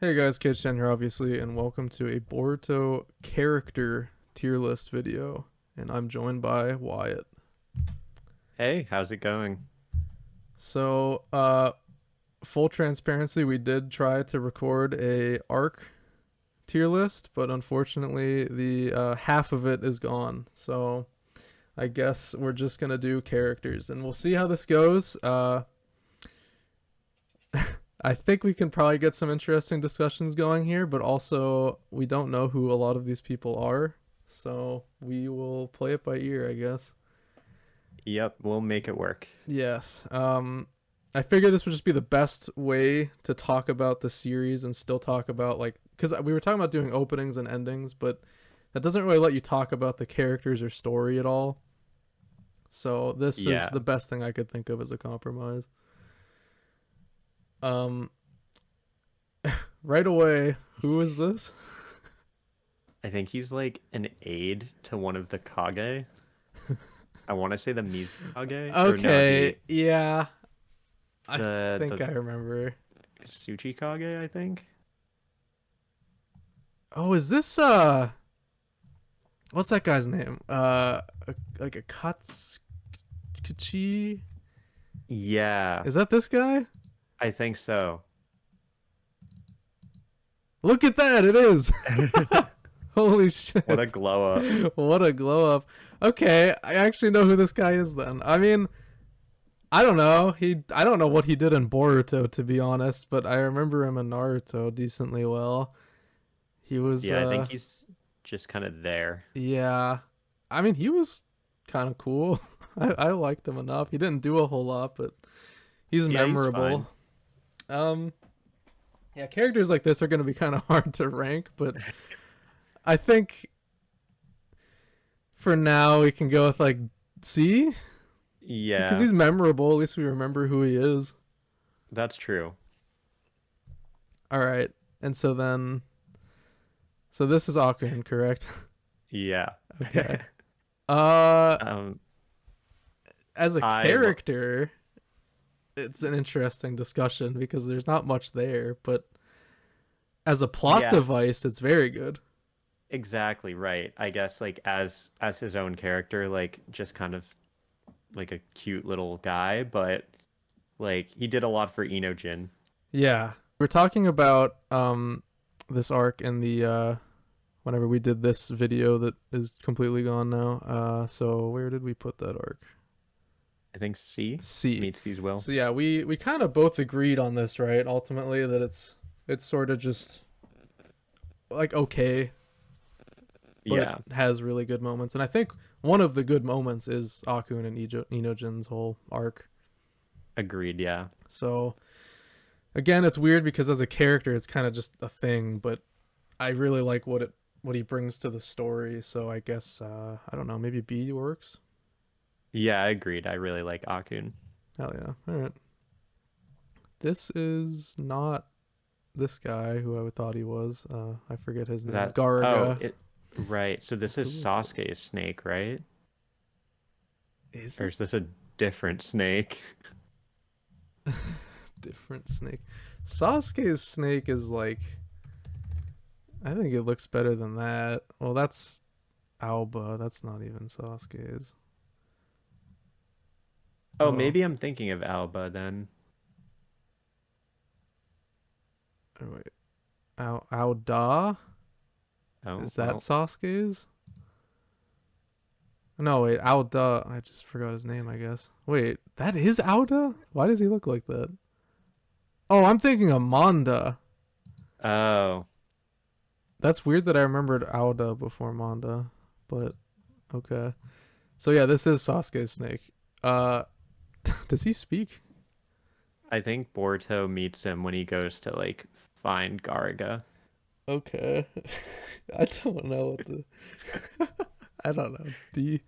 Hey guys, Kitchen here obviously, and welcome to a Boruto character tier list video. And I'm joined by Wyatt. Hey, how's it going? So, full transparency, we did try to record a arc tier list, but unfortunately the half of it is gone. So I guess we're just gonna do characters, and we'll see how this goes. I think we can probably get some interesting discussions going here, but also we don't know who a lot of these people are, so we will play it by ear, I guess. Yep, we'll make it work. Yes. I figured this would just be the best way to talk about the series and still talk about because we were talking about doing openings and endings, but that doesn't really let you talk about the characters or story at all. So this is Yeah, the best thing I could think of as a compromise. Um, right away, who is this? I think he's like an aide to one of the Kage. I want to say the Mizukage, or no, the Okay, yeah, I the think the I remember. Tsuchikage, I think. Oh, is this what's that guy's name? Like a Katsuki? Yeah, Is that this guy? I think so. Look at that, it is. Holy What a shit. glow up. What a glow up. Okay, I actually know who this guy is then. I mean, I don't know. I don't know what he did in Boruto to be honest, but I remember him in Naruto decently well. He was Yeah, I think he's just kind of there. yeah. I mean, he was kind of cool. I liked him enough. He didn't do a whole lot, but he's Yeah, he's fine. memorable. Um, yeah, characters like this are going to be kind of hard to rank, but I think for now we can go with like C because Yeah, he's memorable. At least we remember who he is. that's true. All right, and so this is Akun, correct? Yeah. Okay. Uh, Um, as a I lo character, it's an interesting discussion because there's not much there, but as a plot Yeah, device, it's very good. exactly right. I guess like as his own character, like just kind of like a cute little guy, but like he did a lot for Enojin. Yeah, we're talking about this arc in the whenever we did this video that is completely gone now. So where did we put that arc? I think C, C. Mitsuki's will. So yeah, we kind of both agreed on this, right? Ultimately, that it's sort of just like okay, but Yeah, has really good moments. And I think one of the good moments is Akun and Inojin's whole arc. agreed. Yeah, So again, it's weird because as a character, it's kind of just a thing, but I really like what he brings to the story. So I guess I don't know, maybe B works. yeah, I agreed. I really like Akun. Hell yeah! All right, this is not this guy who I thought he was. I forget his name. That oh Garaga. it right. So this is Who is this? Sasuke's snake, right? Is Or is it this a different snake? different snake? Sasuke's snake is like. I think it looks better than that. Well, that's Alba. That's not even Sasuke's. Oh, Oh, maybe I'm thinking of Alba then. oh wait. Aoda? Oh Is that well, Sasuke's? No, wait. Aoda. I just forgot his name, I guess. Wait, that is Aoda? Why does he look like that? Oh, I'm thinking of Manda. oh That's weird that I remembered Aoda before Manda, but okay. So yeah, this is Sasuke's snake. Uh, does he speak? I think Boruto meets him when he goes to like find Garaga. Okay. I don't know what to. I don't know. Do you?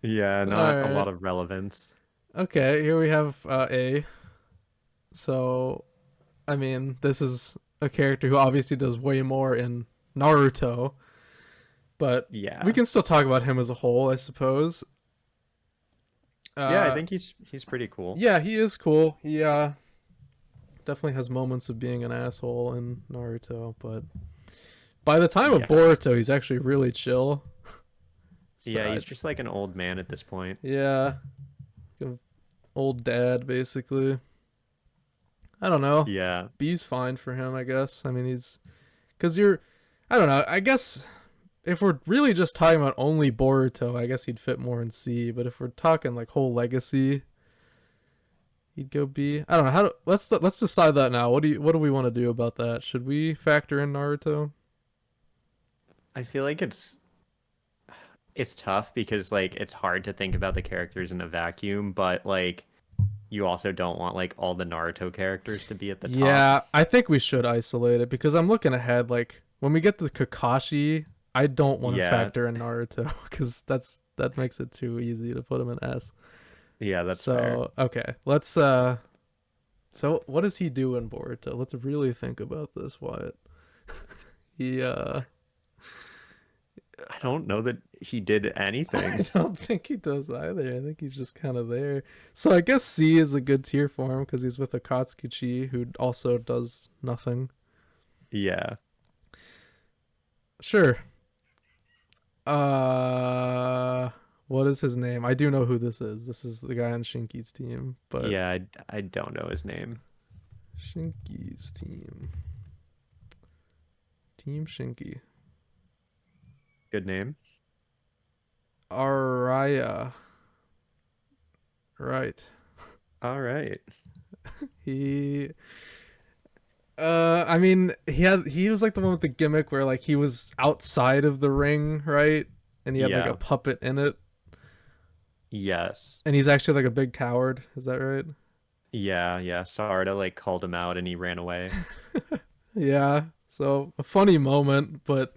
Yeah, All not a lot right. of relevance. Okay. Here we have A. So, I mean, this is a character who obviously does way more in Naruto, but we Yeah. can still talk about him as a whole, I suppose. Yeah, I Uh, think he's pretty cool. yeah, he is cool. definitely has moments of being an asshole in Naruto, but by the time of Yes. Boruto, he's actually really chill. Yeah, So he's just like an old man at this point. yeah, old dad basically. I don't know. Yeah. B's fine for him, I guess. I mean, he's because you're. I don't know. I guess if we're really just talking about only Boruto, I guess he'd fit more in C. But if we're talking like whole legacy, he'd go B. I don't know. Let's decide that now. What do we want to do about that? Should we factor in Naruto? I feel like it's tough because like it's hard to think about the characters in a vacuum, but like you also don't want like all the Naruto characters to be at the top. Yeah, I think we should isolate it because I'm looking ahead. Like when we get to Kakashi, I don't want to Yeah. factor in Naruto because that makes it too easy to put him in S. Yeah, that's fair. So okay, let's So what does he do in Boruto? Let's really think about this, Wyatt. He I don't know that he did I anything. don't think he does either. I think he's just kind of there. So I guess C is a good tier for him because he's with Akatsuki, who also does nothing. Yeah. Sure. Uh what is his name? I do know who this is. This is the guy on Shinki's team, but Yeah, I don't know his name. Shinki's team. Team Shinki. Good name. Araya. Right. All right. He I mean he was like the one with the gimmick where like he was outside of the ring, right? And he had like a Yeah. puppet in it. Yes. And he's actually like a big coward, is that right? Yeah, yeah. Sarda like called him out and he ran away. Yeah. So a funny moment, but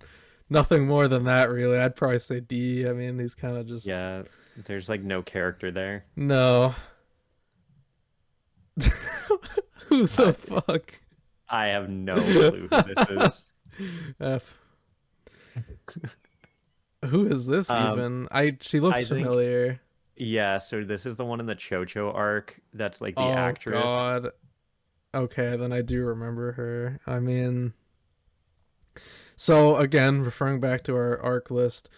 nothing more than that really. I'd probably say D. I mean, he's kind of just Yeah, there's like no character there. no. Who the I fuck? I have no clue who this is. F. Who is this Um, even? She looks I think familiar. yeah, so this is the one in the Chocho arc that's like the Oh actress. god. Okay, then I do remember her. I mean, so again, referring back to our arc list,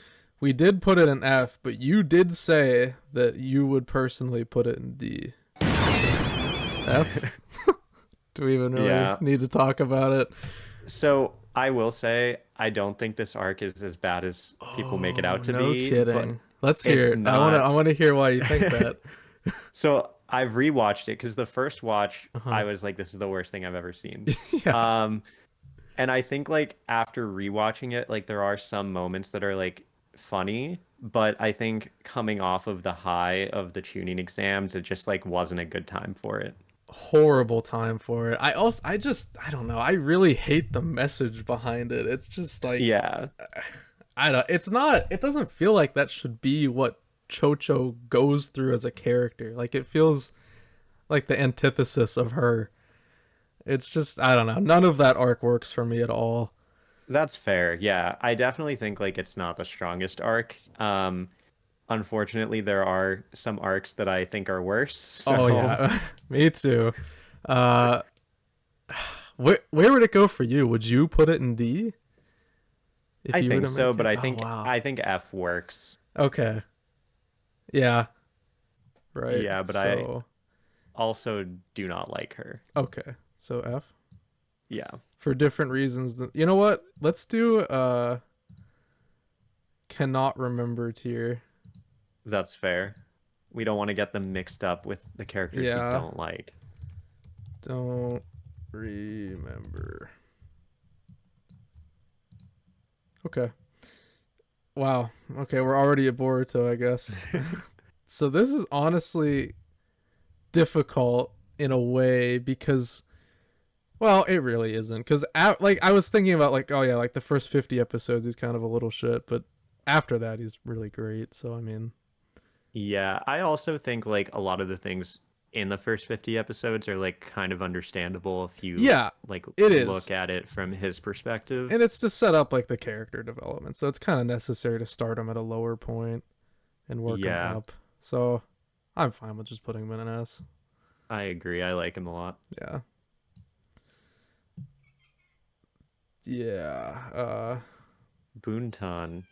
we did put it in F, but you did say that you would personally put it in D. F? Do we even really Yeah. need to talk about it? So I will say I don't think this arc is as bad as people make it Oh, out to no be, but kidding. Let's hear it's it. I want to hear why you think not. that. So I've rewatched it because the first watch Uh-huh. I was like, this is the worst thing I've ever seen. Yeah. Um, and I think like after rewatching it, like there are some moments that are like funny, but I think coming off of the high of the tuning exams, it just like wasn't a good time for it. Horrible time for it. I don't know. I really hate the message behind it. It's just like Yeah. I don't it's not it doesn't feel like that should be what Chocho goes through as a character. Like it feels like the antithesis of her. It's just I don't know. None of that arc works for me at all. That's fair. Yeah, I definitely think like it's not the strongest arc. Unfortunately, there are some arcs that I think are worse. Oh So yeah. Me too. Uh where would it go for you? Would you put it in D if I you were think to so, make but it? Oh wow. I think F works. Okay. Yeah, right. Yeah, but I So also do not like her. okay. So F Yeah, for different reasons. You know what? Let's do cannot remember tier. that's fair. We don't want to get them mixed up with the characters we Yeah. don't like. Don't remember. Okay. Wow. Okay, we're already at Boruto, I guess. So this is honestly difficult in a way because well, it really isn't because like I was thinking about like oh yeah, like the first 50 episodes he's kind of a little shit, but after that he's really great. So I mean, Yeah, I also think like a lot of the things in the first 50 episodes are like kind of understandable if you yeah, like it is. look at it from his perspective. And it's to set up like the character development. So it's kind of necessary to start him at a lower point and work him Yeah, up. So I'm fine with just putting him in an S. I agree. I like him a lot. Yeah. Yeah. Boonton.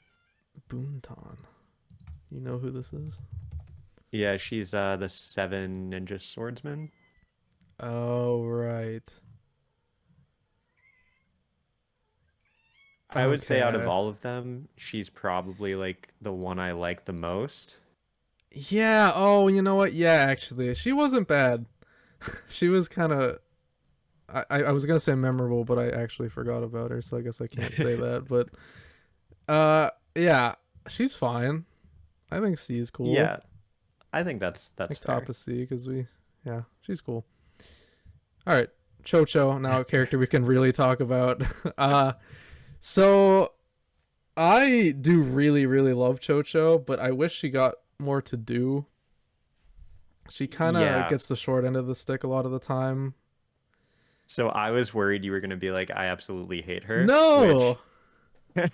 Boonton. You know who this is? Yeah, she's the seven ninja swordsman. Oh, right. I would say out of Okay. all of them, she's probably like the one I like the most. Yeah. Oh, you know what? Yeah, actually, she wasn't bad. She was kind of. I was gonna say memorable, but I actually forgot about her, so I guess I can't say that. But yeah, she's fine. I think C is cool. Yeah, I think that's Like top fair. of C because yeah, she's cool. All right, Cho Cho, now a character we can really talk about. So I do really, really love Cho Cho, but I wish she got more to do. She kind of Yeah. gets the short end of the stick a lot of the time. So I was worried you were gonna be like, I absolutely hate her, No! which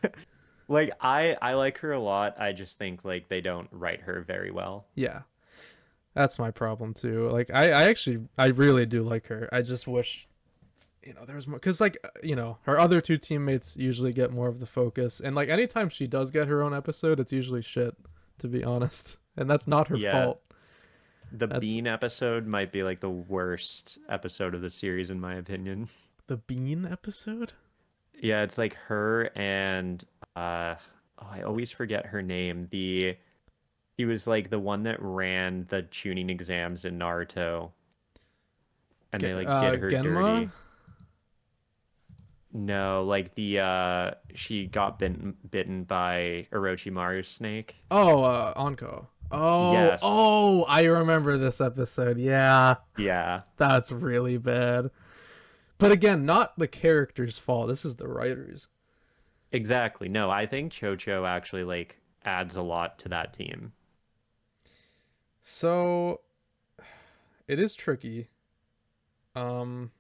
like I like her a lot. I just think like they don't write her very well. Yeah, that's my problem too. Like, I actually, I really do like her. I just wish, there was more. Because, like, her other two teammates usually get more of the focus. And, like, anytime she does get her own episode, it's usually shit, to be honest. And that's not her Yeah, fault. the That's Bean episode might be like the worst episode of the series in my opinion. the Bean episode? Yeah, it's like her and oh, I always forget her name. He was like the one that ran the tuning exams in Naruto and they like did her Genma? dirty. No, like the she got bitten by Orochimaru's snake. Oh, Anko. Oh, Yes. oh, I remember this episode. Yeah, Yeah. that's really bad. But again, not the character's fault. This is the writers. Exactly. No, I think Chocho actually like adds a lot to that team. So it is tricky. Um,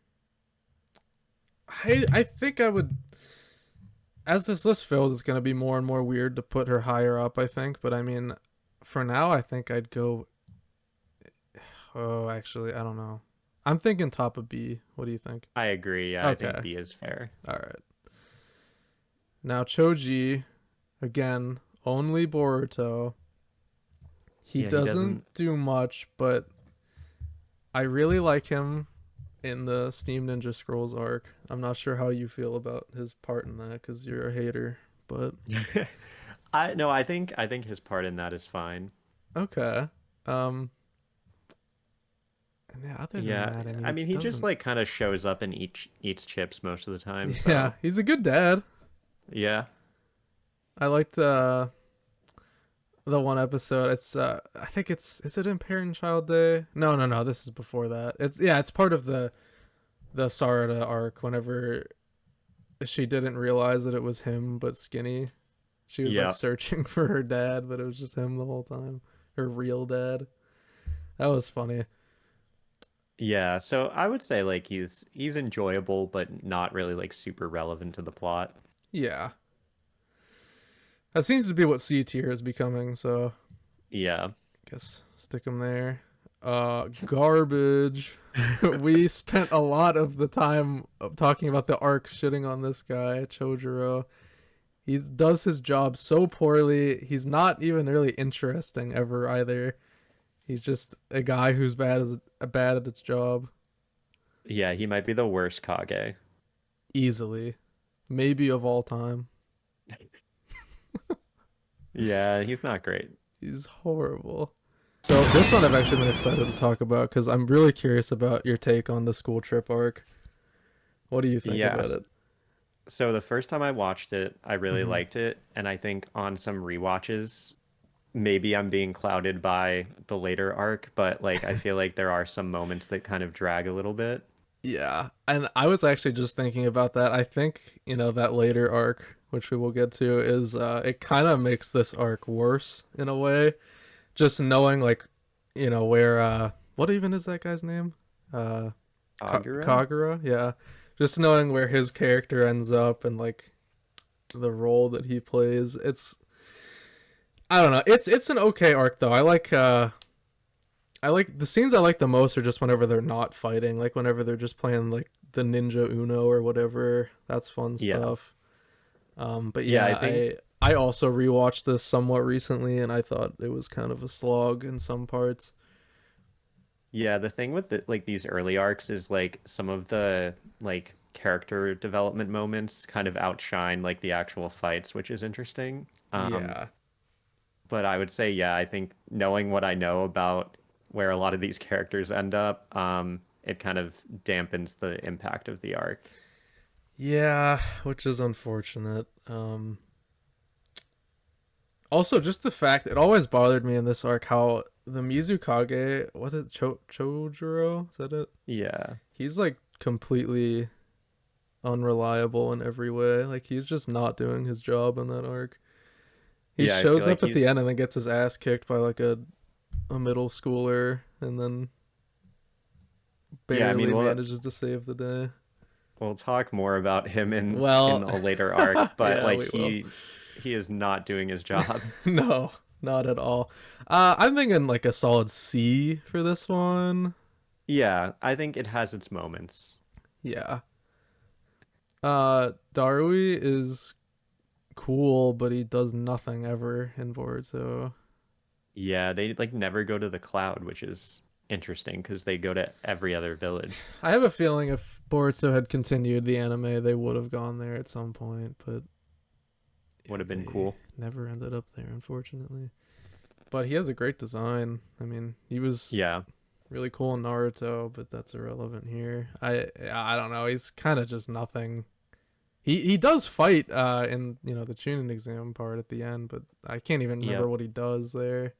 I think I would, as this list fills, it's gonna be more and more weird to put her higher up. I think, but I mean, for now, I think I'd go. Oh, actually, I don't know. I'm thinking top of B. What do you think? I agree. Yeah, I think Okay, B is fair. all right. Now Choji, again, only Boruto. He Yeah, he doesn't doesn't. do much, but I really like him in the Steam Ninja Scrolls arc. I'm not sure how you feel about his part in that because you're a hater, but I no, I think his part in that is fine. okay. Um, and yeah, other than Yeah, that, I mean, I he mean he just doesn't. like kind of shows up and eats chips most of the time. Yeah, So he's a good dad. yeah, I liked the one episode. It's I think it's is it in Parent Child Day? No, no, no. This is before that. It's part of the Sarada arc. Whenever she didn't realize that it was him, but Skinny. She was like yeah, searching for her dad, but it was just him the whole time. Her real dad. That was funny. yeah. So I would say like he's enjoyable, but not really like super relevant to the plot. Yeah. That seems to be what C tier is becoming, so Yeah. guess stick him there. Garbage. We spent a lot of the time talking about the arcs shitting on this guy, Chojuro. He does his job so poorly. He's not even really interesting ever either. He's just a guy who's bad at its job Yeah, he might be the worst Kage. easily, maybe of all time. Yeah, he's not great. He's horrible. So this one I've actually been excited to talk about because I'm really curious about your take on the school trip arc. What do you think Yeah. about it? So the first time I watched it, I really Hmm. liked it, and I think on some rewatches, maybe I'm being clouded by the later arc, but like I feel like there are some moments that kind of drag a little bit. Yeah, and I was actually just thinking about that. I think, that later arc, which we will get to, is it kind of makes this arc worse in a way. Just knowing like, where what even is that guy's name? Uh Agura? Kagura? Yeah. Just knowing where his character ends up and like the role that he plays. It's I don't know. It's an okay arc though. I like the scenes I like the most are just whenever they're not fighting, like whenever they're just playing like the Ninja Uno or whatever. That's fun Yeah. stuff. But Yeah, yeah, I think I also rewatched this somewhat recently, and I thought it was kind of a slog in some parts. yeah, the thing with like these early arcs is like some of the like character development moments kind of outshine like the actual fights, which is interesting. Yeah. But I would say, yeah, I think knowing what I know about where a lot of these characters end up, it kind of dampens the impact of the arc. Yeah, which is unfortunate. Also, just the fact it always bothered me in this arc how the Mizukage was it Chojuro? Is that it? Yeah. He's like completely unreliable in every way. Like he's just not doing his job in that arc. He Yeah, I feel shows like up at the he's end and then gets his ass kicked by like a middle schooler and then yeah, I mean, barely manages to save the day. we'll talk more about him in Well, a later arc, but yeah, like we will. he is not doing his job. No, not at all. I'm thinking like a solid C for this one. Yeah, I think it has its moments. Yeah. Darui is cool, but he does nothing ever in Boruto. Yeah, they like never go to the cloud, which is interesting because they go to every other village. I have a feeling if Boruto had continued the anime, they would have gone there at some point, but Would have been they cool. never ended up there, unfortunately. But he has a great design. I mean, he was Yeah. really cool in Naruto, but that's irrelevant here. I don't know. He's kind of just nothing. He does fight in the tuning exam part at the end, but I can't even remember Yep. what he does there.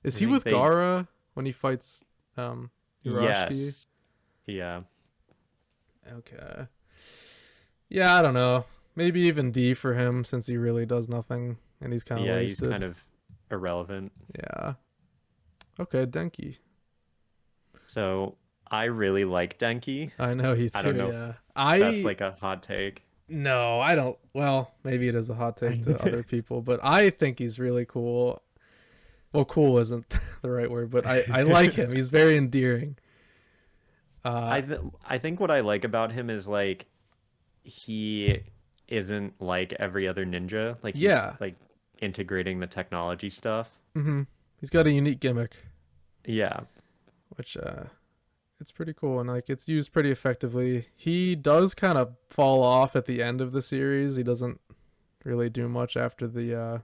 Is I he think with they Gaara when he fights Urashiki? yes. Yeah. Okay. Yeah, I don't know. Maybe even D for him since he really does nothing and he's kind of Yeah, he's wasted. kind of irrelevant. Yeah. Okay, Denki. So I really like Denki. I know he I don't too. know if Yeah. that's I like a hot take. no, I don't. Well, maybe it is a hot take to other people, but I think he's really cool. Well, cool isn't the right word, but I like him. He's very endearing. Uh, I think what I like about him is like he isn't like every other ninja. Like he's yeah. like integrating the technology stuff. He's got a unique gimmick, Yeah. which it's pretty cool and like it's used pretty effectively. He does kind of fall off at the end of the series. He doesn't really do much after the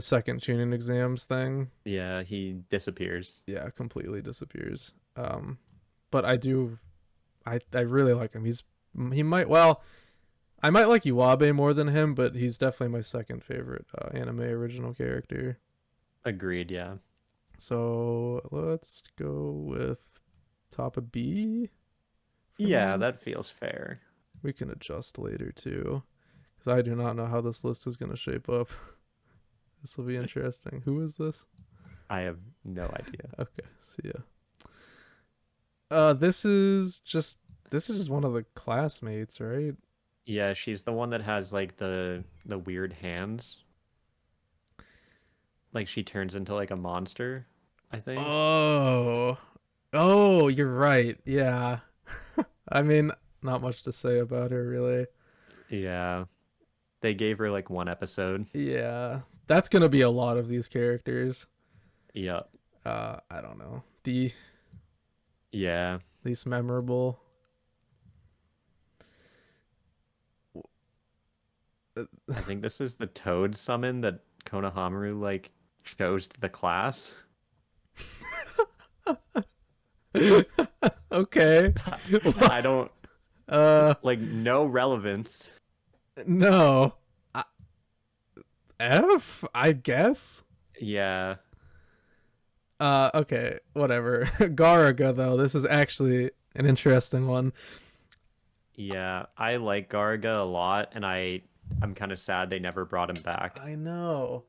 second tuning exams thing. Yeah, he disappears. Yeah, completely disappears. But I really like him. He might well I might like Iwabe more than him, but he's definitely my second favorite anime original character. Agreed, yeah. So let's go with top of B for Yeah, now. that feels fair. We can adjust later too, because I do not know how this list is going to shape up. This will be interesting. Who is this? I have no idea. Okay, see ya. This is just one of the classmates, right? Yeah, she's the one that has like the weird hands. Like she turns into like a monster, I think. Oh, oh, you're right. Yeah. I mean, not much to say about her, really. Yeah. They gave her like one episode. Yeah, that's gonna be a lot of these characters. Yeah. I don't know. The Yeah. least memorable. I think this is the Toad summon that Konohamaru like shows to the class. Okay. I don't uh, like no relevance. no. I- F, I guess. Yeah. Okay, whatever. Garaga though, this is actually an interesting one. Yeah. I like Garga a lot and I'm kind of sad they never brought him back. I know.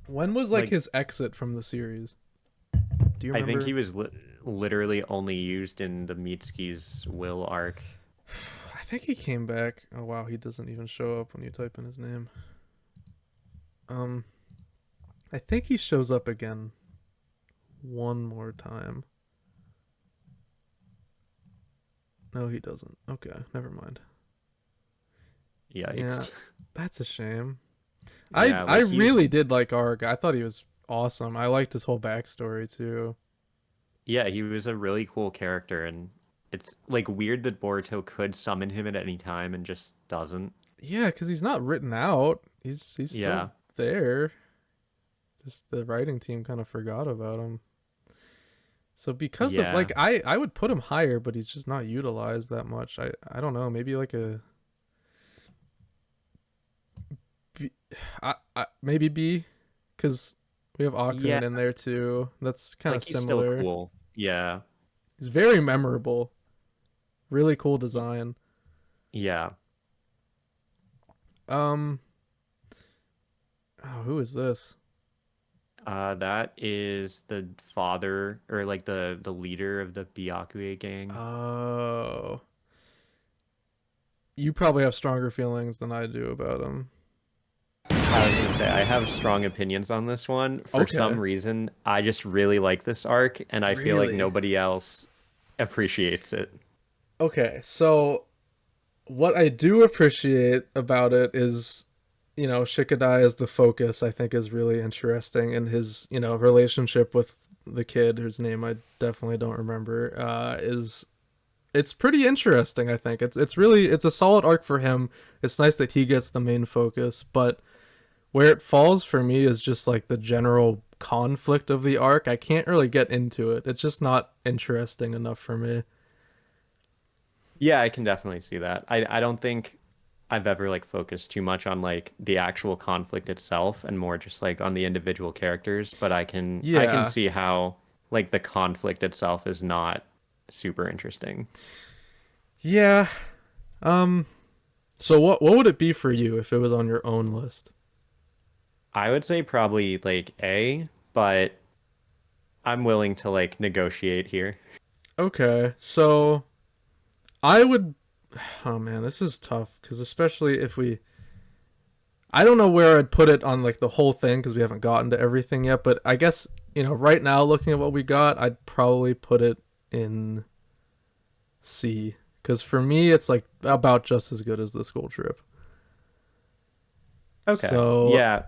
When was like Like his exit from the series? Do you I think remember? he was literally only used in the Mitsuki's will arc. I think he came back. Oh wow, he doesn't even show up when you type in his name. Um, I think he shows up again one more time. No, he doesn't. Okay, never mind. Yeah, Yikes. that's a shame. I Yeah, I like really he's did like Arg. I thought he was awesome. I liked his whole backstory too. yeah, he was a really cool character, and it's like weird that Boruto could summon him at any time and just doesn't. Yeah, because he's not written out. He's still Yeah. there. Just the writing team kind of forgot about him. So because of Yeah. like I would put him higher, but he's just not utilized that much. I don't know. Maybe like a B, maybe B, because we have Yeah, Akun in there too. That's kind of like he's still similar. cool. Yeah. He's very memorable. Really cool Y- design. Yeah. Um, oh, who is this? That is the father or like the leader of the Byakuya gang. Oh, you probably have stronger feelings than I do about him. I was gonna say I have strong opinions on this one. For some Okay, reason, I just really like this arc, and I feel like really? nobody else appreciates it. Okay, so what I do appreciate about it is, Shikadai as the focus, I think is really interesting, and his, relationship with the kid whose name I definitely don't remember, is it's pretty interesting, I think. It's a solid arc for him. It's nice that he gets the main focus, but where it falls for me is just like the general conflict of the arc. I can't really get into it. It's just not interesting enough for me. Yeah, I can definitely see that. I don't think I've ever like focused too much on like the actual conflict itself and more just like on the individual characters, but I can Yeah. see how like the conflict itself is not super interesting. Yeah. Um so what would it be for you if it was on your own list? I would say probably like A, but I'm willing to like negotiate here. Okay. So I would oh man, this is tough cuz especially if we I don't know where I'd put it on like the whole thing cuz we haven't gotten to everything yet, but I guess, right now looking at what we got, I'd probably put it in C cuz for me it's like about just as good as the school trip. Okay. So, Yeah.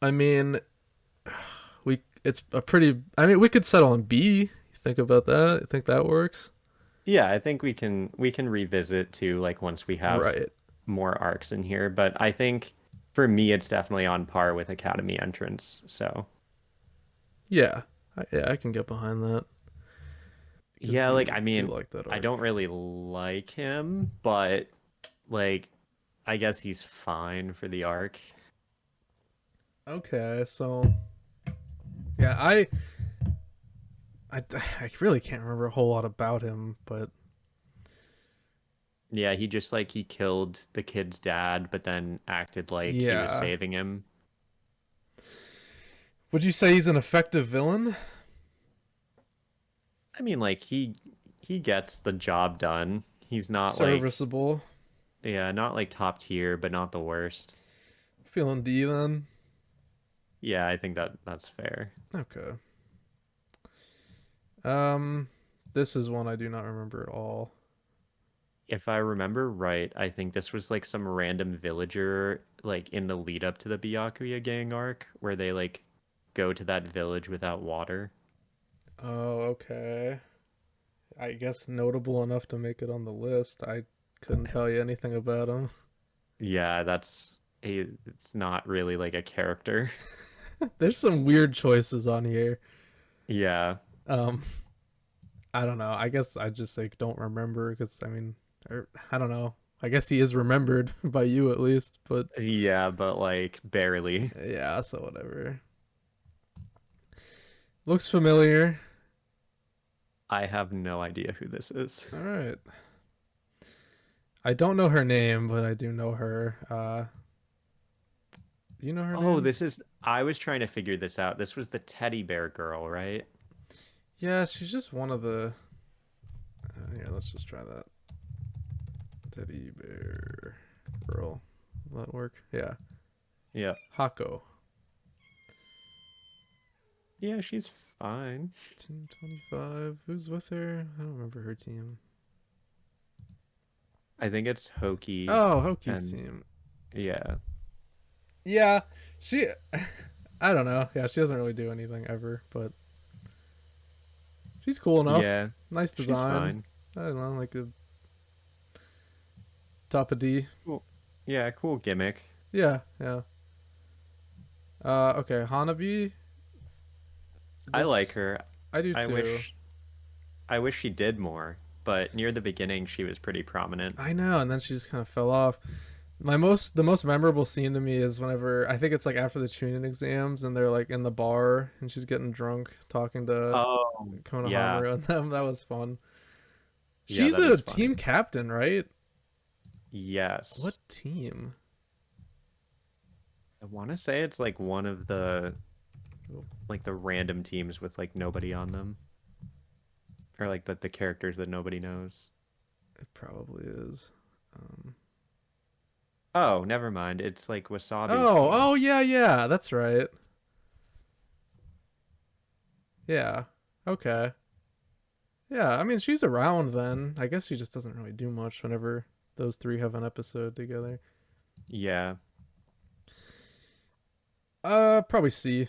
I mean, it's a pretty I mean, we could settle on B. Think about that. I think that works. Yeah, I think we can revisit too like once we have Right. more arcs in here, but I think for me it's definitely on par with Academy entrance. So, Yeah. Yeah, I can get behind that because yeah, like I you mean, like that I arc. don't really like him, but like I guess he's fine for the arc. Okay, so yeah, I really can't remember a whole lot about him, but Yeah, he just like he killed the kid's dad, but then acted like he was yeah. saving him. Would you say he's an effective villain? I mean, like he gets the job done. He's not like Serviceable. yeah, not like top tier, but not the worst. Feeling D then. Yeah, I think that's fair. Okay. Um, this is one I do not remember at all. If I remember right, I think this was like some random villager like in the lead up to the Byakuya gang arc where they like go to that village without water. Oh, okay. I guess notable enough to make it on the list. I couldn't tell you anything about him. Yeah, it's not really like a character. There's some weird choices on here. Yeah. Um, I don't know. I guess I just like don't remember because I mean, I don't know. I guess he is remembered by you at least, but Yeah, but like barely. yeah, so whatever. Looks familiar. I have no idea who this is. All right. I don't know her name, but I do know her. Do you know her Oh, name? this is I was trying to figure this out. This was the teddy bear girl, right? Yeah, she's just one of the. Here, let's just try that. Teddy bear girl. Will that work? Yeah. Yeah. Hako. Yeah, she's fine. 1025. Who's with her? I don't remember her team. I think it's Hoki Oh, Hoki's and team. yeah. Yeah, she. I don't know. Yeah, she doesn't really do anything ever, but she's cool enough. Yeah, Nice she's design. fine. I don't know, like a top of D. Cool. Yeah, cool gimmick. Yeah, yeah. Okay, Hanabi. I like This her. I do I too. wish I wish she did more, but near the beginning she was pretty prominent. I know, and then she just kind of fell off. The most memorable scene to me is whenever I think it's like after the tuning exams and they're like in the bar and she's getting drunk talking to Oh, yeah. Konohamaru and them. That was fun. Yeah, She's that a is team funny. captain, right? What Yes. team? I want to say it's like one of the like the random teams with like nobody on them or like the characters that nobody knows. It probably is. Um, Oh, never mind. It's like Wasabi's oh, team. oh yeah, yeah, that's right. Yeah. Okay. Yeah, I mean she's around then. I guess she just doesn't really do much whenever those three have an episode together. Yeah. Probably C.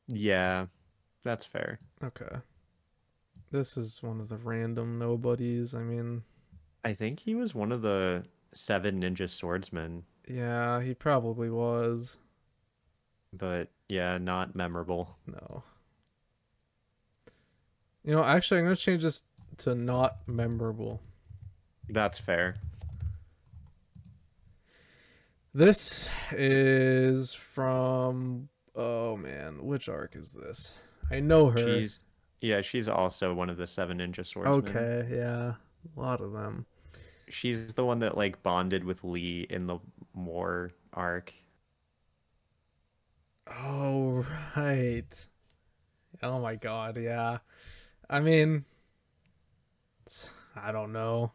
Yeah, that's fair. Okay. This is one of the random nobodies. I mean, I think he was one of the seven ninja swordsmen, yeah, he probably was. but yeah, not memorable. No. You know, actually, I'm going to change this to not memorable. That's fair. This is from. Oh, man. Which arc is this? I know her. She's yeah, she's also one of the seven ninja swordsmen. Okay, yeah. A lot of them. She's the one that like bonded with Lee in the war arc. Oh, right. Oh, my God, yeah. I mean, I don't know.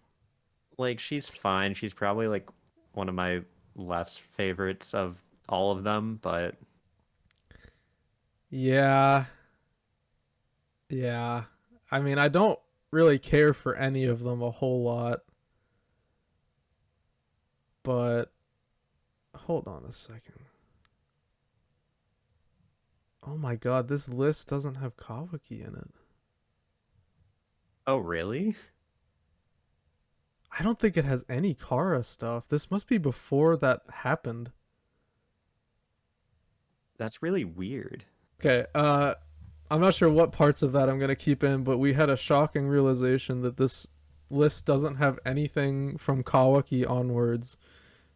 Like she's fine. She's probably like one of my less favorites of all of them, but Yeah, yeah. I mean, I don't really care for any of them a whole lot, but hold on a second. Oh my god, this list doesn't have Kawaki in it. oh really? I don't think it has any Kara stuff. This must be before that happened. That's really weird. Okay, I'm not sure what parts of that I'm going to keep in, but we had a shocking realization that this list doesn't have anything from Kawaki onwards.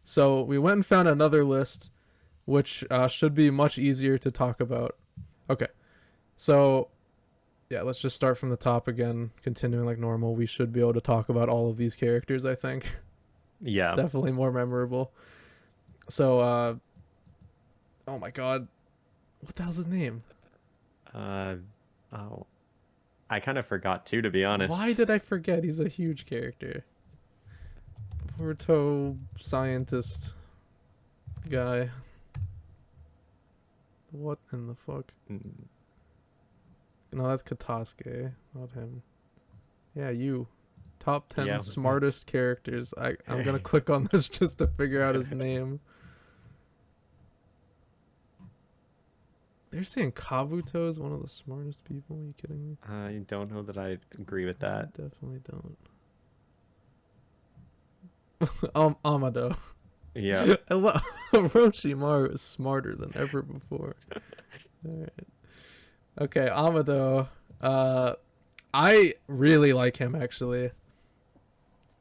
So we went and found another list, which should be much easier to talk about. Okay, so yeah, let's just start from the top again, continuing like normal. We should be able to talk about all of these characters, I think. Yeah. Definitely more memorable. So, oh my god, what the hell's his name? Uh oh. I kind of forgot too, to be Why honest. did I forget? He's a huge character. Boruto scientist guy. What in the fuck? Mm, No, that's Katasuke, not him. Yeah, you. Top 10 yeah. smartest characters. I'm gonna click on this just to figure out his name. They're saying Kabuto is one of the smartest people. Are you kidding me? I don't know that I agree with I that. definitely don't. Amado. Yeah. Orochimaru is smarter than ever before. Alright. Okay, Amado. I really like him actually.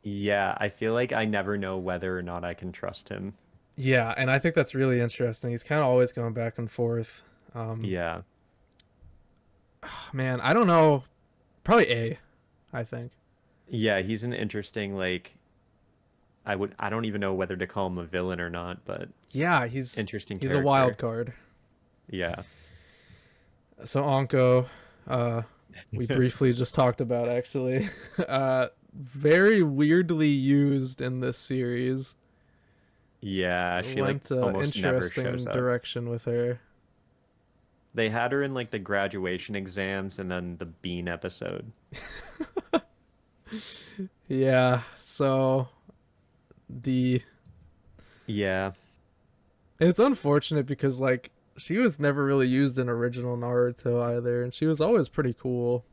Yeah, I feel like I never know whether or not I can trust him. Yeah, and I think that's really interesting. He's kind of always going back and forth. Um, Yeah. man, I don't know. Probably A, I think. Yeah, he's an interesting like I don't even know whether to call him a villain or not, but Yeah, interesting he's a wild character. card. Yeah. So Anko, uh, we briefly just talked about actually. Very weirdly used in this series. Yeah, she like Went almost never shows interesting up. direction with her. They had her in like the graduation exams and then the Bean episode. Yeah, so the Yeah. it's unfortunate because like she was never really used in original Naruto either, and she was always pretty cool.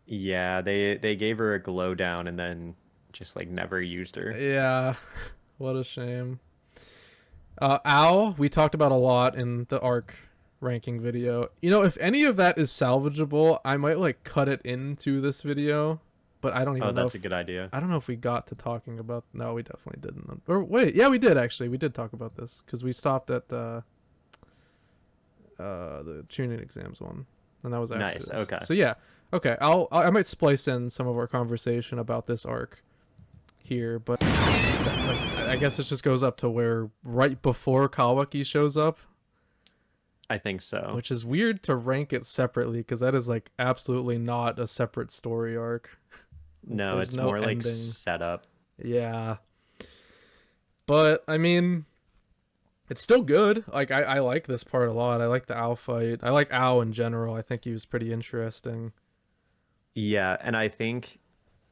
Yeah, they gave her a glow down and then just like never used her. Yeah, what a shame. Owl, we talked about a lot in the arc ranking video. You know, if any of that is salvageable, I might like cut it into this video, but I don't Oh, even know that's if a good idea. I don't know if we got to talking about. No, we definitely didn't. Or wait, yeah, we did actually. We did talk about this because we stopped at the tuning exams one, and that was after Nice. this. Okay. So yeah, okay. I might splice in some of our conversation about this arc here, but like, I guess it just goes up to where right before Kawaki shows up, I think so. which is weird to rank it separately because that is like absolutely not a separate story arc. Like, No, there's it's no more like ending. setup. Yeah, but I mean, it's still good. Like I like this part a lot. I like the Owl fight. I like Owl in general. I think he was pretty interesting. Yeah, and I think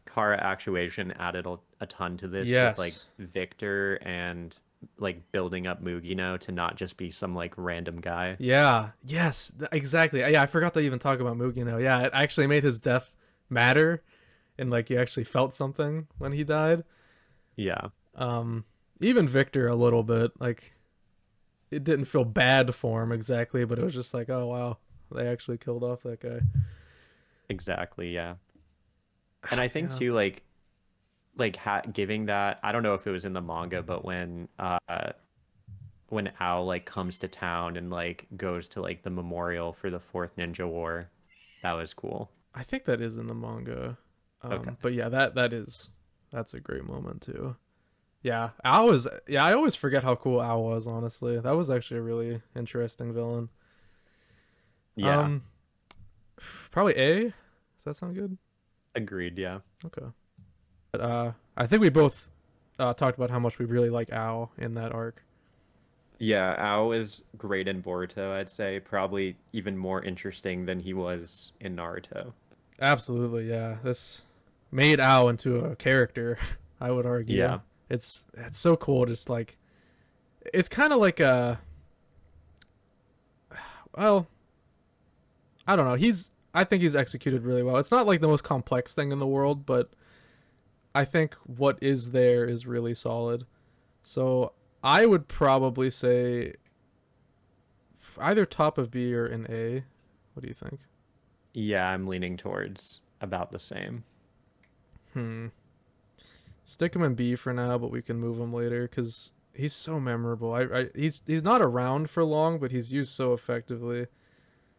Kara Actuation added a ton to this with like Yes. Victor and like building up Mugino to not just be some like random guy. Yeah. Yes. Exactly. Yeah, I forgot to even talk about Mugino. Yeah, it actually made his death matter, and like you actually felt something when he died. Yeah, Um, even Victor a little bit. Like it didn't feel bad for him exactly, but it was just like, oh wow, they actually killed off that guy. exactly. Yeah. And I think Yeah. too giving that, I don't know if it was in the manga, but when Ao like comes to town and like goes to like the memorial for the fourth Ninja War, that was cool. I think that is in the manga. Okay. But yeah, that's a great moment too. Yeah, Ao is. Yeah, I always forget how cool Ao was. Honestly, that was actually a really interesting villain. Yeah, Um, probably A. Does that sound good? agreed. Yeah. Okay. But I think we both talked about how much we really like Ao in that arc. Yeah, Ao is great in Boruto, I'd say. Probably even more interesting than he was in Naruto. Absolutely, yeah. This made Ao into a character. I would argue. Yeah. It's so cool. Just like it's kind of like a well, I don't know. I think he's executed really well. It's not like the most complex thing in the world, but I think what is there is really solid. So I would probably say either top of B or in A. What do you think? Yeah, I'm leaning towards about the same. Hmm. Stick him in B for now, but we can move him later because he's so memorable. He's not around for long, but he's used so effectively.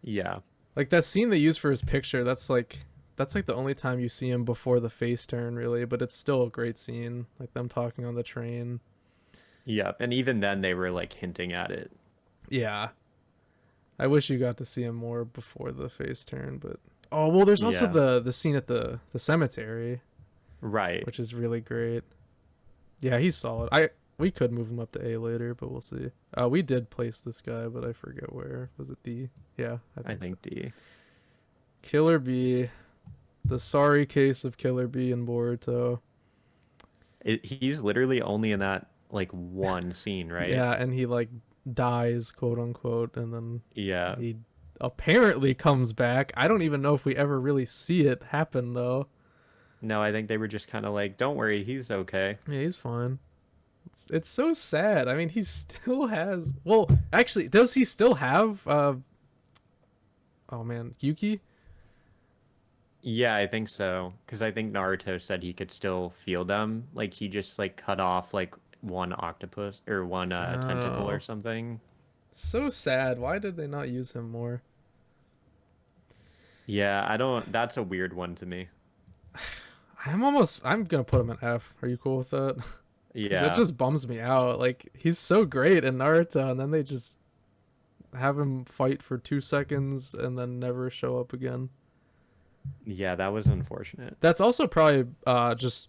Yeah. Like that scene they use for his picture. That's like the only time you see him before the face turn, really. But it's still a great scene. Like them talking on the train. Yeah. And even then they were like hinting at it. Yeah, I wish you got to see him more before the face turn, but oh well. There's also Yeah. the scene at the cemetery, Right. which is really great. Yeah, he's solid. I We could move him up to A later, but we'll see. We did place this guy, but I forget where. Was it D? Yeah, I I think so. think D. Killer B, the sorry case of Killer B and Boruto. He's literally only in that like one scene, right? Yeah, and he like dies, quote unquote, and then Yeah. he apparently comes back. I don't even know if we ever really see it happen though. No, I think they were just kind of like, don't worry, he's okay. Yeah, he's fine. It's so sad. I mean, he still has. Well, actually, does he still have? Oh man, Yuki. Yeah, I think so. Because I think Naruto said he could still feel them. Like he just like cut off like one octopus or one tentacle or Oh, something. so sad. Why did they not use him more? Yeah, I don't. That's a weird one to me. I'm gonna put him in F. Are you cool with that? Because it Yeah, just bums me out. Like he's so great in Naruto, and then they just have him fight for 2 seconds and then never show up again. yeah, that was unfortunate. That's also probably just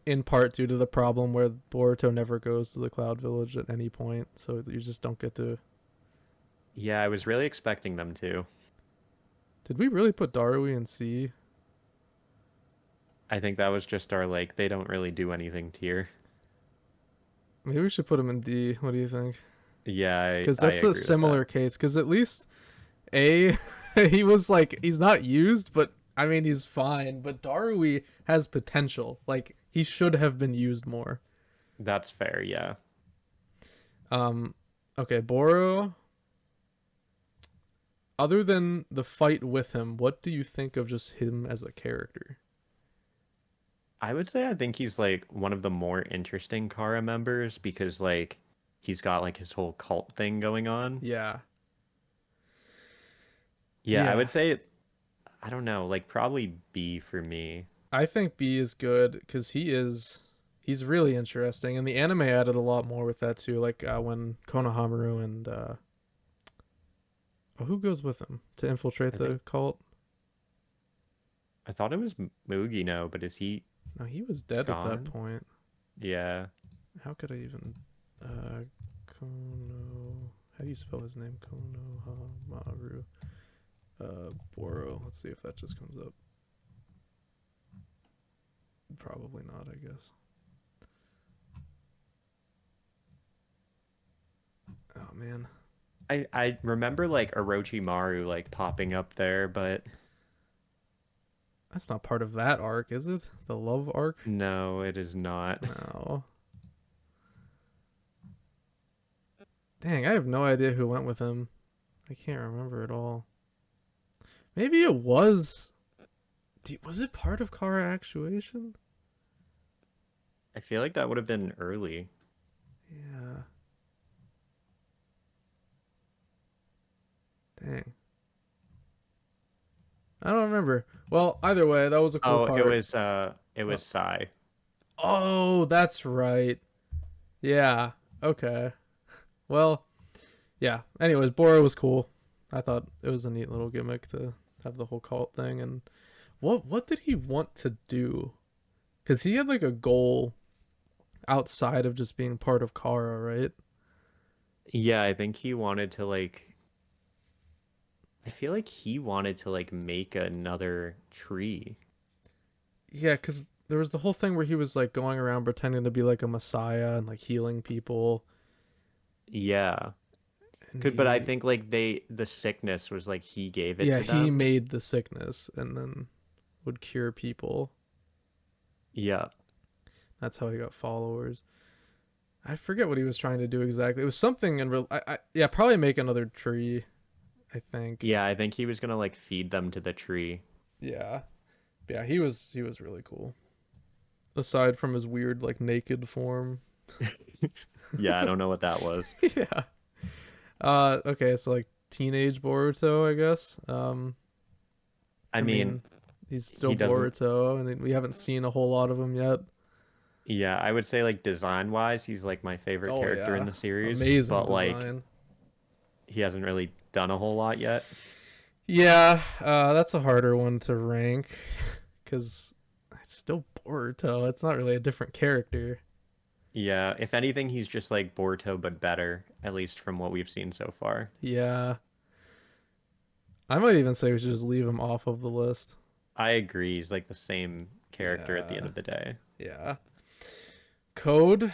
in part due to the problem where Boruto never goes to the Cloud Village at any point, so you just don't get to Yeah, I was really expecting them to. Did we really put Darui in C? I think that was just our like they don't really do anything tier. Maybe we should put him in D. What do you think? Yeah, Because I that's a agree with that. similar case. Because at least A, he was like he's not used, but I mean he's fine. But Darui has potential. Like he should have been used more. That's fair, yeah. Um, okay, Boro. Other than the fight with him, what do you think of just him as a character? I would say I think he's like one of the more interesting Kara members because like he's got like his whole cult thing going on. Yeah, Yeah, I yeah. would say I don't know, like probably B for me. I think B is good because he's really interesting, and the anime added a lot more with that too. Like when Konohamaru and oh, who goes with him to infiltrate I think the cult? I thought it was Mugino, but is he No, he was dead at that gone? point. Yeah. How could I even Kono? How do you spell his name? Konohamaru. Boro. Let's see if that just comes up. Probably not, I guess. Oh man, I remember like Orochimaru like popping up there, but that's not part of that arc, is it? The love arc? no, it is not. No. Dang, I have no idea who went with him. I can't remember at all. Maybe it was. Was it part of Kara Actuation? I feel like that would have been early. Yeah. Dang. I don't remember. Well, either way, that was a cool Oh, part. it Oh, was Sai. oh, that's right. Yeah. Okay. Well, yeah. Anyways, Bora was cool. I thought it was a neat little gimmick to have the whole cult thing. And what did he want to do? Because he had like a goal outside of just being part of Kara, right? Yeah, I think he wanted to like I feel like he wanted to like make another tree. Yeah, because there was the whole thing where he was like going around pretending to be like a messiah and like healing people, Yeah. and Could but I he, think like the sickness was like he gave it yeah, to he them. made the sickness and then would cure people. Yeah. That's how he got followers. I forget what he was trying to do exactly. It was something in real. Yeah, probably make another tree. I think. Yeah, I think he was gonna like feed them to the tree. Yeah, yeah. He was really cool. Aside from his weird like naked form. Yeah, I don't know what that was. Yeah. Okay, so like teenage Boruto, I guess. I I mean, mean, he's he still doesn't Boruto, and we haven't seen a whole lot of him yet. yeah, I would say like design wise, he's like my favorite Oh character in yeah, the series, amazing but like design. he hasn't really done a whole lot yet. Yeah, that's a harder one to rank because it's still Boruto. It's not really a different character. Yeah, if anything, he's just like Boruto but better, at least from what we've seen so far. Yeah, I might even say we should just leave him off of the list. I agree, he's like the same character at the end Yeah, of the day. yeah. Code,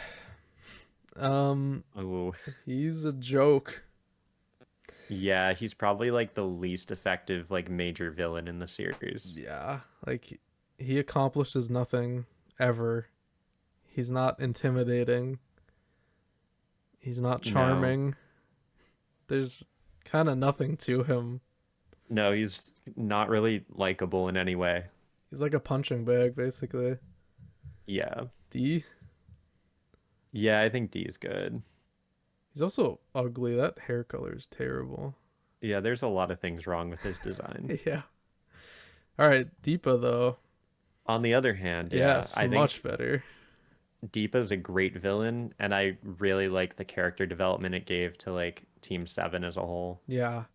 um, Oh, he's a joke. yeah, he's probably like the least effective like major villain in the series. Yeah, like he accomplishes nothing ever. He's not intimidating. He's not No, charming. There's kind of nothing to him. no, he's not really likable in any way. He's like a punching bag, basically. Yeah. D. Yeah, I think D is good. He's also ugly. That hair color is terrible. Yeah, there's a lot of things wrong with his design. Yeah. All right, Deepa though. On the other hand, yeah, Yes, I much think better. Deepa's a great villain, and I really like the character development it gave to like Team 7 as a whole. Yeah,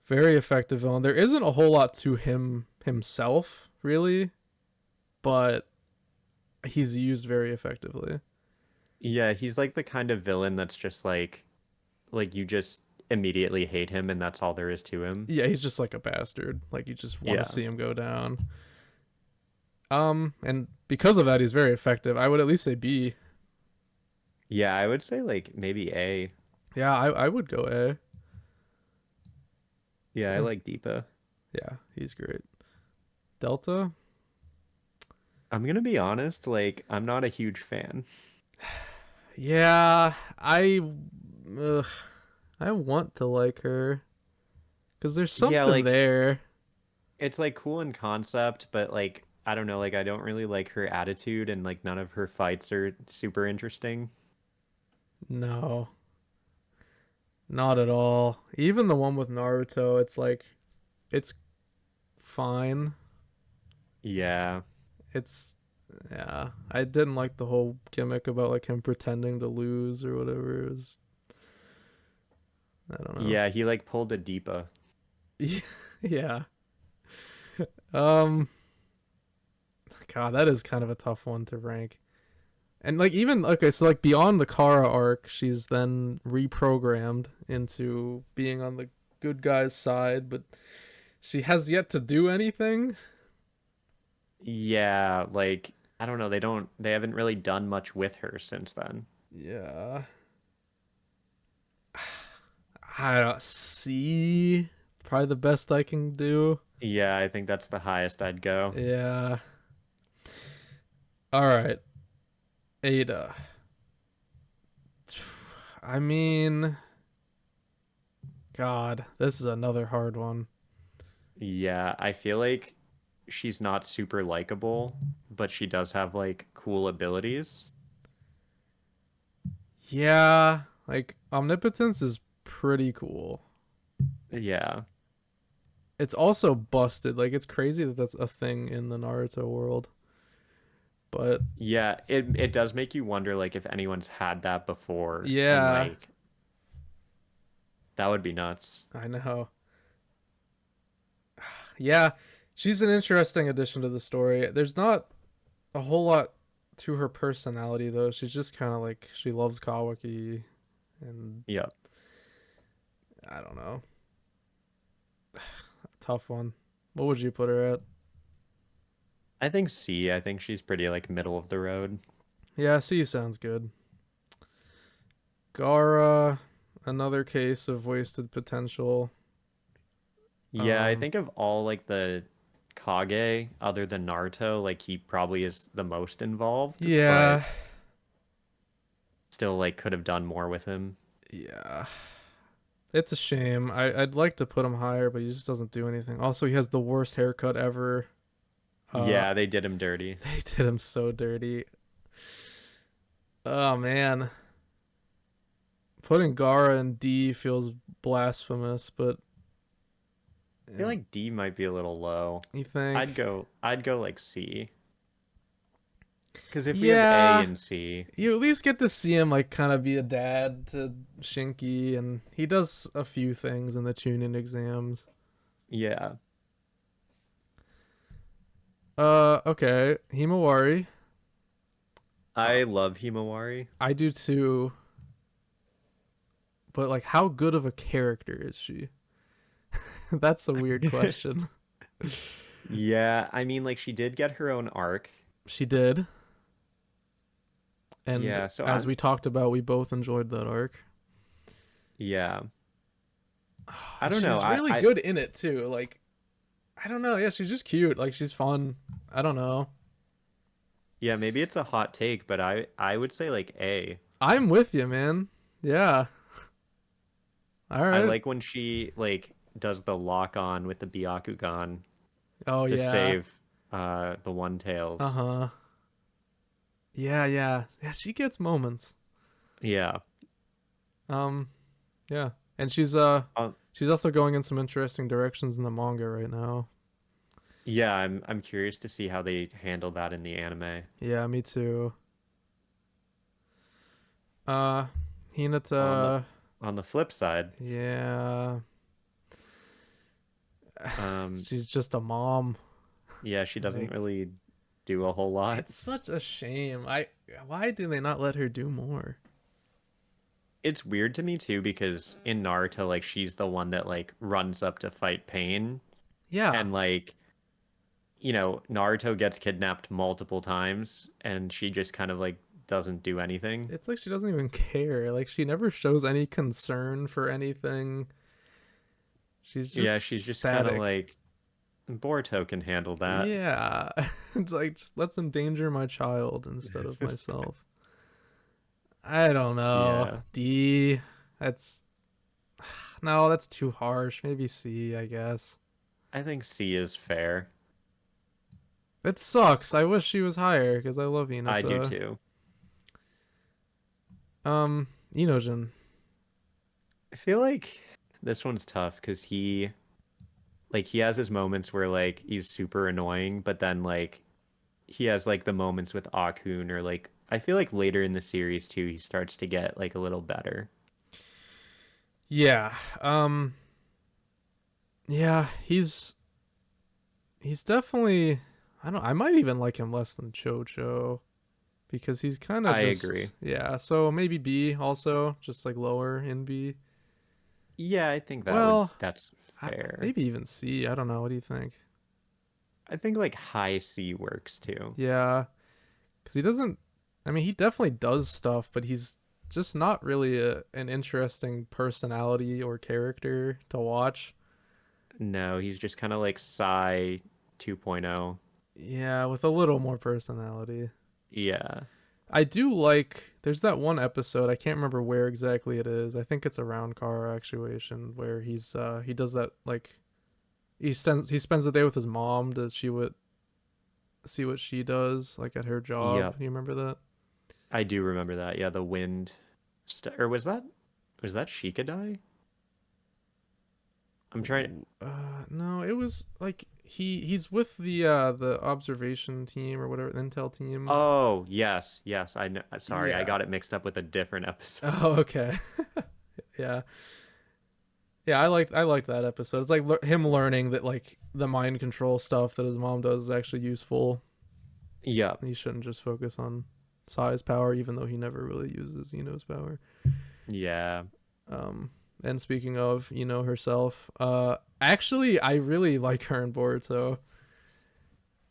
very effective villain. There isn't a whole lot to him himself, really, but he's used very effectively. Yeah, he's like the kind of villain that's just like you just immediately hate him and that's all there is to him. Yeah, he's just like a bastard. Like you just want to Yeah. see him go down. And because of that, he's very effective. I would at least say B. Yeah, I would say like maybe A. Yeah, I would go A. Yeah, I Yeah, like Deepa. yeah, he's great. Delta. I'm gonna be honest, like I'm not a huge fan. Yeah, ugh, I want to like her because there's Yeah, something like there. it's like cool in concept, but like I don't know, like I don't really like her attitude and like none of her fights are super interesting. No, not at all. Even the one with Naruto, it's like it's fine. Yeah. It's yeah. I didn't like the whole gimmick about like him pretending to lose or whatever. It was I don't know. Yeah, he like pulled a Deepa. Yeah. Um. God, that is kind of a tough one to rank. And like even okay, so like beyond the Kara arc, she's then reprogrammed into being on the good guy's side, but she has yet to do anything. Yeah, like I don't know, they haven't really done much with her since then. Yeah. I don't see. Probably the best I can do. Yeah, I think that's the highest I'd go. Yeah. All right. Ada. I mean, God, this is another hard one. Yeah, I feel like she's not super likable, but she does have like cool abilities. Yeah, like omnipotence is pretty cool. Yeah. It's also busted. Like it's crazy that that's a thing in the Naruto world. But Yeah, it does make you wonder like if anyone's had that before and yeah, like that would be nuts. I know. Yeah, she's an interesting addition to the story. There's not a whole lot to her personality though. She's just kind of like she loves Kawaki and Yeah. I don't know. Tough one. What would you put her at? I think C, I think she's pretty like middle of the road. Yeah, C sounds good. Gara, another case of wasted potential. Yeah, I Um, think of all like the Kage other than Naruto, like he probably is the most involved, but yeah, still like could have done more with him. yeah. It's a shame. I'd like to put him higher, but he just doesn't do anything. Also, he has the worst haircut ever. Uh, Yeah, they did him dirty. they did him so dirty. Oh man, putting Gara in D feels blasphemous, but I feel like D might be a little low. you think? I'd go like C. Because if we have A Yeah, and C, you at least get to see him like kind of be a dad to Shinky, and he does a few things in the Chunin exams. yeah. Okay, Himawari. Uh, I love Himawari. I do too, but like, how good of a character is she? That's a weird question. Yeah, I mean like she did get her own arc. She did, and Yeah, so as I'm we talked about, we both enjoyed that arc. yeah. I And don't know. she's really good in it too. Like, I don't know. Yeah, she's just cute. Like, she's fun. I don't know. Yeah, maybe it's a hot take, but I would say like A. I'm with you, man. Yeah. All I right. like when she like does the lock on with the Byakugan Oh to yeah. save the One Uh Tails. huh. Yeah, yeah, yeah. She gets moments. Yeah. Um, yeah, and she's also going in some interesting directions in the manga right now. Yeah, I'm curious to see how they handle that in the anime. Yeah, me too. Uh, On the Hinata. on the flip side, Yeah, um, she's just a mom. yeah, she doesn't Like, really do a whole lot. it's such a shame. Why do they not let her do more? it's weird to me too because in Naruto, like she's the one that like runs up to fight Pain, Yeah, and like Naruto gets kidnapped multiple times, and she just kind of like doesn't do anything. it's like she doesn't even care. Like she never shows any concern for anything. She's Yeah, she's just just kind of static. like Boruto can handle that. Yeah. It's like just let's endanger my child instead of myself. I don't know. Yeah, D. That's no, that's too harsh. Maybe C, I guess. I think C is fair. It sucks. I wish she was higher because I love I do Hinata. too. Inojin. I feel like this one's tough because he has his moments where like he's super annoying, but then like he has like the moments with Akun or like I feel like later in the series too he starts to get like a little better. Yeah. Yeah, he's definitely I might even like him less than Chocho because he's kind of I just agree. yeah, so maybe B also, just like lower in B. Yeah, I think Well, that's fair. maybe even C. I don't know. What do you think? I think like high C works too. Yeah, because he doesn't. I mean, he definitely does stuff, but he's just not really an interesting personality or character to watch. No, he's just kind of like Psy 2.0. Yeah, with a little more personality. Yeah. I do like. There's that one episode. I can't remember where exactly it is. I think it's around car actuation where he does that like he spends the day with his mom to see what she does like at her job. Yep. You remember that? I do remember that. Yeah, the wind or was that Shikadai? I'm trying. No, it was like he's with the observation team or whatever, the intel team. Oh, yes. Yes, I know. Sorry, I Yeah. got it mixed up with a different episode. Oh, okay. Yeah. Yeah, I liked that episode. It's like him learning that like the mind control stuff that his mom does is actually useful. Yep. He shouldn't just focus on Sai's power, even though he never really uses Ino's power. Yeah. Um, and speaking of Ino herself, actually I really like her in Boruto.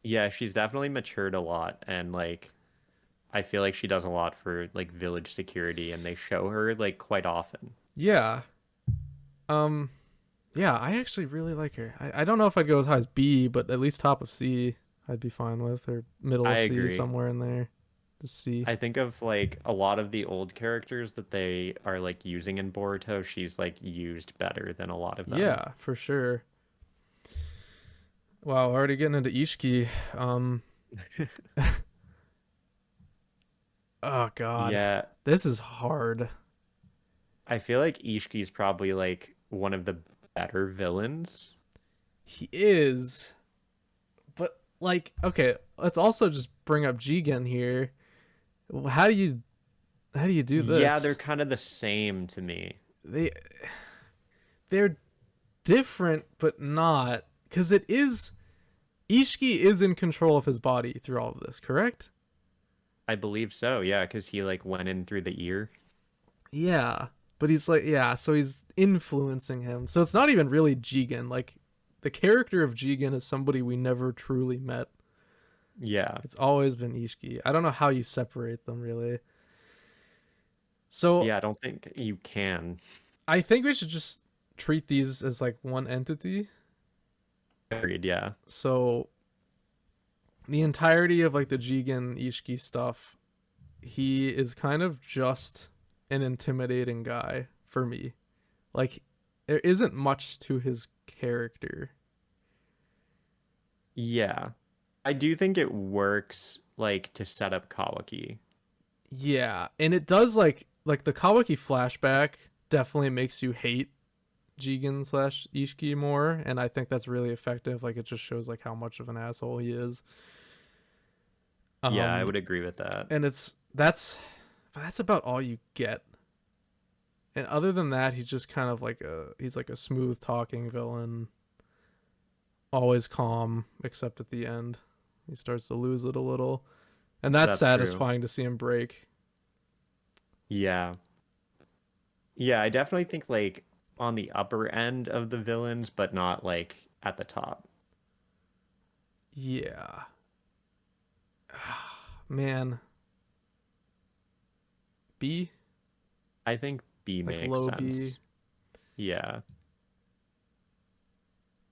Yeah, she's definitely matured a lot and like I feel like she does a lot for like village security and they show her like quite often. Yeah. Um, yeah, I actually really like her. I don't know if I'd go as high as B, but at least top of C, I'd be fine with, or middle I of C, agree. somewhere in there. Just C. I think of like a lot of the old characters that they are like using in Boruto, she's like used better than a lot of them. Yeah, for sure. Wow, already getting into Ishiki. Um, oh God, Yeah, this is hard. I feel like Ishki's probably like one of the better villains. He is, but like, okay, let's also just bring up Jigen here. How do you how do you do Yeah, they're this? kind of the same to me. They they're different, but not because it is Ishiki is in control of his body through all of this, correct? I believe so, yeah, because he like went in through the ear. Yeah. But he's like, yeah, so he's influencing him. So it's not even really Jigen. Like, the character of Jigen is somebody we never truly met. Yeah. It's always been Ishiki. I don't know how you separate them, really. So Yeah, I don't think you can. I think we should just treat these as like one entity. Agreed, yeah. So the entirety of like the Jigen Ishiki stuff, he is kind of just an intimidating guy for me. Like there isn't much to his character. Yeah. I do think it works like to set up Kawaki. Yeah, and it does like the Kawaki flashback definitely makes you hate Jigen slash Ishiki more, and I think that's really effective. Like it just shows like how much of an asshole he is. Yeah, I Um, would agree with that. and that's about all you get. And other than that, he's just kind of like he's like a smooth talking villain, always calm, except at the end. He starts to lose it a little. And that's That's true. satisfying to see him break. Yeah. Yeah, I definitely think like on the upper end of the villains, but not like at the top. Yeah. Man, B, I think B like makes low B. sense. Yeah.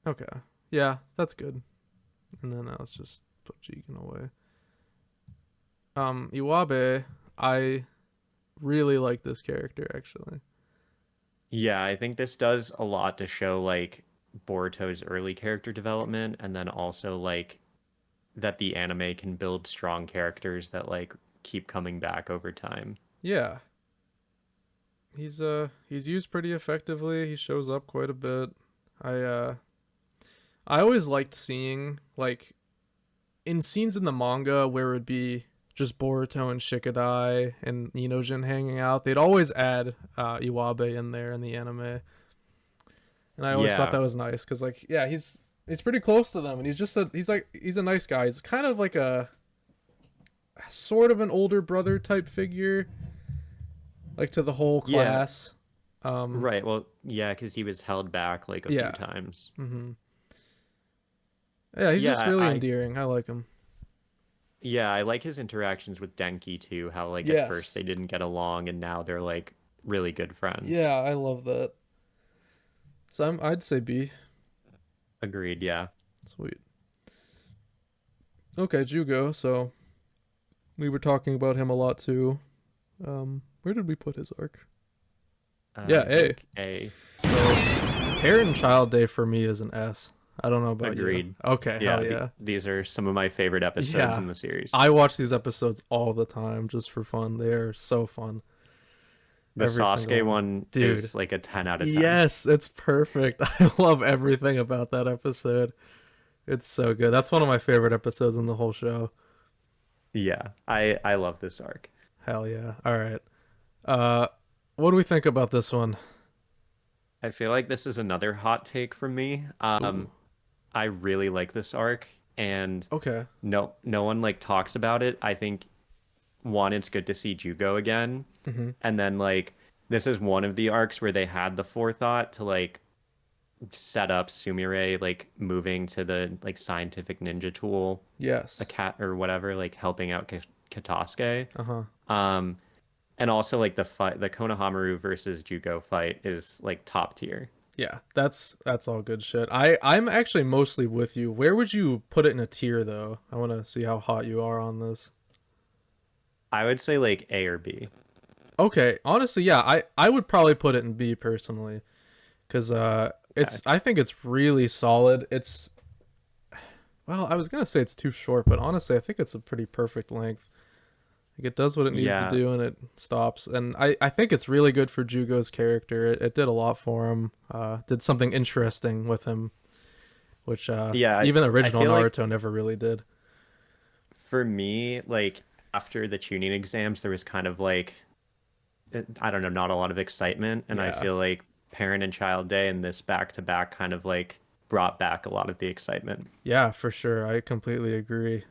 Okay. Yeah, that's good. And then let's just put Jigen away. Iwabe, I really like this character actually. Yeah, I think this does a lot to show like Boruto's early character development and then also like that the anime can build strong characters that like keep coming back over time. Yeah, he's used pretty effectively. He shows up quite a bit. I always liked seeing like in scenes in the manga where it would be just Boruto and Shikadai and Inojin hanging out, they'd always add Iwabe in there in the anime, and I always thought Yeah. that was nice because like yeah, he's pretty close to them, and he's a nice guy. He's kind of like a sort of an older brother type figure, like to the whole Yeah, class. Um, right. Well, yeah, because he was held back like a few yeah, times. hmm yeah, he's just Yeah, really I endearing. I like him. yeah, I like his interactions with Denki too, how like at first Yes, they didn't get along and now they're like really good friends. yeah, I love that. So I'd say B. Agreed, yeah. Sweet. Okay, Jugo. So we were talking about him a lot too. Where did we put his arc? Yeah, I A. think A. So Parent and Child Day for me is an S. I don't know about you. Agreed. Okay, hell Yeah, yeah. these are some of my favorite episodes Yeah. in the series. I watch these episodes all the time just for fun. They are so fun. The Every single Sasuke one. one Dude. is like a 10 out of 10. Yes, it's perfect. I love everything about that episode. It's so good. That's one of my favorite episodes in the whole show. Yeah, I love this arc. Hell yeah. All right. Uh what do we think about this one? I feel like this is another hot take from me. Ooh. I really like this arc and Okay. no one like talks about it. I think one, it's good to see Jugo again. Mhm. And then like this is one of the arcs where they had the forethought to like set up Sumire like moving to the like scientific ninja tool, a Yes. cat or whatever, like helping out Katasuke. Uh-huh. Um, and also like the fight, the Konohamaru versus Jugo fight is like top tier. Yeah, that's all good shit. I'm actually mostly with you. Where would you put it in a tier though? I want to see how hot you are on this. I would say like A or B. Okay, honestly, yeah, I would probably put it in B personally cuz Okay. it's I think it's really solid. It's well, I was going to say it's too short, but honestly, I think it's a pretty perfect length. Like it does what it needs to Yeah. do and it stops. And I think it's really good for Jugo's character. It did a lot for him. Did something interesting with him, which Yeah, even I original feel like Naruto never really did. for me, like after the tuning exams, there was kind of like I don't know, not a lot of excitement, and I Yeah. feel like Parent and Child Day and this back to back kind of like brought back a lot of the excitement. Yeah, for sure. I completely agree.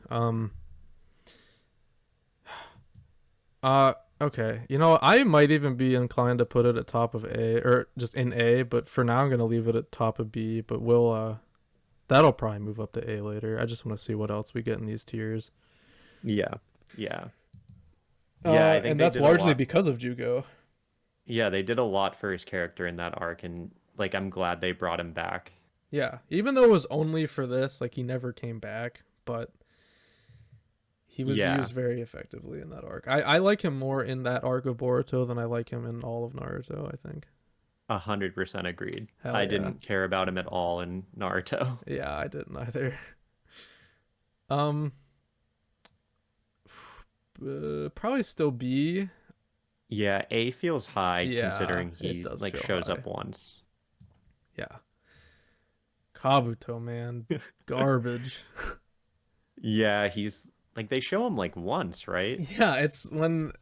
Uh okay. You know, I might even be inclined to put it at top of A or just in A, but for now I'm going to leave it at top of B, but we'll that'll probably move up to A later. I just want to see what else we get in these tiers. Yeah, yeah, yeah. I think And they that's did a largely lot. because of Jugo. Yeah, they did a lot for his character in that arc, and like I'm glad they brought him back. Yeah, even though it was only for this, like he never came back, but he was Yeah, used very effectively in that arc. I like him more in that arc of Boruto than I like him in all of Naruto, I think. 100% agreed. Hell I yeah. didn't care about him at all in Naruto. Yeah, I didn't either. Um probably still B. Yeah, A feels high Yeah, considering it he does like feel shows high. up once. Yeah. Kabuto, man. Garbage. Yeah, he's like they show him like once, right? Yeah, it's when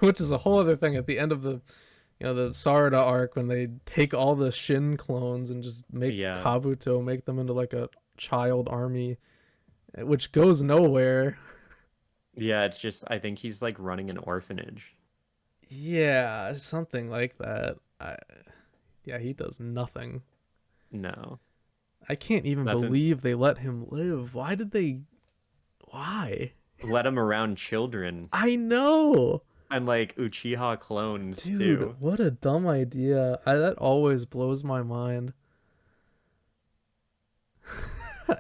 which is a whole other thing at the end of the Sarada arc when they take all the Shin clones and just make Yeah. Kabuto make them into like a child army, which goes nowhere. Yeah, it's just I think he's like running an orphanage. Yeah, something like that. Yeah, he does nothing. No. I can't even That's an believe they let him live. Why did they? Why? let him around children I know. and like Uchiha clones Dude, too. what a dumb idea. That always blows my mind.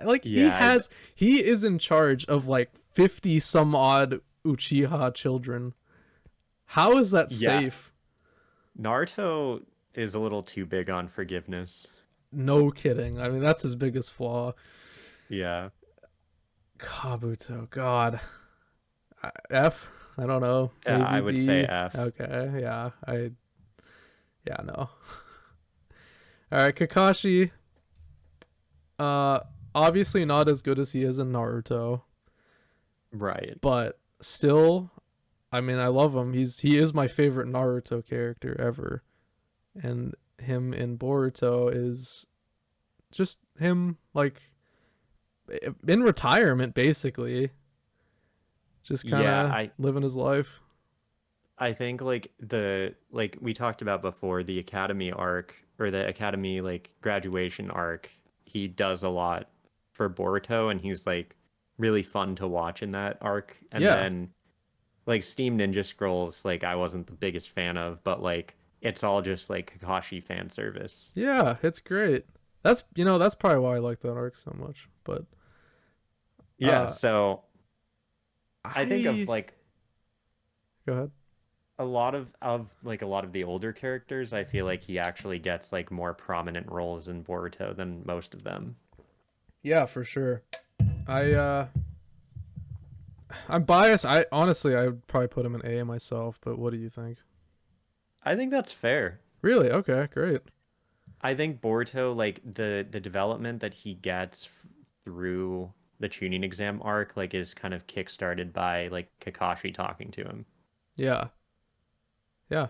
Like Yeah, he is in charge of like 50 some odd Uchiha children. How is that yeah. safe? Naruto is a little too big on forgiveness. No kidding. I mean, that's his biggest flaw. Yeah. Kabuto, God. F? I don't know. Yeah, I Maybe would say D. F. Okay, yeah. Yeah, no. All right, Kakashi. Uh, obviously not as good as he is in Naruto, Right. but still, I mean, I love him. He is my favorite Naruto character ever, and him in Boruto is just him like in retirement basically, just kind Yeah, of living his life. I think like the like we talked about before, the academy arc or the academy like graduation arc, he does a lot for Boruto and he's like really fun to watch in that arc. And Yeah. then like Steam Ninja Scrolls, like I wasn't the biggest fan of, but like it's all just like Kakashi fan service. Yeah, it's great. That's probably why I like that arc so much. But Yeah, uh so I think of I like go ahead. a lot of the older characters, I feel like he actually gets like more prominent roles in Boruto than most of them. Yeah, for sure. I I'm biased. I honestly I would probably put him in A myself, but what do you think? I think that's fair. Really? Okay, great. I think Boruto, like the development that he gets through the tuning exam arc, like is kind of kickstarted by like Kakashi talking to him. Yeah. Yeah.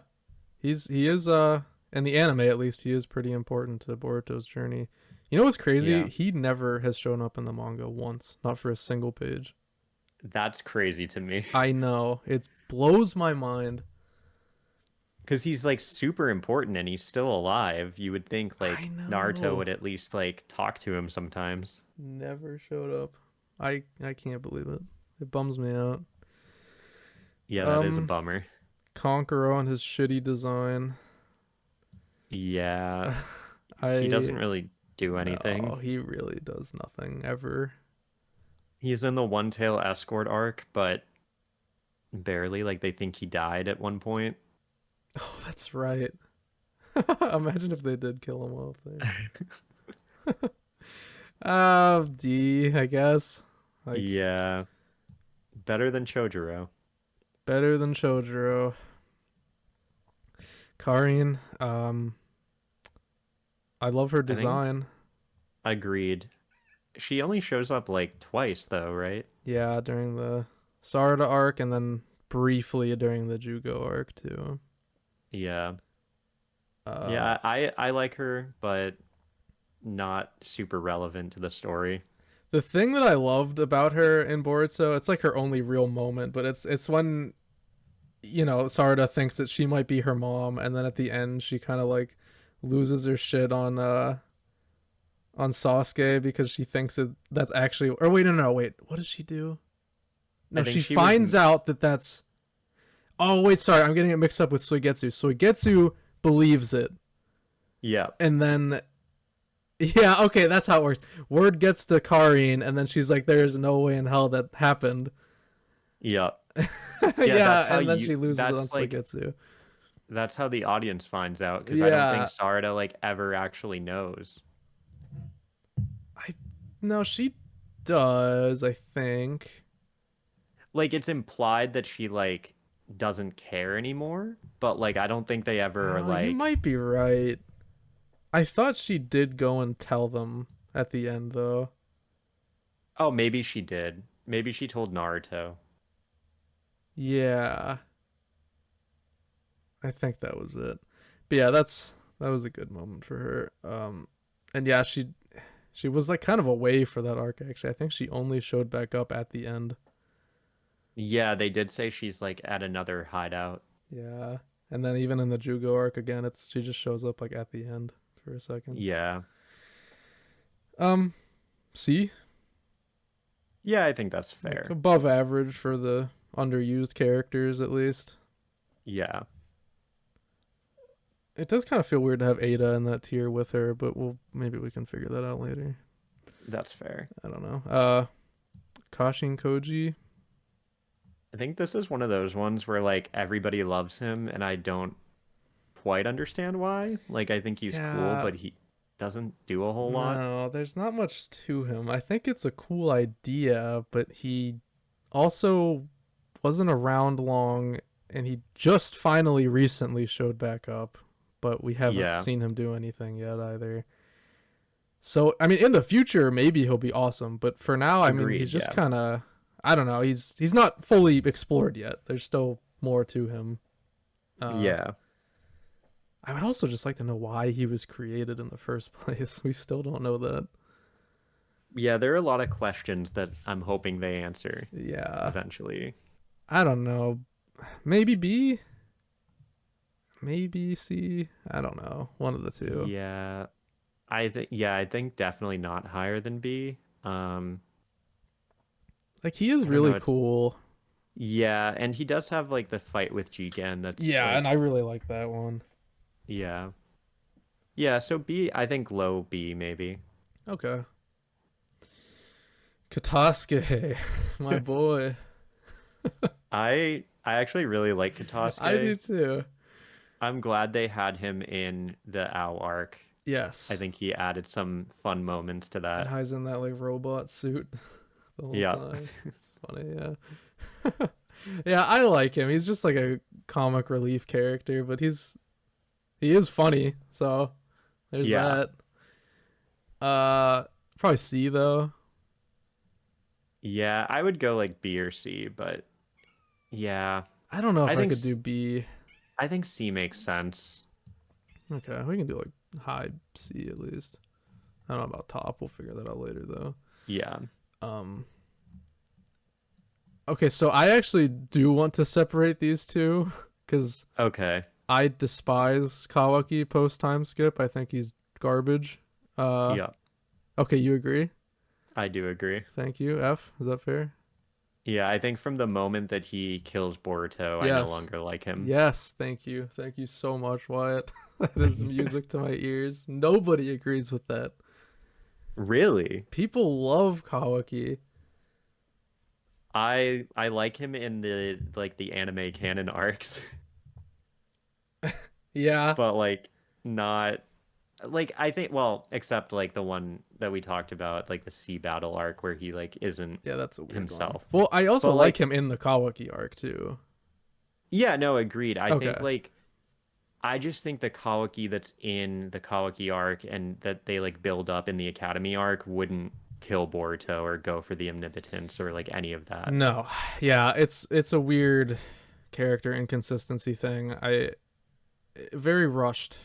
He is in the anime at least he is pretty important to Boruto's journey. You know what's crazy? Yeah, He never has shown up in the manga once, not for a single page. that's crazy to me I know. It blows my mind. because he's like super important and he's still alive. You would think I like Naruto know. would at least like talk to him sometimes. Never showed up. I can't believe it. It bums me out. Yeah, that is a Um bummer. Konkoro and his shitty design. Yeah, he I doesn't really do anything. No, he really does nothing ever. He's in the One Tail Escort arc, but barely. Like they think he died at one point. Oh, that's right. Imagine if they did kill him off there. D, I guess. Like Yeah, better than Chojuro. better than Shojuro. Karin, I love her I think design. agreed. She only shows up like twice though, right? Yeah, during the Sarada arc and then briefly during the Jugo arc too. Yeah. Uh Yeah, I like her, but not super relevant to the story. the thing that I loved about her in Boruto, it's like her only real moment, but it's when Sarada thinks that she might be her mom, and then at the end she kind of like loses her shit on Sasuke because she thinks that that's actually. Or wait, no, wait, what does she do? I No, think she she was finds out that that's. Oh wait, sorry, I'm getting it mixed up with Suigetsu. Suigetsu believes it, yeah. and then yeah, okay, that's how it works. Word gets to Karin, and then she's like, "There's no way in hell that happened." Yeah. Yeah, Yeah, and then she loses it on Suigetsu. that's how the audience finds out because I don't think Yeah, Sarada like ever actually knows. I no, she does. I think. Like it's implied that she like doesn't care anymore, but like I don't think they ever are Oh, you like, might be right. I thought she did go and tell them at the end, though. oh, maybe she did. Maybe she told Naruto. Yeah, I think that was it. But yeah, that was a good moment for her. And yeah, she was like kind of away for that arc. Actually, I think she only showed back up at the end. Yeah, they did say she's like at another hideout. Yeah. And then even in the Jugo arc again, it's she just shows up like at the end for a second. Yeah. Um, C, Yeah, I think that's like fair. above average for the underused characters at least. Yeah, It does kind of feel weird to have Ada in that tier with her, but we'll maybe we can figure that out later. that's fair. I don't know. Kashin Koji. I think this is one of those ones where like everybody loves him and I don't quite understand why. Like I think he's cool, Yeah, but he doesn't do a whole lot. no, there's not much to him. I think it's a cool idea, but he also wasn't around long, and he just finally recently showed back up, but we haven't Yeah, seen him do anything yet either. So, I mean, in the future, maybe he'll be awesome, but for now, I mean, he's agreed. just Yeah. kind of, I don't know, he's not fully explored yet. There's still more to him. Uh, Yeah. I would also just like to know why he was created in the first place. We still don't know that. Yeah, there are a lot of questions that I'm hoping they answer Yeah, eventually. I don't know. Maybe B, maybe C. I don't know. One of the two. Yeah. I think definitely not higher than B. Like he is I don't really know, it's cool. yeah, and he does have like the fight with Jigen that's Yeah, and I like really like that one. yeah. Yeah, so B, I think low B maybe. Okay. Katasuke, my boy. I actually really like I do Katasuke. too. I'm glad they had him in the OW arc. I Yes. think he added some fun moments to And that. High's in that like robot suit the whole Yeah. time. It's funny, yeah. Yeah, I like him. He's just like a comic relief character, but he is funny, so there's Yeah. that. Uh Probably C though. Yeah, I would go like B or C, but yeah, I don't know I if I think could do B. I think C makes sense. Okay, we can do like high C at least. I don't know about top. We'll figure that out later though. Yeah. Um Okay, so I actually do want to separate these two cuz Okay. I despise Kawaki post time skip. I think he's garbage. Uh Yeah, okay, you agree? I do agree. Thank you. F, is that fair? Yeah, I think from the moment that he kills Boruto, I no Yes. longer like him. Yes, thank you. Thank you so much, Wyatt. That is music to my ears. Nobody agrees with that. Really? People love Kawaki. I like him in the like the anime canon arcs, Yeah. but like not like I think well, except like the one that we talked about, like the sea battle arc where he like isn't Yeah, that's a weird one. himself. Well, I also But like like him in the Kawaki arc too. yeah, no, agreed. I think Okay. like I just think the Kawaki that's in the Kawaki arc and that they like build up in the Academy arc wouldn't kill Boruto or go for the omnipotence or like any of that. No. Yeah, it's a weird character inconsistency thing. I very rushed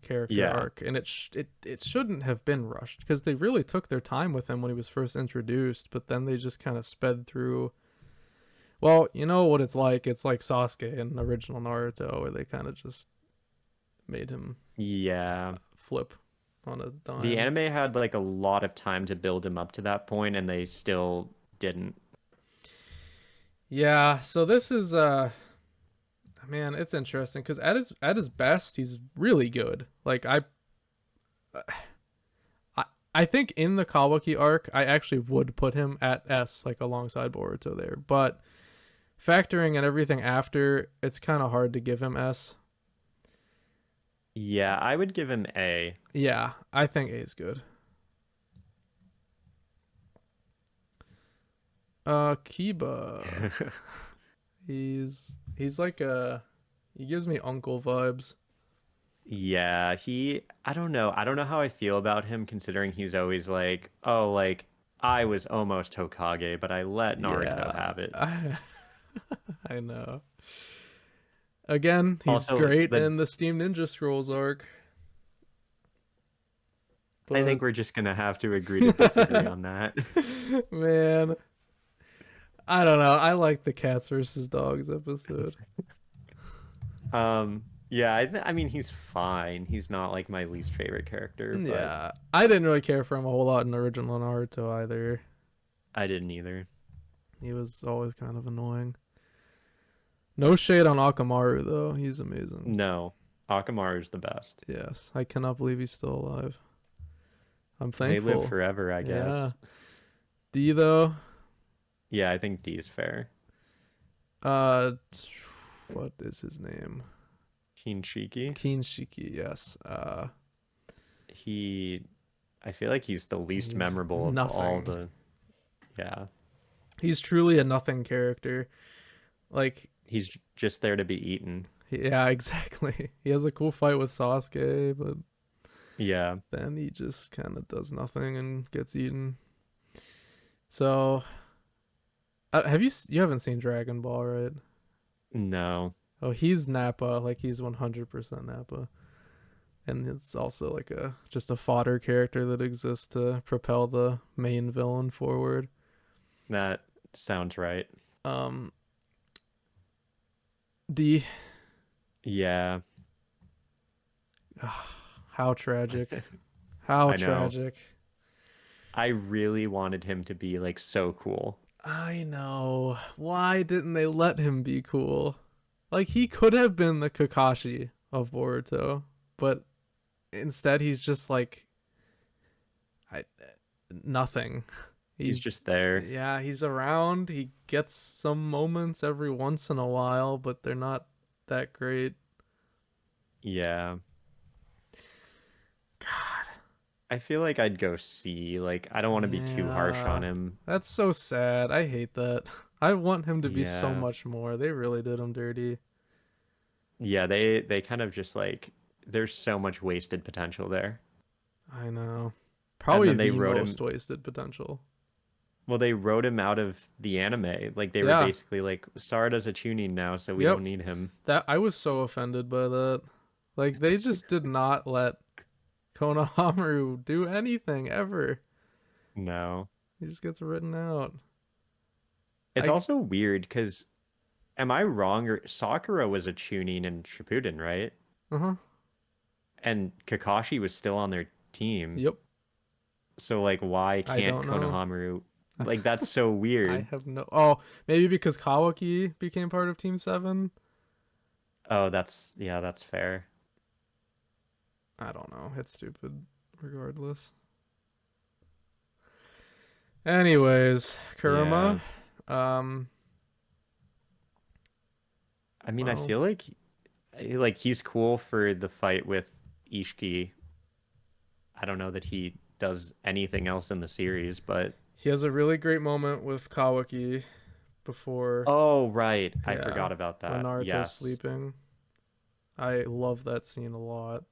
character Yeah. arc, and it shouldn't have been rushed because they really took their time with him when he was first introduced, but then they just kind of sped through. Well, you know what it's like. It's like Sasuke in original Naruto, where they kind of just made him Yeah. flip on a The dime. anime had like a lot of time to build him up to that point and they still didn't. Yeah, so this is man, it's interesting because at his best, he's really good. Like I I think in the Kawaki arc, I actually would put him at S, like alongside Boruto there. But factoring in everything after, it's kind of hard to give him S. Yeah, I would give him A. Yeah, I think A is good. Kiba, he's like he gives me uncle vibes. Yeah, I don't know. I don't know how I feel about him considering he's always like, oh, like I was almost Hokage, but I let Naruto Yeah, have it. I know. Again, he's Also, great the in the Steam Ninja Scrolls arc, I but think we're just gonna have to agree to disagree on that. man, I don't know. I like the cats versus dogs episode. Yeah, I mean he's fine. He's not like my least favorite character, but Yeah, I didn't really care for him a whole lot in the original Naruto either. I didn't either. He was always kind of annoying. No shade on Akamaru though, he's amazing. No, Akamaru is the best. Yes, I cannot believe he's still alive. I'm They live thankful. forever, I Yeah. guess. D though, Yeah, I think D is fair. uh, what is his name? Kinshiki, Kinshiki. Yes. he, I feel like he's the least He's memorable of all nothing. the. Yeah, He's truly a nothing character. Like, he's just there to be eaten. yeah, exactly. He has a cool fight with Sasuke, but Yeah, then he just kind of does nothing and gets eaten. So, you haven't seen Dragon Ball, right? no, Oh, he's Nappa, like he's 100% Nappa. And it's also like a just a fodder character that exists to propel the main villain forward. that sounds right. Um D. Yeah, How tragic. How I know. tragic. I really wanted him to be like so cool. I know. Why didn't they let him be cool? Like he could have been the Kakashi of Boruto, but instead he's just like I nothing. He's He's just there. yeah, he's around. He gets some moments every once in a while, but they're not that great. Yeah. God, I feel like I'd go C. Like, I don't want to be too harsh on yeah. him. That's so sad. I hate that. I want him to be so Yeah. much more. They really did him dirty. Yeah, they kind of just like there's so much wasted potential there. I know. And Probably then they the wrote him most wasted potential. well, they wrote him out of the anime. Like they were Yeah. basically like Sarada's a tuning now, so we Yep. don't need him. That I was so offended by that. Like they just did not let Konohamaru do anything ever. No. He just gets written out. It's I also weird because am I wrong or Sakura was a tuning in Shippuden, right? uh-huh. And Kakashi was still on their team. Yep. So like why I can't don't know. Konohamaru like that's so I weird. have no. Oh, maybe because Kawaki became part of Team 7? Oh, that's yeah, that's fair. I don't know. It's stupid regardless. Anyways, Yeah. Kurama. Um I mean, I well, feel like he's cool for the fight with Ishiki. I don't know that he does anything else in the series, but he has a really great moment with Kawaki before oh, right. I yeah, forgot about when that. Naruto's Yes. sleeping. I love that scene a lot.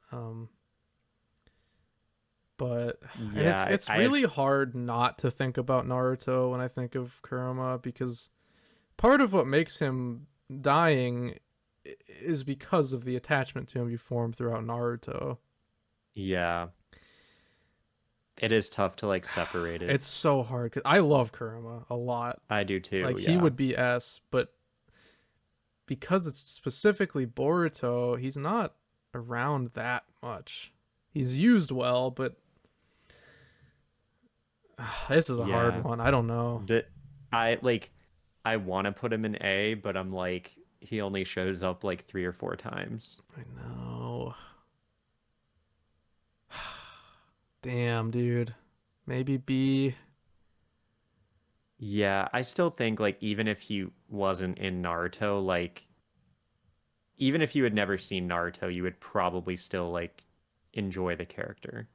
But and Yeah, it's I had really hard not to think about Naruto when I think of Kurama because part of what makes him dying is because of the attachment to him you form throughout Naruto. yeah. It is tough to like separate it. It's so hard cuz I love Kurama a lot. I do too, Like he yeah. would be S, but because it's specifically Boruto, he's not around that much. He's used well, but this is a hard Yeah. one. I don't know. The I like I want to put him in A, but I'm like he only shows up like 3 or 4 times. I know. Damn, dude. Maybe B. Yeah, I still think like even if he wasn't in Naruto, like even if you had never seen Naruto, you would probably still like enjoy the character.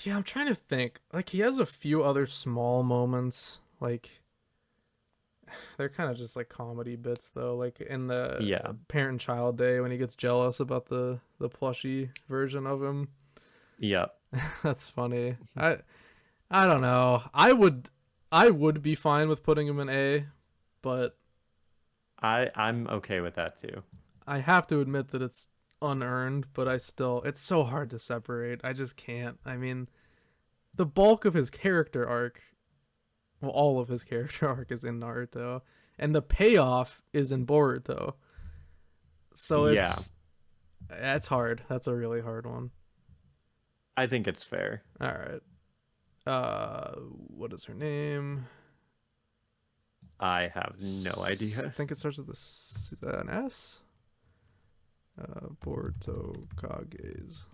Yeah, I'm trying to think. Like he has a few other small moments. Like they're kind of just like comedy bits though. Like in the Yeah. parent-child day when he gets jealous about the plushie version of him. Yeah. That's funny. I don't know. I would be fine with putting him in A, but I'm okay with that too. I have to admit that it's unearned, but it's so hard to separate. I just can't. I mean, the bulk of his character arc Well, all of his character arc is in Naruto, and the payoff is in Boruto. So Yeah, that's hard. That's a really hard one. I think it's fair. All right. What is her name? I have no I idea. think it starts with an S. Boruto Kage's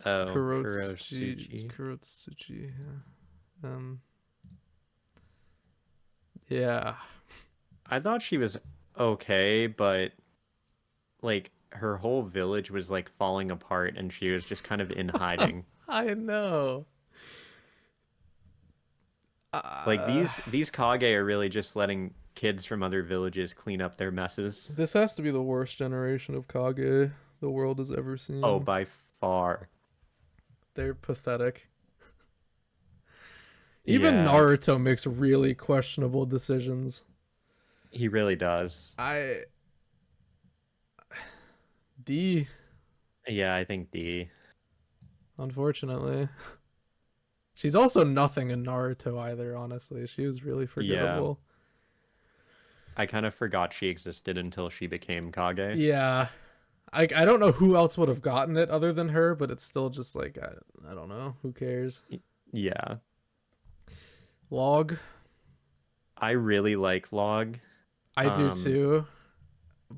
Oh, Kurotsuchi. Kurosuchi. Kurotsuchi. Yeah. Yeah. I thought she was okay, but like her whole village was like falling apart and she was just kind of in hiding. I know. Like Uh, these Kage are really just letting kids from other villages clean up their messes. this has to be the worst generation of Kage the world has ever Oh, seen. by far. They're pathetic. Even Yeah, Naruto makes really questionable decisions. he really does. I D, Yeah, I think D. unfortunately. She's also nothing in Naruto either, honestly. She was really Yeah, forgettable. I kind of forgot she existed until she became Kage. Yeah. I don't know who else would have gotten it other than her, but it's still just like I don't know. Who cares? Yeah, Log. I really like Log. I do Um, too,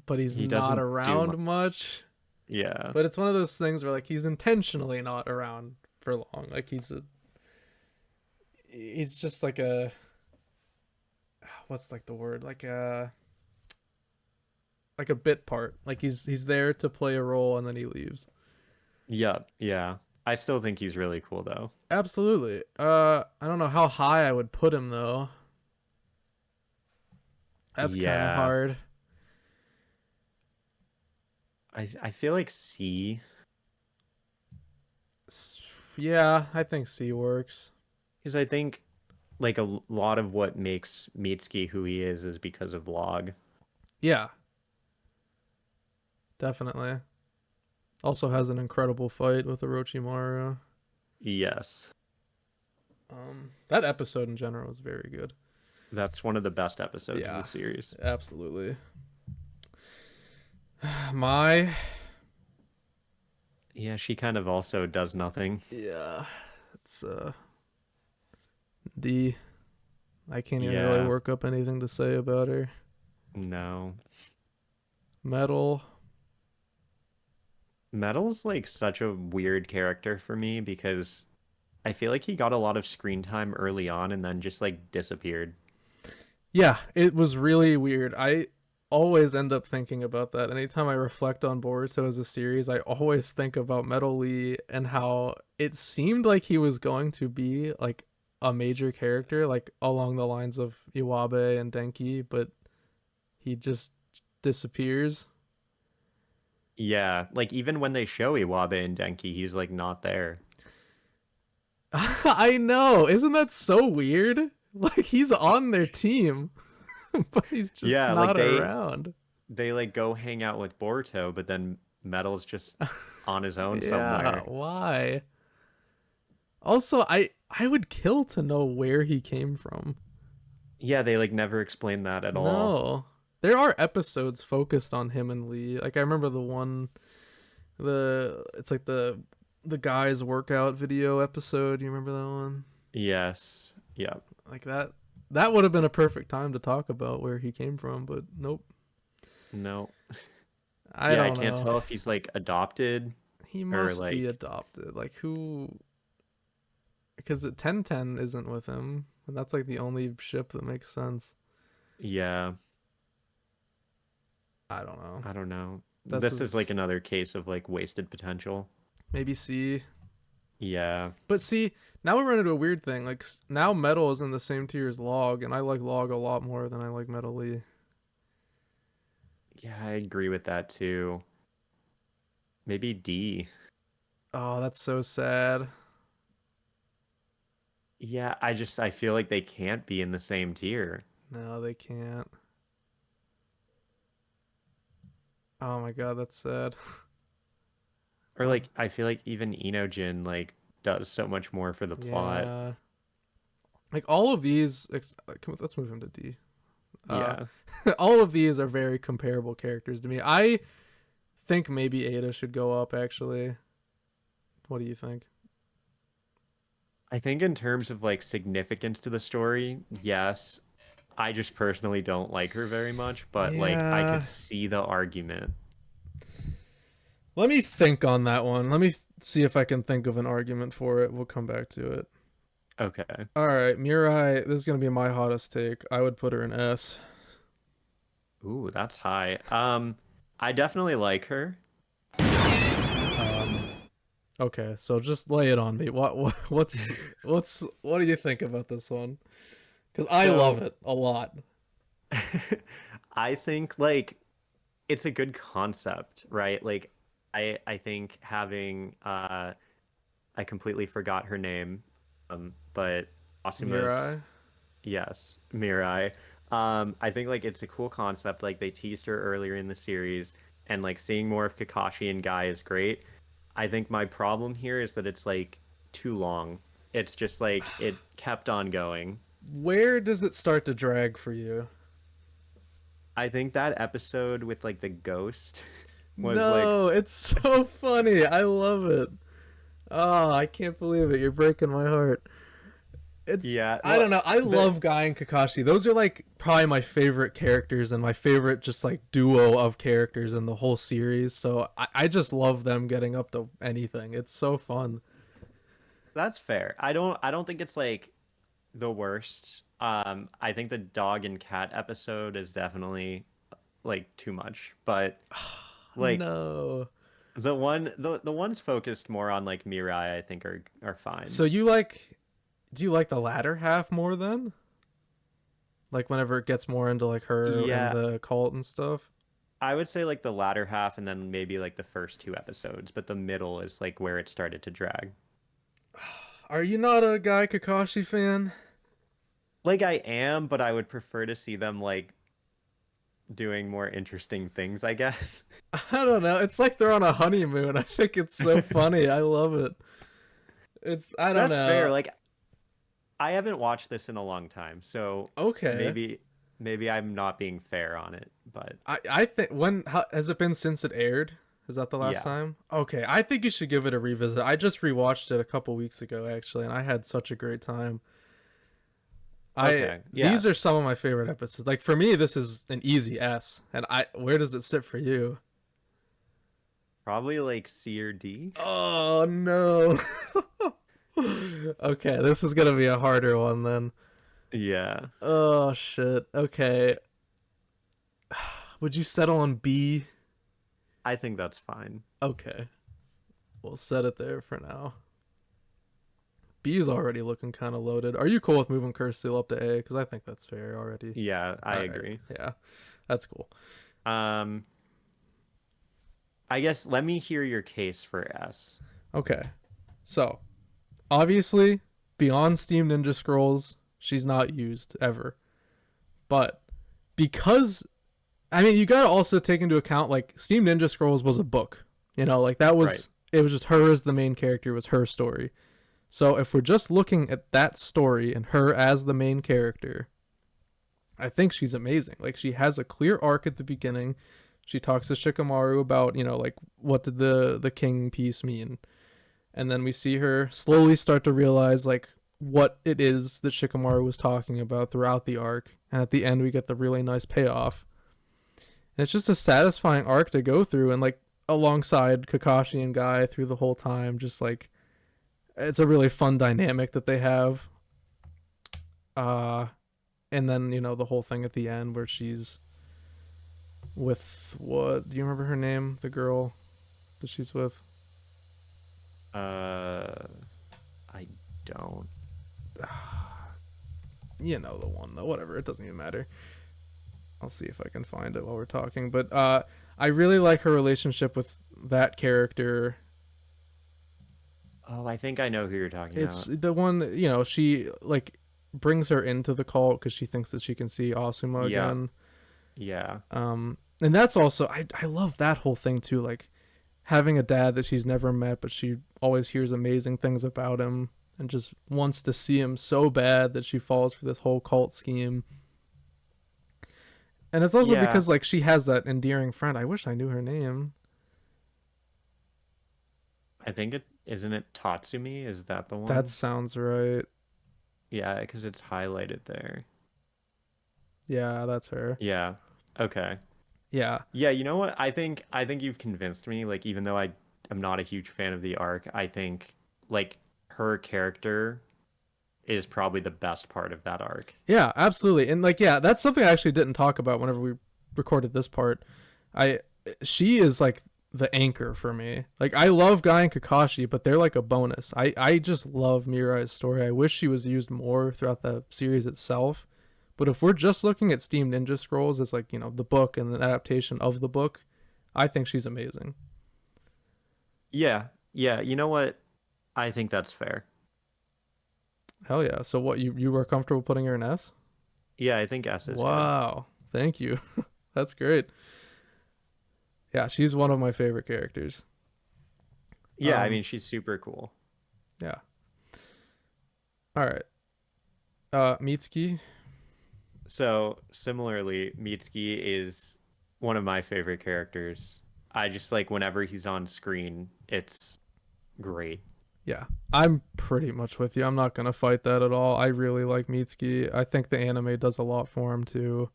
but he's he not doesn't do around much. much. Yeah, But it's one of those things where like he's intentionally not around for long. Like he's just like a what's like the word? Like a bit part. Like he's there to play a role and then he leaves. yep, yeah. I still think he's really cool though. Absolutely. I don't know how high I would put him though. That's kind of Yeah, hard. I feel like C Yeah, I think C works. because I think like a lot of what makes Mitsuki who he is because of Log. Yeah, definitely. Also has an incredible fight with Orochimaru. Yes, That episode in general is very good. that's one of the best episodes of the Yeah, series. absolutely. My Yeah, she kind of also does nothing. yeah, it's D. I can't even really Yeah, work up anything to say about her. no. Metal. Metal's like such a weird character for me because I feel like he got a lot of screen time early on and then just like disappeared. Yeah, it was really weird. I always end up thinking about that. Anytime I reflect on Boruto as a series, I always think about Metal Lee and how it seemed like he was going to be like a major character, like along the lines of Iwabe and Denki, but he just disappears. Yeah, like even when they show Iwabe and Denki, he's like not there. I know. Isn't that so weird? Like he's on their team, but he's just Yeah, like not around. they like go hang out with Boruto, but then Metal's just on his own Yeah, somewhere. why? Also, I would kill to know where he came from. Yeah, they like never explain that at all. No. There are episodes focused on him and Lee. Like I remember the one it's like the guy's workout video episode. You remember that one? Yes. Yeah. Like that would have been a perfect time to talk about where he came from, but nope. No. I Yeah, I don't can't know. tell if he's like adopted He or must be like adopted. Like who because 1010 isn't with him, and that's like the only ship that makes sense. yeah, I don't know. I don't know. This This is like is another case of like wasted potential. maybe C. Yeah. But see, now we run into a weird thing. Like now, Metal is in the same tier as Log, and I like Log a lot more than I like Metal Lee. Yeah, I agree with that too. Maybe D. Oh, that's so sad. Yeah, I feel like they can't be in the same tier. No, they can't. Oh my god, that's sad. Or Oh, like I feel like even Enojin like does so much more for the plot. Yeah. Like all of these, let's move him to D. Uh, Yeah. all of these are very comparable characters to me. I think maybe Ada should go up actually. What do you think? I think in terms of like significance to the story, yes. I just personally don't like her very much, but like I could Yeah. see the argument. Let me think on that one. Let me see if I can think of an argument for it. We'll come back to it. Okay. All right, Mirai. This is gonna be my hottest take. I would put her in S. Ooh, that's high. I definitely like her. Um, okay, so just lay it on me. What do you think about this one? Because I love So it a lot. I think like it's a good concept, right? Like I think having I completely forgot her name. But Asuma's Mirai. yes, Mirai. I think like it's a cool concept. Like they teased her earlier in the series, and like seeing more of Kakashi and Guy is great. I think my problem here is that it's like too long. It's just like it kept on going. Where does it start to drag for you? I think that episode with like the ghost was like, No, it's so funny. I love it. Oh, I can't believe it. You're breaking my heart. It's yeah, I well, don't know. I the love Guy and Kakashi. Those are like probably my favorite characters and my favorite just like duo of characters in the whole series. So I just love them getting up to anything. It's so fun. that's fair. I don't think it's like the worst. I think the dog and cat episode is definitely like too much, but like No. the ones focused more on like Mirai, I think are fine. So you like do you like the latter half more then? Like whenever it gets more into like her and Yeah, the cult and stuff? I would say like the latter half and then maybe like the first two episodes, but the middle is like where it started to drag. Are you not a Guy Kakashi fan? Like I am, but I would prefer to see them like doing more interesting things, I guess. I don't know. It's like they're on a honeymoon. I think it's so funny. I love it. It's I don't That's fair. know. Like I haven't watched this in a long time, so Okay. maybe I'm not being fair on it, but I think has it been since it aired? Is that the last yeah. time? Okay, I think you should give it a revisit. I just rewatched it a couple weeks ago actually, and I had such a great time. I Okay. Yeah. These are some of my favorite episodes. Like for me, this is an easy S. And I where does it sit for you? Probably like C or D. Oh no. Okay, this is gonna be a harder one then. Yeah. Oh shit. Okay. Would you settle on B? I think that's fine. Okay. We'll set it there for now. B is already looking kind of loaded. Are you cool with moving Curse up to A? Because I think that's fair already. Yeah, I All right. agree. Yeah. That's cool. Um, I guess let me hear your case for S. Okay. So, obviously, beyond Steam Ninja Scrolls, she's not used ever. But because I mean, you gotta also take into account like Steam Ninja Scrolls was a book. You know, like that Right. was it was just her as the main character, it was her story. So if we're just looking at that story and her as the main character, I think she's amazing. Like she has a clear arc at the beginning. She talks to Shikamaru about, like what did the king piece mean? And then we see her slowly start to realize like what it is that Shikamaru was talking about throughout the arc. And at the end we get the really nice payoff. And it's just a satisfying arc to go through and like alongside Kakashi and Guy through the whole time, just like it's a really fun dynamic that they have. Uh and then, the whole thing at the end where she's with what do you remember her name? The girl that she's with? Uh, I don't. You know the one though. Whatever, it doesn't even matter. I'll see if I can find it while we're talking. But I really like her relationship with that character. Oh, I think I know who you're talking It's about. the one, she like brings her into the cult because she thinks that she can see Asuma Yeah. again. Yeah. And that's also I love that whole thing too. Like having a dad that she's never met, but she always hears amazing things about him and just wants to see him so bad that she falls for this whole cult scheme. And it's also Yeah, because like she has that endearing friend. I wish I knew her name. I think it isn't it Tatsumi? Is that the That one? sounds right. Yeah, because it's highlighted there. Yeah, that's her. Yeah. Okay. Yeah. Yeah, you know what? I think you've convinced me. Like, even though I am not a huge fan of the arc, I think like her character is probably the best part of that arc. Yeah, absolutely. And like yeah, that's something I actually didn't talk about whenever we recorded this part. I she is like the anchor for me. Like I love Guy and Kakashi, but they're like a bonus. I just love Mirai's story. I wish she was used more throughout the series itself. But if we're just looking at Steam Ninja Scrolls as like, the book and an adaptation of the book, I think she's amazing. Yeah. Yeah, you know what? I think that's fair. Hell yeah. So what you were comfortable putting her in S? Yeah, I think S is good. Wow. Thank you. That's great. Yeah, she's one of my favorite characters. Yeah, I Um mean she's super cool. yeah. All right. Mitsuki. So, similarly, Mitsuki is one of my favorite characters. I just like whenever he's on screen, it's great. Yeah. I'm pretty much with you. I'm not going to fight that at all. I really like Mitsuki. I think the anime does a lot for him too.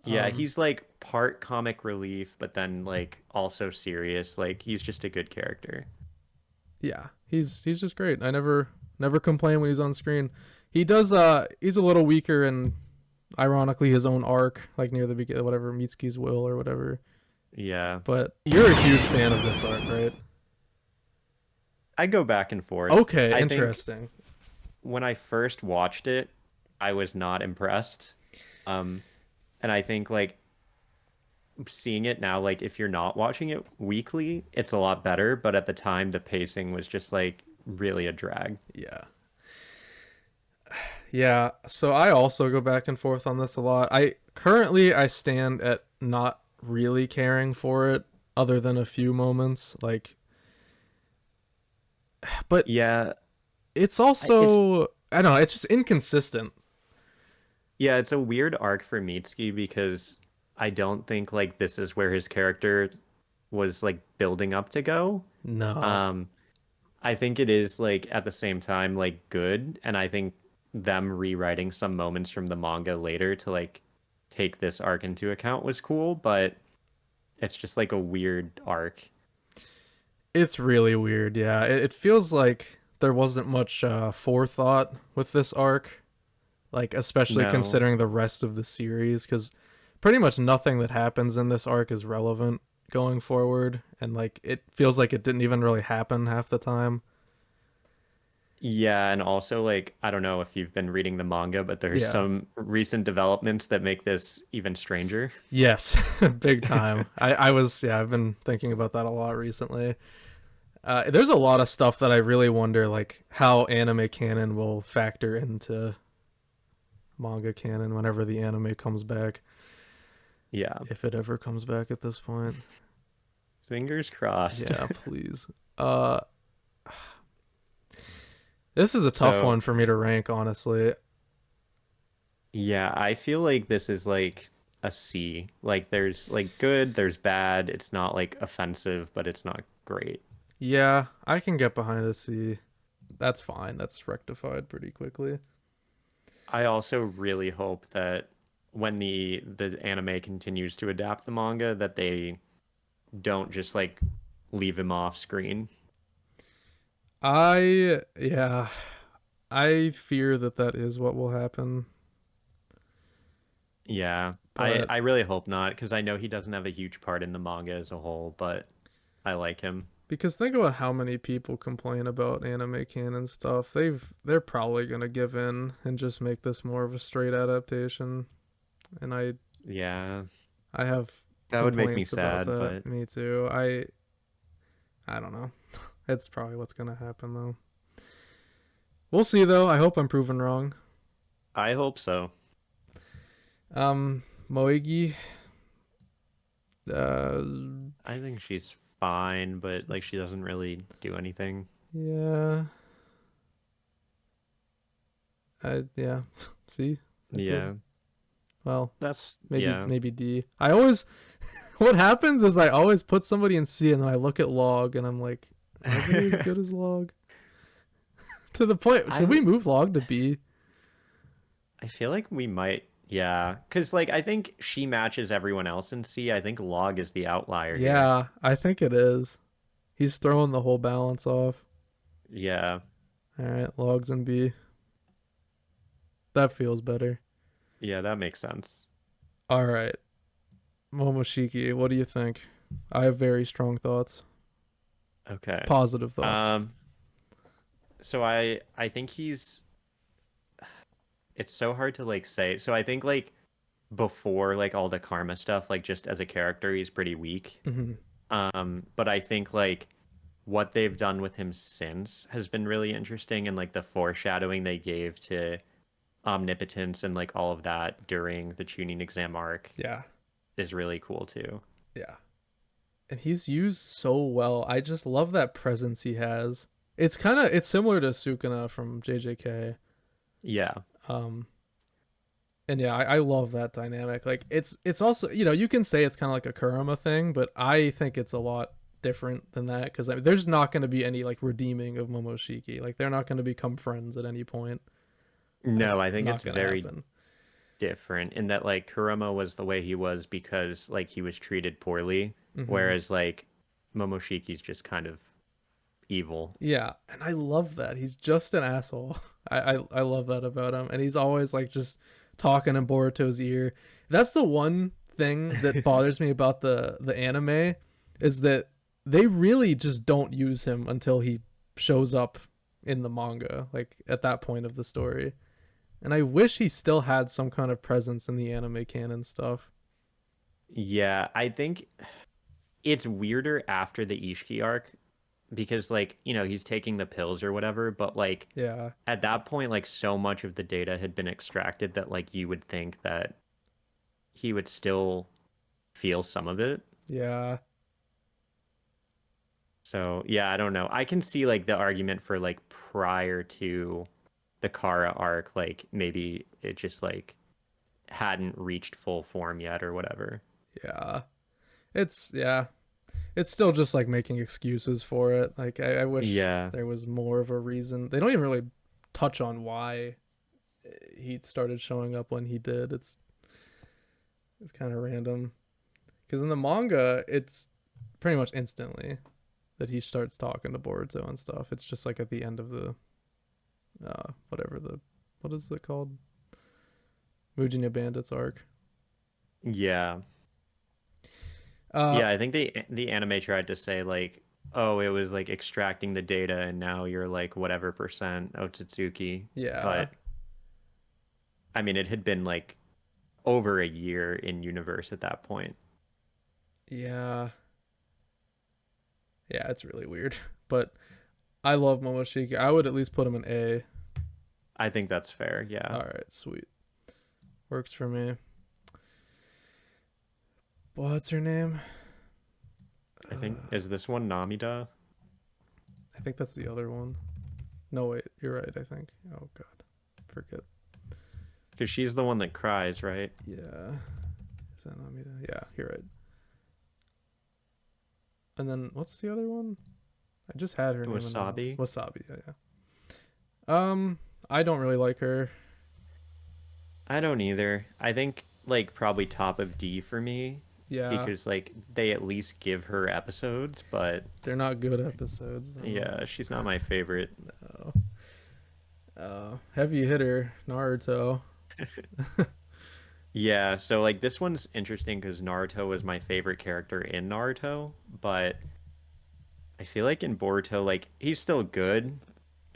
Yeah, Um he's like part comic relief, but then like also serious. Like he's just a good character. yeah, he's just great. I never complain when he's on screen. He does he's a little weaker in ironically his own arc, like near the beginning, whatever Mitsuki's will or whatever. Yeah. But you're a huge fan of this arc, right? I go back and forth. Okay, I think interesting. when I first watched it, I was not impressed. Um, and I think like seeing it now, like if you're not watching it weekly, it's a lot better. But at the time, the pacing was just like really a drag. Yeah. Yeah, so I also go back and forth on this a lot. I stand at not really caring for it other than a few moments like but Yeah, it's it's also I don't know, it's just inconsistent. yeah, it's a weird arc for Mitsuki because I don't think like this is where his character was like building up to go. No. Um, I think it is like at the same time like good, and I think them rewriting some moments from the manga later to like take this arc into account was cool, but it's just like a weird arc. It's really weird, yeah. It feels like there wasn't much forethought with this arc, like especially No. considering the rest of the series, because pretty much nothing that happens in this arc is relevant going forward, and like it feels like it didn't even really happen half the time. Yeah, and also like I don't know if you've been reading the manga, but there's Yeah. some recent developments that make this even stranger. Yes, big time. I was yeah, I've been thinking about that a lot recently. There's a lot of stuff that I really wonder like how anime canon will factor into manga canon whenever the anime comes back, Yeah. if it ever comes back at this point. Fingers crossed. Yeah, please. Uh, this is a tough So, one for me to rank, honestly. yeah, I feel like this is like a C. Like there's like good, there's bad. It's not like offensive, but it's not great. Yeah, I can get behind the C. That's fine. That's rectified pretty quickly. I also really hope that when the anime continues to adapt the manga that they don't just like leave him off screen. Yeah, I fear that that is what will happen. Yeah. I But I really hope not because I know he doesn't have a huge part in the manga as a whole, but I like him. because think about how many people complain about anime canon stuff. They're probably gonna give in and just make this more of a straight adaptation. And Yeah. I have That would make me complaints about sad, that. but Me too. I don't know. It's probably what's gonna happen though. We'll see though. I hope I'm proven wrong. I hope so. Moegi. Uh, I think she's fine, but like She's she doesn't really do anything. yeah. Yeah. See? Is that good? Yeah, Well, that's maybe yeah. maybe D. I always what happens is I always put somebody in C and then I look at log and I'm like, are they as good as log? To the point, should I we move log to B? I feel like we might, yeah, because like I think she matches everyone else in C. I think Log is the outlier here. Yeah, I think it is. He's throwing the whole balance off. Yeah, All right, logs in B. That feels better. yeah, that makes sense. All right, Momoshiki, what do you think? I have very strong thoughts, Okay. positive thoughts. Um, so I think he's it's so hard to like say. So I think like before like all the karma stuff, like just as a character, he's pretty weak. Hmm. But I think like what they've done with him since has been really interesting and like the foreshadowing they gave to omnipotence and like all of that during the tuning exam arc Yeah, is really cool too. yeah, and he's used so well. I just love that presence he has. It's similar to Sukuna from JJK. Yeah. Um, and yeah, I love that dynamic. Like it's also you can say it's kind of like a Kurama thing, but I think it's a lot different than that because I mean, there's not going to be any like redeeming of Momoshiki. Like they're not going to become friends at any point. No, That's I think not it's going to very happen. different in that like Kurama was the way he was because like he was treated poorly, Hmm. whereas like Momoshiki's just kind of evil. Yeah, and I love that. He's just an asshole. I love that about him, and he's always like just talking in Boruto's ear. That's the one thing that bothers me about the anime is that they really just don't use him until he shows up in the manga, like at that point of the story. And I wish he still had some kind of presence in the anime canon stuff. Yeah, I think it's weirder after the Ishiki arc because like, he's taking the pills or whatever, but like Yeah, at that point like so much of the data had been extracted that like you would think that he would still feel some of it. yeah, So, yeah, I don't know. I can see like the argument for like prior to the Kara arc, like maybe it just like hadn't reached full form yet or whatever. yeah. Yeah, it's still just like making excuses for it. Like I wish Yeah. there was more of a reason. They don't even really touch on why he started showing up when he did. It's kind of random because in the manga it's pretty much instantly that he starts talking to Boruto and stuff. It's just like at the end of the whatever the what is it called, Mujinya Bandits arc. Yeah. Uh Yeah, I think the anime tried to say like, oh, it was like extracting the data and now you're like whatever percent Otsutsuki. yeah, But I mean, it had been like over a year in universe at that point. yeah, yeah. It's really weird, but I love Momoshiki. I would at least put him in A. I think that's fair. Yeah. All right, sweet. Works for me. What's her name? I think is this one Namida? I think that's the other one. No, wait, you're right. I think. Oh God, forget. Because she's the one that cries, right? Yeah, is that Namida? Yeah, you're right. And then what's the other one? I just had her name in my Wasabi. Wasabi. Yeah, yeah. I don't really like her. I don't either. I think like probably top of D for me Yeah, because like they at least give her episodes, but they're not good episodes though. yeah, she's not my favorite. No. Heavy hitter Naruto. Yeah, so like this one's interesting because Naruto was my favorite character in Naruto, but I feel like in Boruto, like he's still good,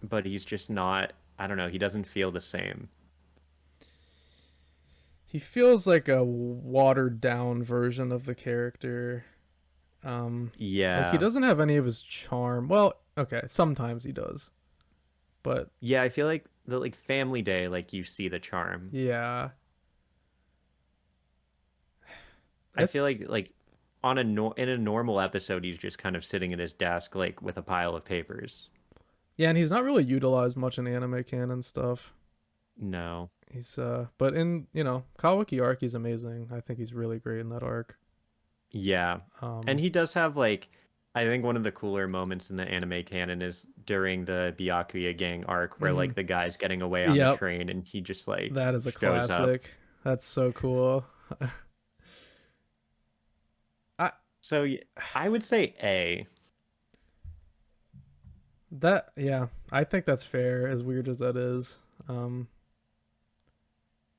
but he's just not, I don't know, he doesn't feel the same. He feels like a watered down version of the character. Like he Yeah. doesn't have any of his charm. Well, okay, sometimes he does, but Yeah, I feel like the like Family Day, like you see the charm. yeah, I feel it's like in a normal episode, he's just kind of sitting at his desk like with a pile of papers. Yeah, and he's not really utilized much in the anime canon stuff. No. He's but in, Kawaki arc he's amazing. I think he's really great in that arc. Yeah. And Um he does have like I think one of the cooler moments in the anime canon is during the Byakuya gang arc where mhm. like the guy's getting away on the Yep, train and he just like that is a shows up. classic. That's so cool. I So I would say A. that yeah, I think that's fair as weird as that is. Um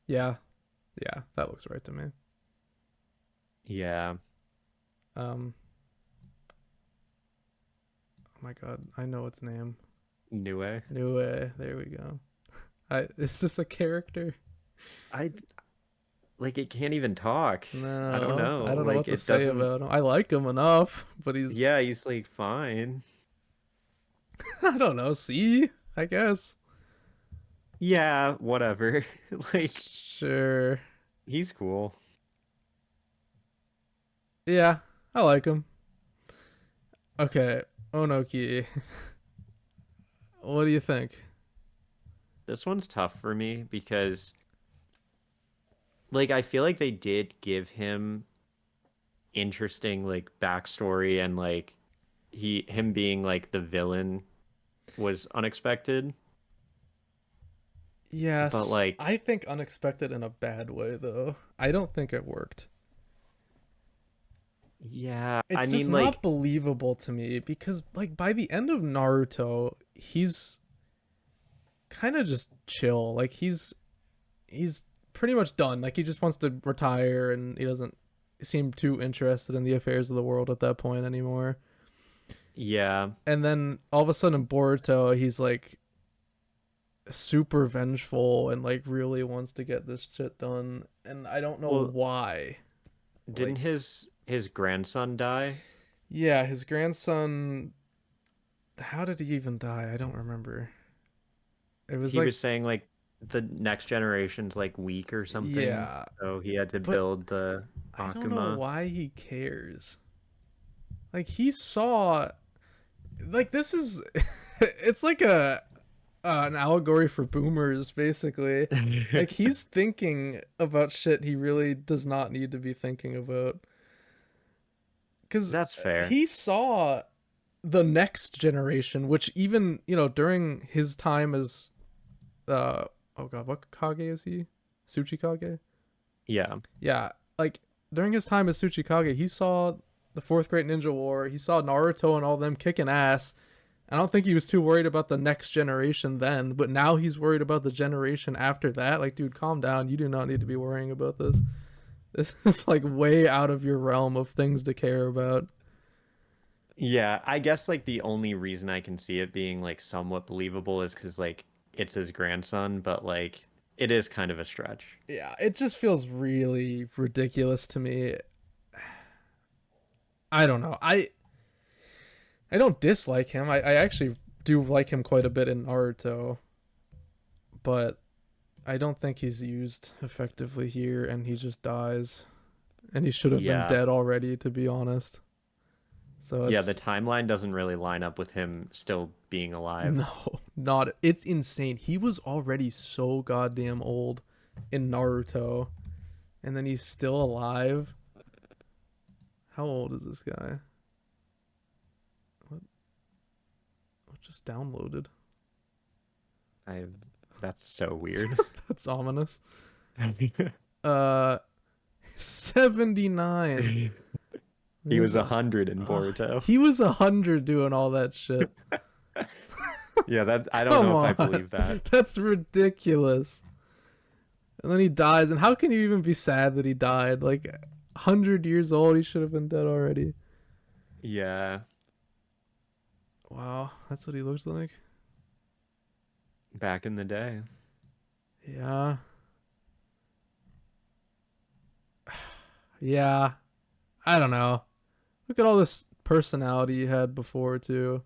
yeah. Yeah, that looks right to me. Yeah. Um oh my god, I know its name. Nue. Nue, there we go. Is this a character? I like it can't even talk. I don't No, know. I don't know what Like to it say doesn't. about him. I like him enough, but he's Yeah, he's like fine. I don't know. See, I guess. Yeah, whatever. Like Sure. he's cool. Yeah, I like him. Okay, Onoki. What do you think? This one's tough for me because like I feel like they did give him interesting like backstory and like him being like the villain was unexpected. But Yes, like I think unexpected in a bad way though. I don't think it worked. yeah, I It's just mean not like believable to me because like by the end of Naruto, he's kind of just chill. Like he's pretty much done. Like he just wants to retire and he doesn't seem too interested in the affairs of the world at that point anymore. yeah. And then all of a sudden in Boruto, he's like super vengeful and like really wants to get this shit done. And I don't know Well, why. didn't Like, his grandson die? yeah, his grandson. How did he even die? I don't remember. It was He like, was saying like the next generation's like weak or something, yeah, so he had to but build the I don't know Akuma. why he cares. Like he saw, like this is, it's like a an allegory for boomers basically. Like he's thinking about shit he really does not need to be thinking about because That's fair. he saw the next generation, which even during his time as oh god, what Kage is he? Tsuchikage? Yeah. Yeah, like during his time as Tsuchikage, he saw the Fourth Great Ninja War. He saw Naruto and all them kicking ass. I don't think he was too worried about the next generation then, but now he's worried about the generation after that. Like, dude, calm down. You do not need to be worrying about this. This is like way out of your realm of things to care about. Yeah, I guess like the only reason I can see it being like somewhat believable is because like it's his grandson, but like it is kind of a stretch. Yeah, it just feels really ridiculous to me. I don't know. I don't dislike him. I actually do like him quite a bit in Naruto, but I don't think he's used effectively here, and he just dies. And he should have been Yeah. dead already, to be honest. So Yeah, the it's timeline doesn't really line up with him still being alive. no, not. It's insane. He was already so goddamn old in Naruto, and then he's still alive. How old is this guy? What just downloaded? I That's so weird. That's ominous. 79. He was There's 100 in Boruto. he was 100 doing all that shit. Yeah, that I don't Come know if I on. believe that. That's ridiculous. And then he dies, and how can you even be sad that he died? Like 100 years old, he should have been dead already. Yeah, Wow, that's what he looks like. back in the day. Yeah. Yeah. I don't know. Look at all this personality he had before too.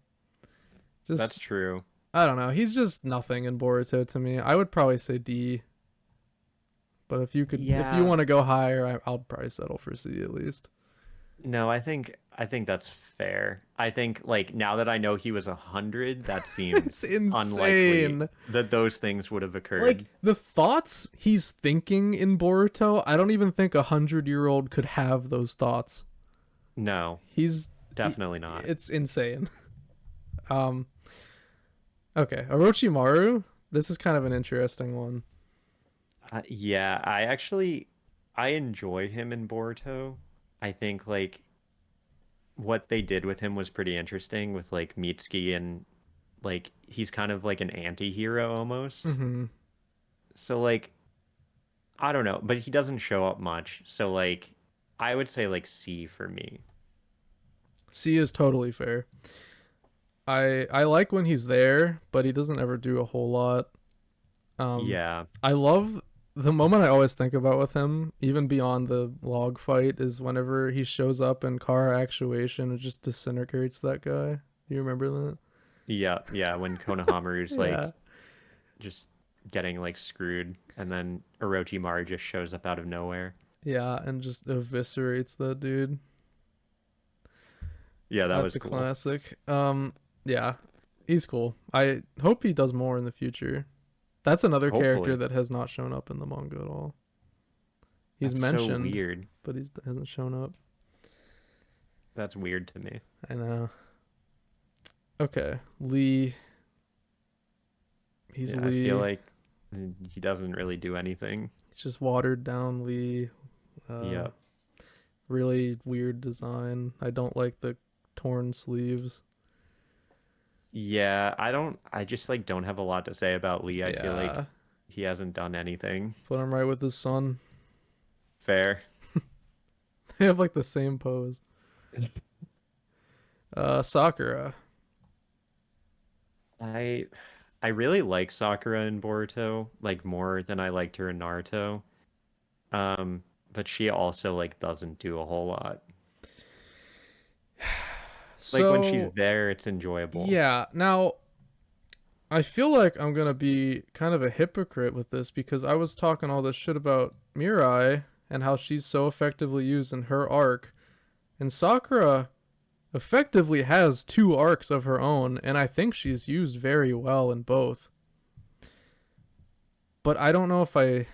That's Just true. I don't know. He's just nothing in Boruto to me. I would probably say D, but if you Yeah. want to go higher, I'll probably settle for C at least. No, I think that's fair. I think like now that I know he was 100, that It's seems unlikely insane. that those things would have Like occurred. the thoughts he's thinking in Boruto, I don't even think 100-year-old could have those thoughts. No, He's definitely not. it's insane. Um, okay, Orochimaru. This is kind of an interesting one. Yeah, I enjoy him in Boruto. I think like what they did with him was pretty interesting with like Mitsuki and like he's kind of like an anti-hero almost. Mm-hmm. So like I don't know, but he doesn't show up much. So like I would say like C for me. C is totally fair. I like when he's there, but he doesn't ever do a whole lot. Um, Yeah. I love the moment I always think about with him, even beyond the log fight, is whenever he shows up in car actuation and just disintegrates that guy. Do you remember that? Yeah, yeah, when Konohamaru's like Yeah. just getting like screwed and then Orochimaru just shows up out of nowhere. Yeah, and just eviscerates that dude. Yeah, that That's was a cool. classic. Yeah, he's cool. I hope he does more in the future. That's another character Hopefully. that has not shown up in the manga at all. He's That's so mentioned, weird. but he hasn't shown up. That's weird to me. I know. Okay, Lee. He's Yeah, I feel Lee. like he doesn't really do anything. He's just watered down Lee. Uh, Yeah. really weird design. I don't like the torn sleeves. Yeah, I just like don't have a lot to say about Lee. I feel like Yeah, he hasn't done anything. put him right with his son. Fair. They have like the same pose. Sakura. I I really like Sakura in Boruto, like more than I liked her in Naruto. But she also like doesn't do a whole lot. Like when she's So there, it's enjoyable. yeah, now I feel like I'm gonna be kind of a hypocrite with this because I was talking all this shit about Mirai and how she's so effectively used in her arc, and Sakura effectively has two arcs of her own, and I think she's used very well in both. But I don't know if I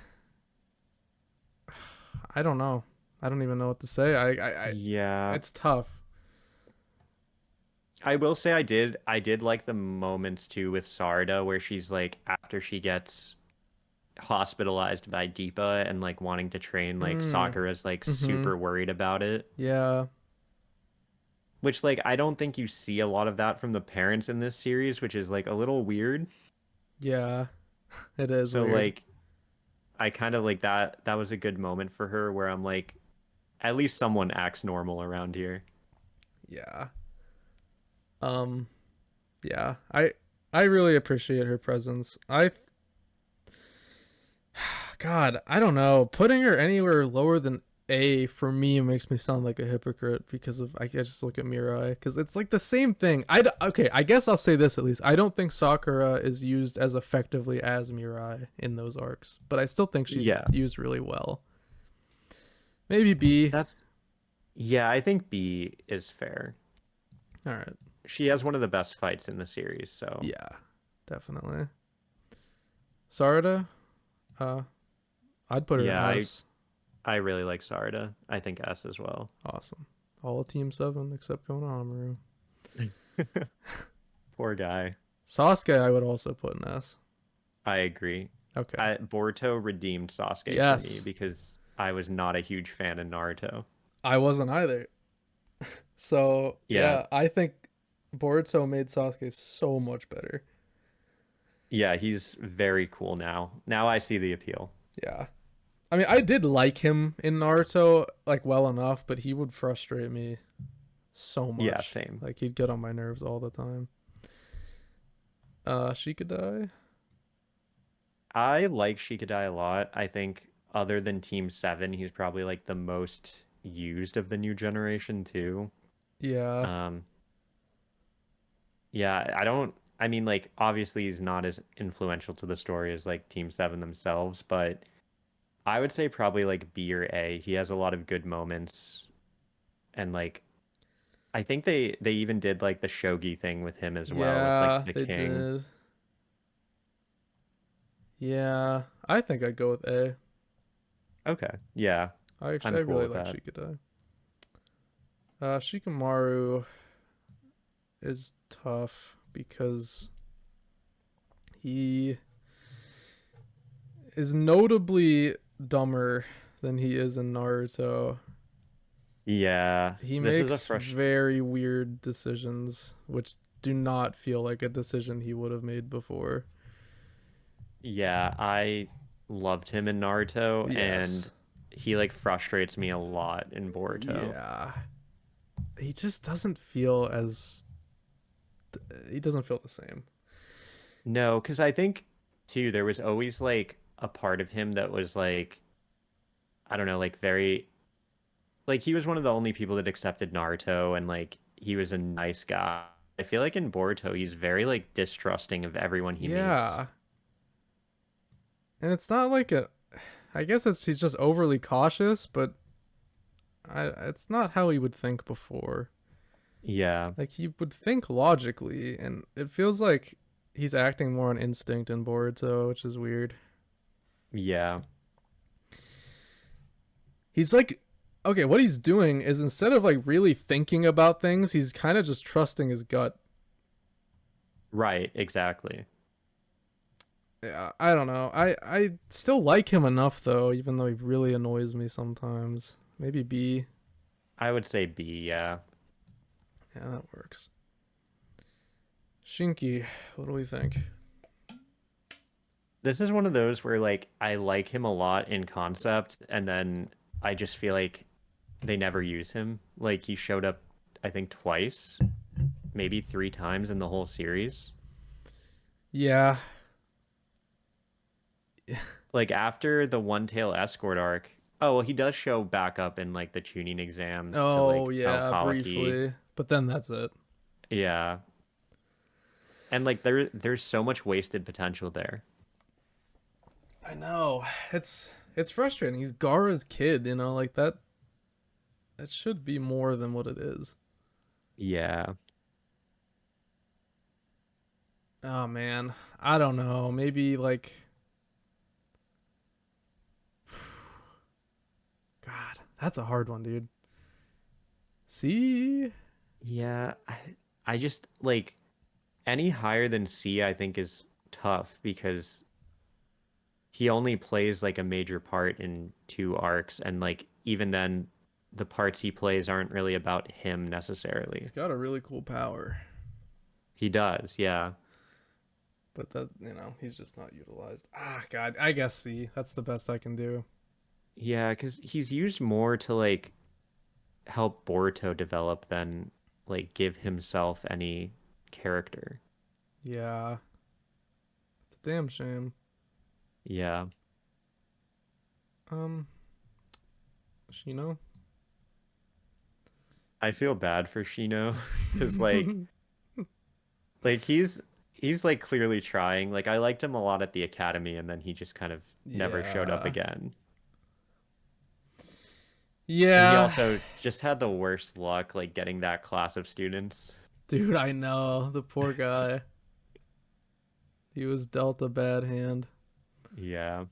don't know. I don't even know what to say. Yeah. It's tough. I will say I did like the moments too with Sarda where she's like after she gets hospitalized by Deepa and like wanting to train like Mm. Sakura's like Mhm. super worried about it. Yeah. Which like I don't think you see a lot of that from the parents in this series, which is like a little weird. Yeah. It is So weird. like I kind of like that was a good moment for her where I'm like at least someone acts normal around here. Yeah. Um. Yeah. I really appreciate her presence. God, I don't know. Putting her anywhere lower than A for me makes me sound like a hypocrite because of I just look at Mirai because it's like the same thing. Okay, I guess I'll say this at least. I don't think Sakura is used as effectively as Mirai in those arcs, but I still think she's Yeah. used really well. Maybe B. That's yeah, I think B is fair. All right. She has one of the best fights in the series, so Yeah, definitely. Sarada, uh, I'd put her in yeah, I S. I really like Sarda. I think S as well. Awesome. All of Team 7 except Konohamaru. Poor guy. Sasuke, I would also put in S. I agree. Okay. Boruto redeemed Sasuke for me Yes. because I was not a huge fan in Naruto. I wasn't either. So, Yeah, yeah, I think Boruto made Sasuke so much better. yeah, he's very cool now. Now I see the appeal. Yeah. I mean, I did like him in Naruto, like, well enough, but he would frustrate me so Yeah, much. same. Like, he'd get on my nerves all the time. Shikadai? I like Shikadai a lot. I think other than Team 7, he's probably like the most used of the new generation too. Yeah. Um, yeah, I mean like obviously he's not as influential to the story as like Team 7 themselves, but I would say probably like B or A. He has a lot of good moments and like I think they even did like the shogi thing with him as well with like Yeah, the they king. did. Yeah, I think I'd go with A. Okay. Yeah. I I'm cool really with like that. Shikadai. Shikamaru is tough because he is notably dumber than he is in Naruto. Yeah. He This is a makes fresh very weird decisions, which do not feel like a decision he would have made before. Yeah, I loved him in Naruto Yes. and he like frustrates me a lot in Boruto. Yeah. He just doesn't feel as. He doesn't feel the same. No, because I think too there was always like a part of him that was like I don't know, like very like he was one of the only people that accepted Naruto and like he was a nice guy. I feel like in Boruto he's very like distrusting of everyone he meets. Yeah. And it's not like a. I guess he's just overly cautious, but it's not how he would think before. Yeah. Like he would think logically, and it feels like he's acting more on instinct in Boruto, which is weird. Yeah. He's like, okay, what he's doing is instead of like really thinking about things, he's kind of just trusting his gut. Right, exactly. Yeah, I don't know. I still like him enough though, even though he really annoys me sometimes. Maybe B. I would say B, yeah. Yeah, that works. Shinky, what do we think? This is one of those where like I like him a lot in concept and then I just feel like they never use him. Like he showed up I think twice, maybe three times in the whole series. Yeah. Like after the One Tail Escort arc. Oh, well, he does show back up in like the tuning exams to Oh like tell yeah, Kawaki. briefly, but then that's it. Yeah. And like there's so much wasted potential there. I know. It's frustrating. He's Gara's kid, you know, like that. That should be more than what it is. Yeah. Oh man, I don't know. Maybe like, God, that's a hard one, dude. See, Yeah. I just like any higher than C I think is tough because he only plays like a major part in two arcs and like even then the parts he plays aren't really about him he's necessarily. got a really cool power, He does, yeah. but that he's just not utilized. Ah, God, I guess C. That's the best I can do. Yeah, because he's used more to like help Boruto develop than like give himself any character. Yeah, it's a damn shame. Yeah. Um, Shino. I feel bad for Shino because like he's like clearly trying. Like I liked him a lot at the academy and then he just kind of never showed up Yeah, again. And he yeah, also just had the worst luck like getting that class of students. dude. I know the poor guy. He was dealt a bad hand. Yeah.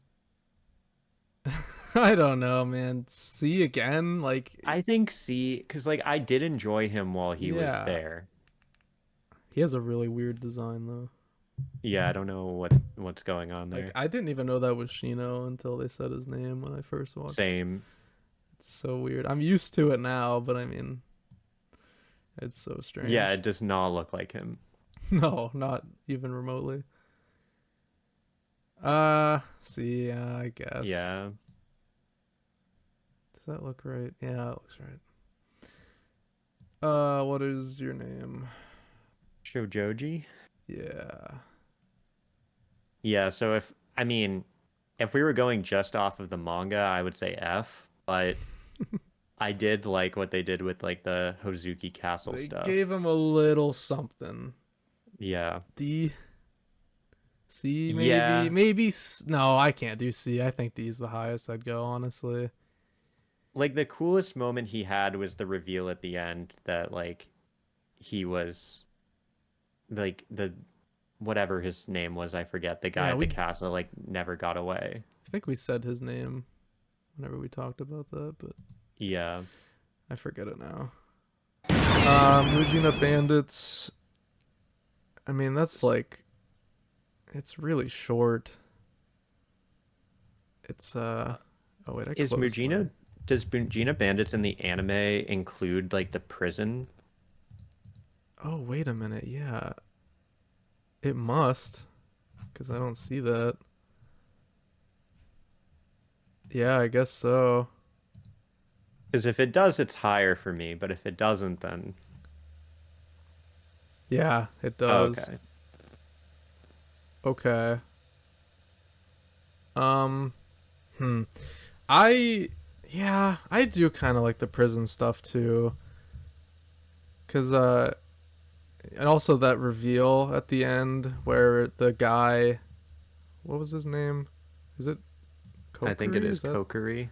I don't know, man. See again? Like, I think C, because like I did enjoy him while he was yeah. there. He has a really weird design, though. Yeah, I don't know what's going on Like, there. I didn't even know that was Shino until they said his name when I first watched. Same. It's so weird. I'm used to it now, but I mean, it's so Yeah, strange. it does not look like him. No, not even remotely. See, yeah, I guess. Yeah. Does that look right? Yeah, it looks right. What is your name? Shojoji? Yeah. Yeah, so if I mean, if we were going just off of the manga, I would say F, but I did like what they did with like the Hozuki Castle They stuff. gave him a little something. Yeah. D, C, maybe, Yeah. maybe. No, I can't do C. I think D is the highest I'd go, honestly. like the coolest moment he had was the reveal at the end that like he was like the whatever his name was, I forget, the guy Yeah, at the we castle like never got away. I think we said his name whenever we talked about that, but Yeah. I forget it now. Mujina Bandits. I mean, that's like it's really short. It's oh wait, I Is closed my. Mujina does Mujina Bandits in the anime include like the prison? Oh, wait a minute. Yeah, it must because I don't see that. Yeah, I guess so. Because if it does, it's higher for me, but if it doesn't, then Yeah, it oh, does. okay. Okay. Um, hmm. I yeah, I do kind of like the prison stuff too. Cause and also that reveal at the end where the guy, what was his name? Is it I think it Kokiri? is Is that Kokiri.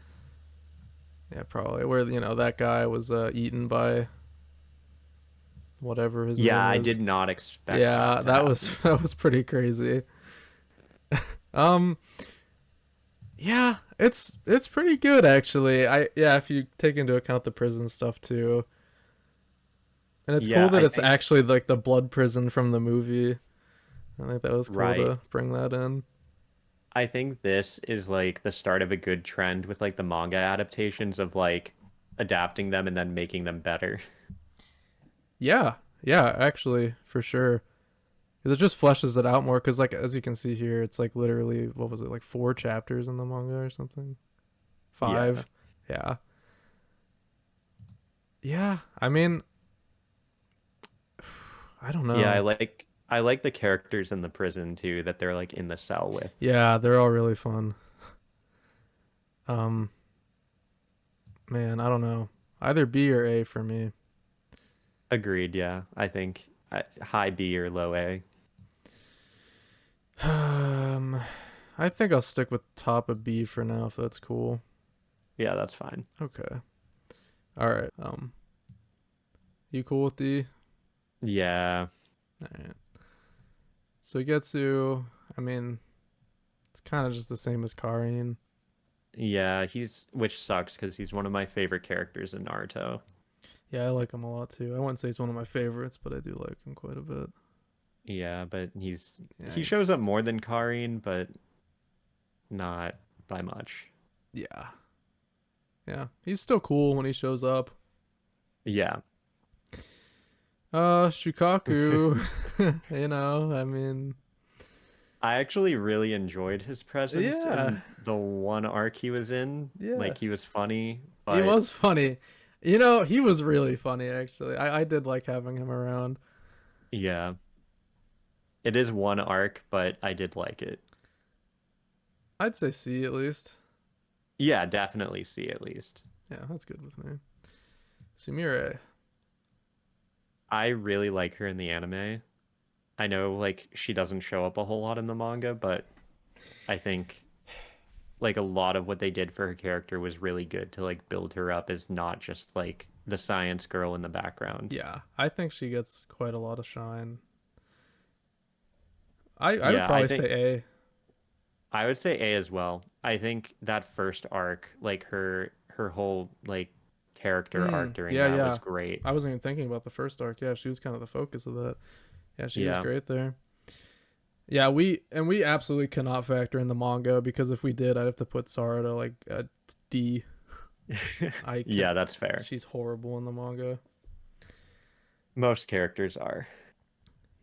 yeah, probably where that guy was eaten by whatever his Yeah, name I is. did not expect that Yeah, to that was happen. that was pretty crazy. Um, yeah, it's pretty good actually. Yeah, if you take into account the prison stuff too. And it's cool Yeah, that I it's think actually like the blood prison from the movie. I think that was cool right. to bring that in. I think this is like the start of a good trend with like the manga adaptations of like adapting them and then making them better. Yeah, yeah, actually, for sure. 'Cause it just fleshes it out more. Because like as you can see here, it's like literally what was it like 4 chapters in the manga or something? Yeah. 5. Yeah, yeah. I mean, I don't Yeah, know. I like the characters in the prison too that they're like in the cell with. Yeah, they're all really fun. Um, man, I don't know. Either B or A for me. Agreed, yeah. I think high B or low A. Um, I think I'll stick with top of B for now if that's cool. Yeah, that's fine. Okay. All right. You cool with D? Yeah. All right. So Getsu, I mean, it's kind of just the same as Karin. Yeah, he's which sucks because he's one of my favorite characters in Naruto. Yeah, I like him a lot too. I wouldn't say he's one of my favorites, but I do like him quite a bit. Yeah, but Yeah, he shows he's up more than Karin, but not by much. yeah, yeah. He's still cool when he shows up. Yeah. Shukaku, I mean, I actually really enjoyed his presence yeah, in the one arc he was in. yeah. Like he was funny, He but was funny. He was really funny actually. I did like having him around. yeah, it is one arc, but I did like it. I'd say C at least. Yeah, definitely see at least. Yeah, that's good with me. Sumire. I really like her in the anime. I know like she doesn't show up a whole lot in the manga, but I think like a lot of what they did for her character was really good to like build her up as not just like the science girl in the background. Yeah, I think she gets quite a lot of shine. I would Yeah, I probably think say A. I would say A as well. I think that first arc, like her whole like character arc during Yeah, that was yeah. great. I wasn't even thinking about the first arc. Yeah, she was kind of the focus of that. Yeah, she was Yeah. great there. Yeah, we absolutely cannot factor in the manga because if we did, I'd have to put Sarada like a D. I can. Yeah, that's fair. She's horrible in the manga. Most characters are.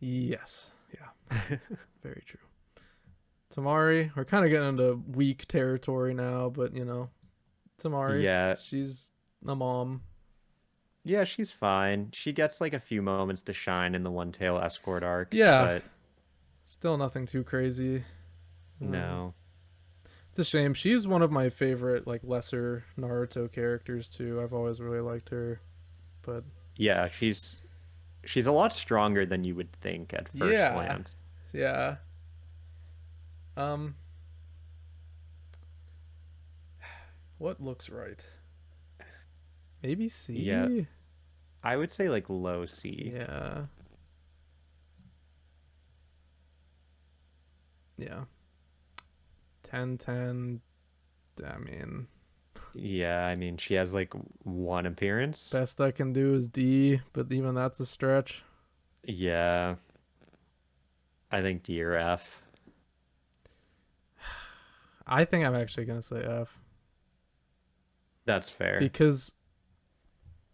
Yes. Yeah. Very true. Tamari, we're kind of getting into weak territory now, but Tamari, Yeah. she's a mom. Yeah, she's fine. She gets like a few moments to shine in the One Tail Escort arc, Yeah, but still nothing too crazy. Um, no. it's a shame. She's one of my favorite like lesser Naruto characters too. I've always really liked her, but Yeah, she's a lot stronger than you would think at first yeah, glance. yeah. Um, what looks right? Maybe Yeah, C. I would say like low C. Yeah. Yeah. 10, 10. I mean, Yeah, I mean, she has like one appearance. best I can do is D, but even that's a stretch. Yeah, I think D or F. I think I'm actually gonna say F That's fair. because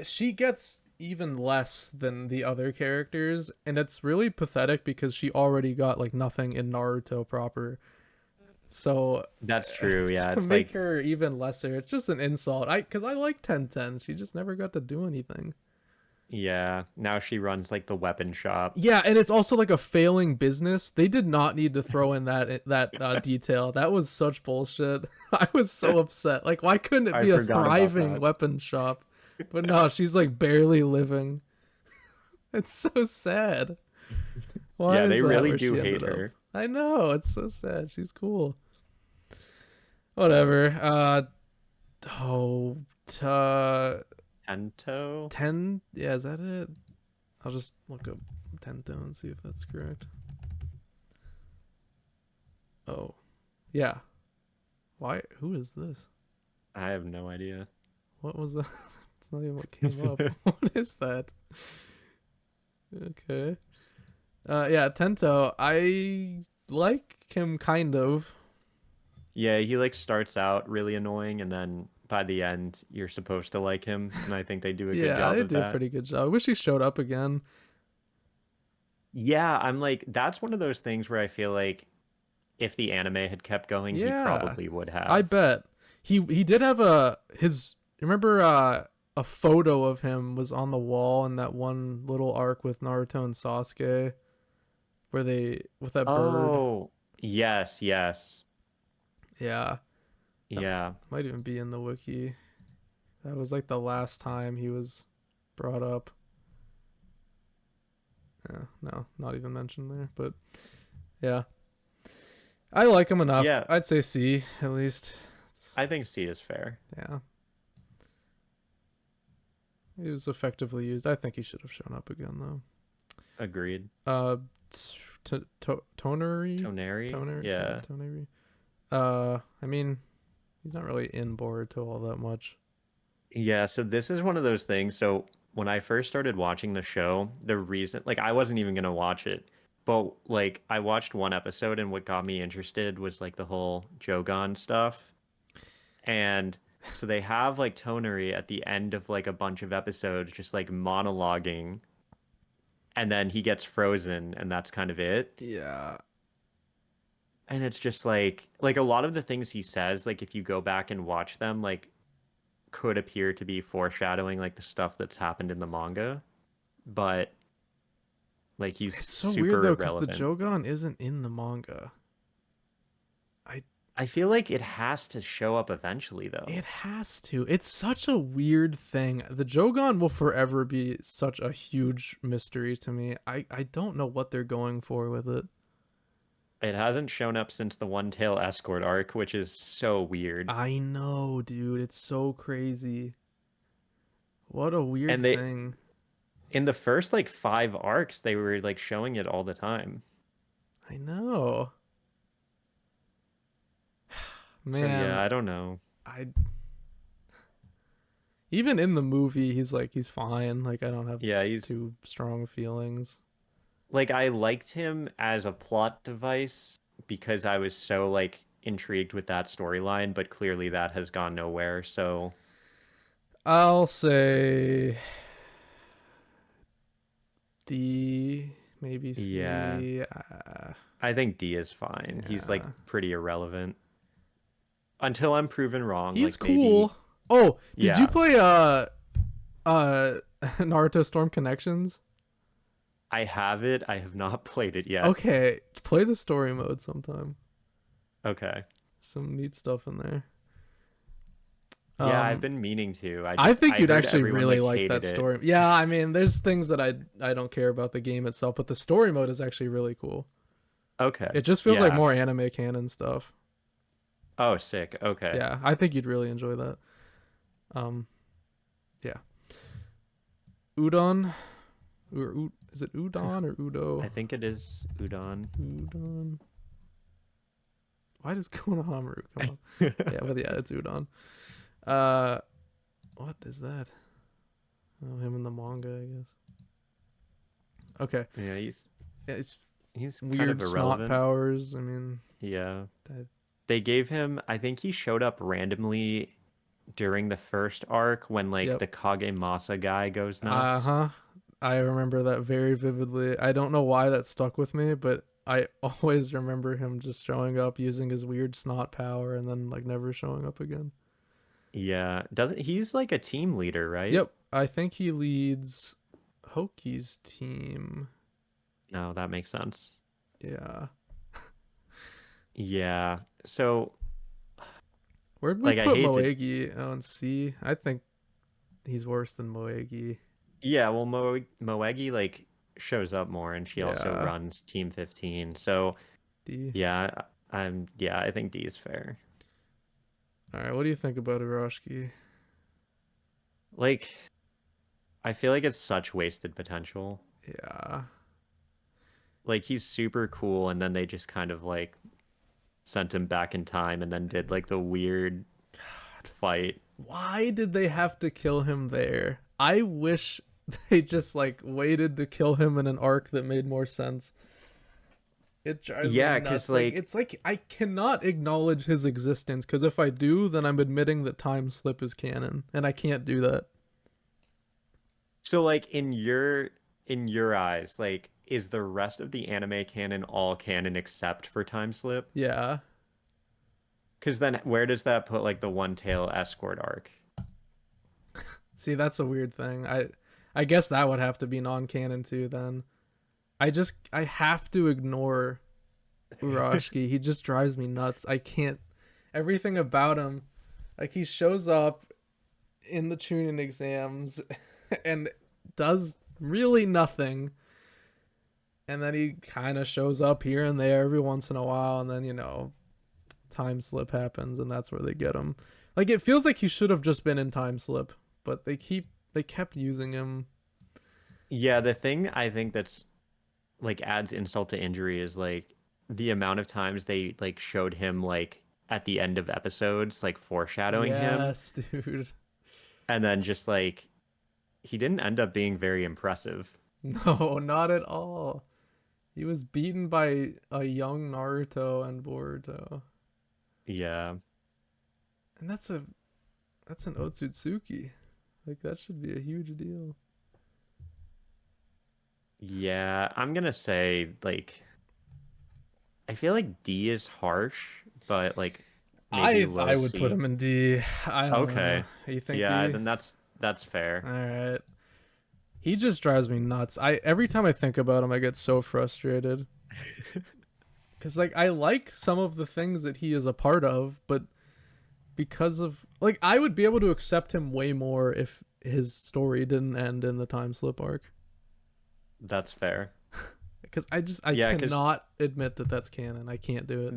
she gets even less than the other characters, and it's really pathetic because she already got like nothing in Naruto proper. So That's true. Yeah, to it's make like, her even lesser, it's just an insult. Because I like 1010. She just never got to do anything. yeah, now she runs like the weapon shop. Yeah, and it's also like a failing business. They did not need to throw in that detail. That was such bullshit. I was so upset. Like, why couldn't it I be a forgot about thriving that. weapon shop? But no, she's like barely living. It's so sad. Why Yeah, is they that really where do she hate ended up? her. I know, it's so sad. She's cool. Whatever. Oh, uh, Ento? 10. Yeah, is that it? I'll just look up Tento and see if that's correct. Oh, yeah. Why? Who is this? I have no idea. What was that? It's not even what came up. What is that? Okay. Yeah, Tento. I like him kind of. Yeah, he like starts out really annoying and then by the end you're supposed to like him, and I think they do a good Yeah, job they of do a that. pretty good job. I wish he showed up again. Yeah, I'm like that's one of those things where I feel like if the anime had kept going, he Yeah, probably would I have. bet he did have his. Remember, a photo of him was on the wall in that one little arc with Naruto and Sasuke, where they with that bird. Oh, yes, yes. Yeah, that Yeah. might even be in the wiki. That was like the last time he was brought up. Yeah, no, not even mentioned there. But yeah, I like him enough. Yeah, I'd say C at least. It's, I think C is fair. yeah, he was effectively used. I think he should have shown up again though. Agreed. Toneri, Toneri? Toner, yeah, Yeah. Toneri. I mean, he's not really in Boruto all that much. Yeah, so this is one of those things. So when I first started watching the show, the reason, like, I wasn't even gonna watch it, but like, I watched one episode, and what got me interested was like the whole Jogan stuff. And so they have like Toneri at the end of like a bunch of episodes, just like monologuing, and then he gets frozen, and that's kind of it. Yeah, And it's just like a lot of the things he says, like if you go back and watch them, like could appear to be foreshadowing like the stuff that's happened in the manga, but like he's it's so weird super though because the irrelevant. Jogan isn't in the manga. I I feel like it has to show up eventually It though. has to. It's such a weird thing. The Jogan will forever be such a huge mystery to me. I don't know what they're going for with it. It hasn't shown up since the One Tail Escort arc, which is so weird. I know, dude. It's so crazy. What a weird And they thing. in the first like 5 arcs, they were like showing it all the time. I know. So yeah, Man, I don't know. I even in the movie he's fine. Like I don't have Yeah, he's too strong feelings. like I liked him as a plot device because I was so like intrigued with that storyline, but clearly that has gone nowhere. So I'll say D, maybe yeah, C. I think D is fine. He's like Yeah. pretty irrelevant until I'm proven wrong. He's Like maybe, cool. Oh, did you yeah, play Naruto Storm Connections? I have it. I have not played it yet. Okay, play the story mode sometime. Okay. Some neat stuff in there. Yeah, I've Um been meaning to. I think I you'd heard actually everyone really like like hated that it. story. Yeah, I mean, there's things that I don't care about the game itself, but the story mode is actually really cool. It Okay. just feels like Yeah. more anime canon stuff. Oh, sick. Okay. Yeah, I think you'd really enjoy that. Um Yeah. Udon, is it udon or udo? I think it is udon. Udon. Why does Konohamaru come up? Yeah, but yeah, it's udon. Uh, what is that? Oh, him in the manga, I guess. Okay. Yeah, Yeah, it's he's kind of weird snot irrelevant. powers. I mean, Yeah. that. They gave him, I think he showed up randomly during the first arc when like Yep. the Kagemasa guy goes Uh nuts. huh. I remember that very vividly. I don't know why that stuck with me, but I always remember him just showing up using his weird snot power and then like never showing up again. Yeah, doesn't he's like a team leader, right? Yep. I think he leads Hoki's team. No, that makes sense. Yeah. Yeah. So, Where'd we like I put hate to Moegi on C? I think he's worse than Moegi. Yeah, well Moegi like shows up more and she also Yeah. runs Team 15. So, D. yeah, I think D is fair. All right. What do you think about Urashiki? Like I feel like it's such wasted potential. Yeah. Like he's super cool and then they just kind of like sent him back in time and then did like the weird fight. Why did they have to kill him there? I wish they just like waited to kill him in an arc that made more sense. It drives me Yeah, 'cause nuts. Like like it's like I cannot acknowledge his existence because if I do, then I'm admitting that time slip is canon, and I can't do that. so like in your eyes, like is the rest of the anime canon all canon except for Time Slip? Yeah. 'Cause then where does that put like the One Tail escort arc? See, that's a weird thing. I guess that would have to be non-canon too then. I have to ignore Urashiki. He just drives me nuts. I can't everything about him like he shows up in the tuning exams and does really nothing. And then he kind of shows up here and there every once in a while and then, time slip happens and that's where they get him. Like it feels like he should have just been in time slip, but they kept using him. Yeah, the thing I think that's like adds insult to injury is like the amount of times they like showed him like at the end of episodes like foreshadowing him Yes, dude. and then just like he didn't end up being very impressive. No, not at all. He was beaten by a young Naruto and Boruto. Yeah. And that's an Otsutsuki. Like that should be a huge deal. Yeah, I'm gonna say like I feel like D is harsh, but like maybe low I would put C. him in D. I don't know. Okay. You think Yeah, D? then that's fair. All right. He just drives me nuts. I every time I think about him, I get so frustrated. Cause like I like some of the things that he is a part of, but because of like I would be able to accept him way more if his story didn't end in the time slip arc. That's fair. Because I Yeah, because cannot admit that that's canon. I can't do it.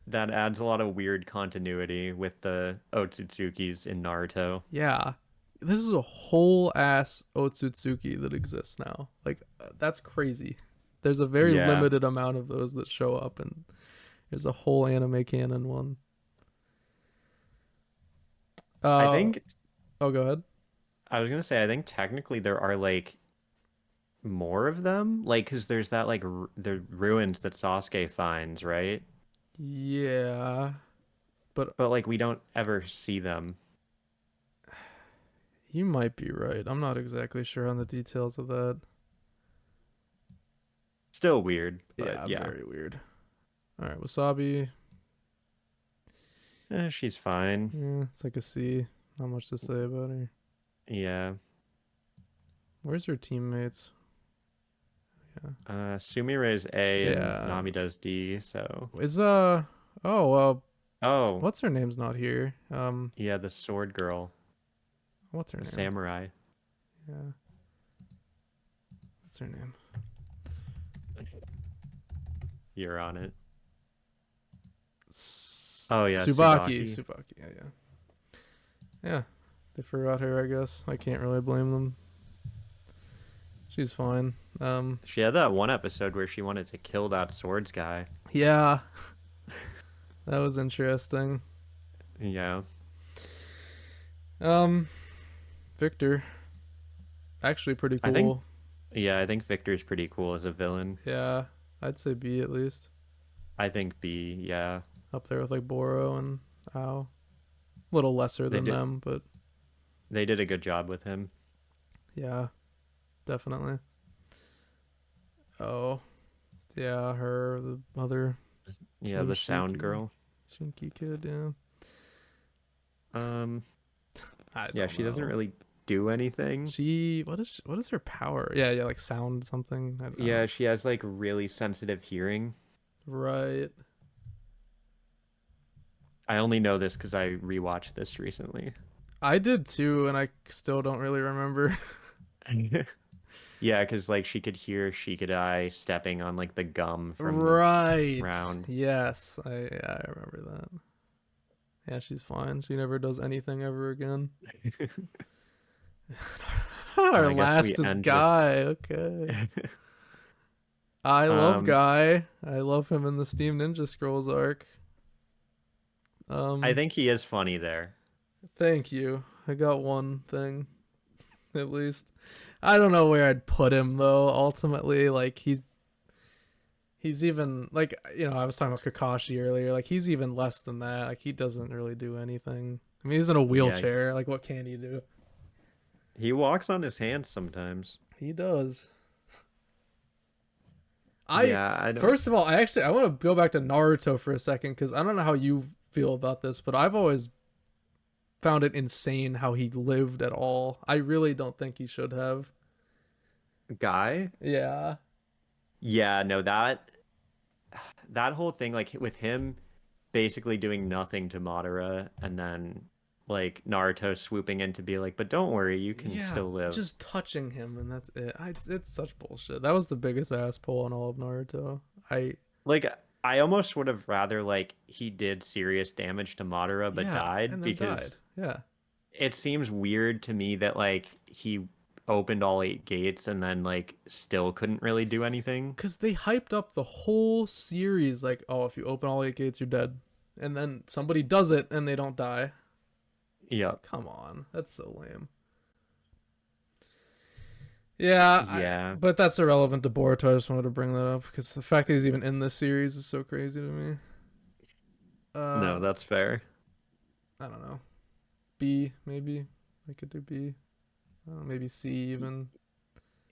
that adds a lot of weird continuity with the Otsutsukis in Naruto. Yeah, this is a whole ass Otsutsuki that exists now. Like that's crazy. There's a very Yeah. limited amount of those that show up, and there's a whole anime canon one. I Uh think oh, go ahead. I was gonna say I think technically there are like more of them, like because there's that like the ruins that Sasuke finds, right? Yeah, but But like we don't ever see them. you might be right. I'm not exactly sure on the details of that. Still weird, but Yeah, yeah. very weird. All right, Wasabi. She's fine. Yeah, it's like a C. Not much to say about her. Yeah. Where's her teammates? Yeah. Sumire's A and Yeah. Nami does D, so Is oh well, oh, what's her name's not here. yeah, the sword girl, What's her the name? samurai. Yeah. What's her name? You're on it. Oh yeah, Subaki. Subaki. Subaki. Yeah, yeah. Yeah. They forgot her, I guess. I can't really blame them. She's fine. She had that one episode where she wanted to kill that swords guy. Yeah, that was interesting. Yeah. Um, Victor, actually pretty I think cool. yeah, I think Victor's pretty cool as a villain. Yeah, I'd say B at least. I think B, yeah. Up there with like Boro and Ao. A little lesser They than did them, but they did a good job with him. yeah, definitely. Oh, yeah, her, the other Yeah, the sound Shinshiki, girl. Shinki kid, yeah. Um I yeah, don't she doesn't know. really do anything. What is her power? Yeah, yeah, like sound something. I Yeah, don't. she has like really sensitive hearing. Right. I only know this because I rewatched this recently. I did too, and I still don't really remember. Yeah, because like she could hear Shikadai stepping on like the gum from the Right. round. Yes, I remember that. Yeah, she's fine. She never does anything ever again. And Our I guess we last is end with Guy. Okay. I love um Guy. I love him in the Steam Ninja Scrolls arc. I Um, think he is funny there. Thank you. I got one thing at least. I don't know where I'd put him though. Ultimately, like he's even like I was talking about Kakashi earlier. Like he's even less than that. Like he doesn't really do anything. I mean, he's in a Yeah, wheelchair. Like what can he do? he walks on his hands sometimes. He does. I Yeah, I don't. First of all, I want to go back to Naruto for a second because I don't know how you feel about this, but I've always found it insane how he lived at all. I really don't think he should have. Guy? Yeah. Yeah, no, that whole thing, like with him basically doing nothing to Madara and then like Naruto swooping in to be like, but don't worry, you can Yeah, still live. just touching him and that's it. It's such bullshit. That was the biggest ass pull on all of Naruto. I Like I almost would have rather like he did serious damage to Madara but Yeah, died and then died. because Yeah. it seems weird to me that like he opened all eight gates and then like still couldn't really do anything. Cuz they hyped up the whole series like, "Oh, if you open all eight gates, you're dead." And then somebody does it and they don't die. Yep. Come on. That's so lame. Yeah, Yeah. but that's irrelevant to Boruto. I just wanted to bring that up because the fact that he's even in this series is so crazy to me. No, Uh, that's fair. I don't know. B maybe. I could do B. Maybe C even.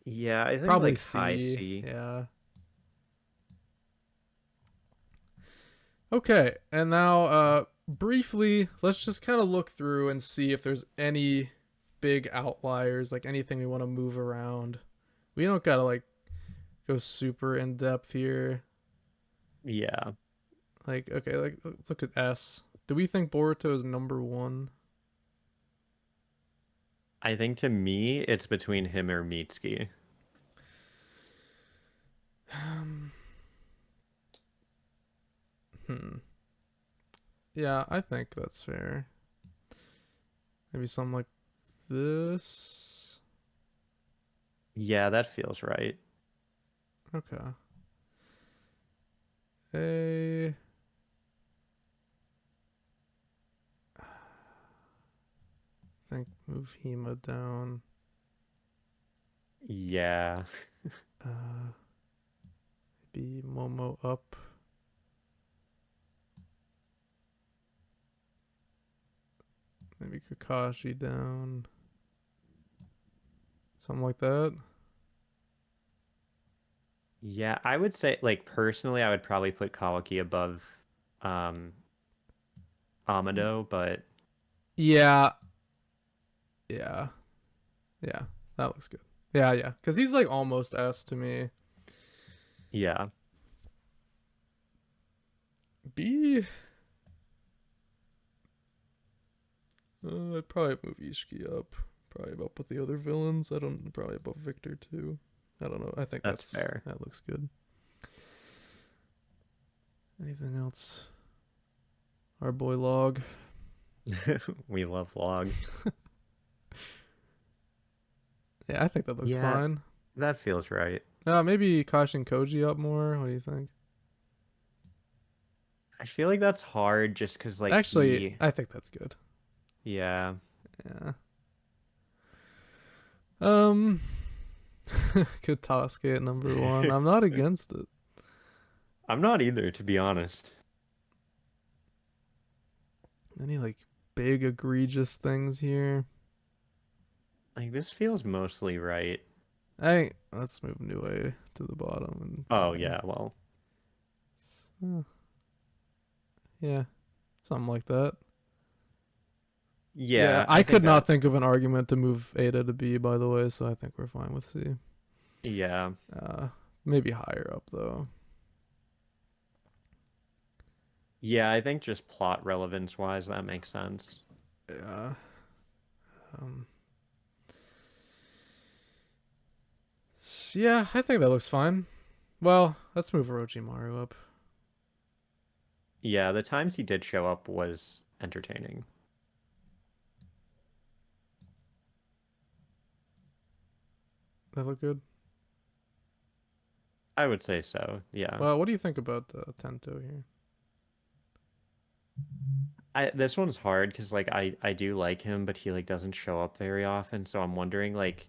Yeah, I think Probably like high C. C. Yeah. Okay, and now briefly, let's just kind of look through and see if there's any big outliers, like anything we want to move around. We don't gotta like go super in depth here. Yeah. Like, okay, like let's look at S. Do we think Boruto is number one? I think to me it's between him or Mitsuki. Um, hmm. Yeah, I think that's fair. Maybe something like this. Yeah, that feels right. Okay. A. Think move Hema down. Yeah. Uh, Maybe Momo up. Maybe Kakashi down. Something like that. Yeah, I would say like personally I would probably put Kawaki above um Amado, but Yeah. Yeah. Yeah. That looks good. Yeah, yeah. Because he's like almost S to me. yeah. B. I'd probably move Ishiki up. Probably up with the other villains. I don't. Probably above Victor too. I don't know. I think That's fair. that looks good. Anything else? Our boy Log. We love Log. Yeah, I think that looks Yeah, fine. that feels right. Maybe Kashin Koji up more. What do you think? I feel like that's hard just because like Actually, he, I think that's good. yeah. Yeah. Um, Katasuke at number one. I'm not against it. I'm not either, to be honest. Any like big egregious things here? Like this feels mostly right. I let's move Nue to the bottom and Oh Kai. yeah, well, Uh, yeah, something like that. Yeah, yeah, I I think could not that, think of an argument to move Ada to B, by the way, so I think we're fine with C. yeah, Uh, Maybe higher up though. yeah, I think just plot relevance wise, that makes sense. Yeah. Um, yeah, I think that looks fine. Well, let's move Orochimaru up. Yeah, the times he did show up was entertaining. That look good. I would say so. Yeah. Well, what do you think about Tento here? This one's hard because like I do like him, but he like doesn't show up very often, so I'm wondering like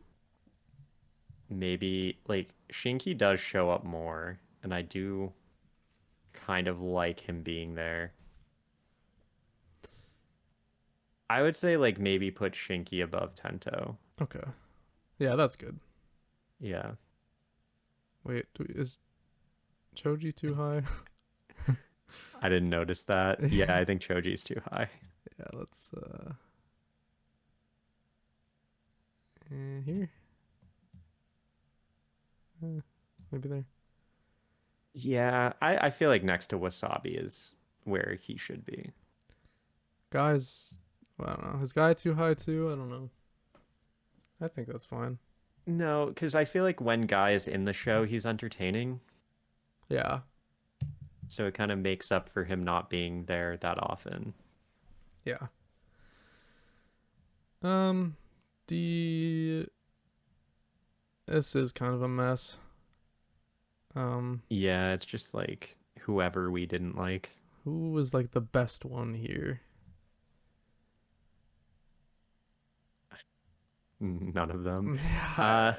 maybe like Shinky does show up more, and I do kind of like him being there. I would say like maybe put Shinky above Tento. Okay. Yeah, that's good. Yeah. Wait, is Choji too high? I didn't notice that. Yeah, I think Choji's too high. Yeah, let's here. Maybe there. Yeah, I feel like next to Wasabi is where he should be. Guys, well, I don't know. Is Guy too high too? I don't know. I think that's fine. No, because I feel like when Guy is in the show, he's entertaining. Yeah. So it kind of makes up for him not being there that often. Yeah. Um the this is kind of a mess. Um Yeah, it's just like whoever we didn't like. who was like the best one here? None of them. Yeah, Uh,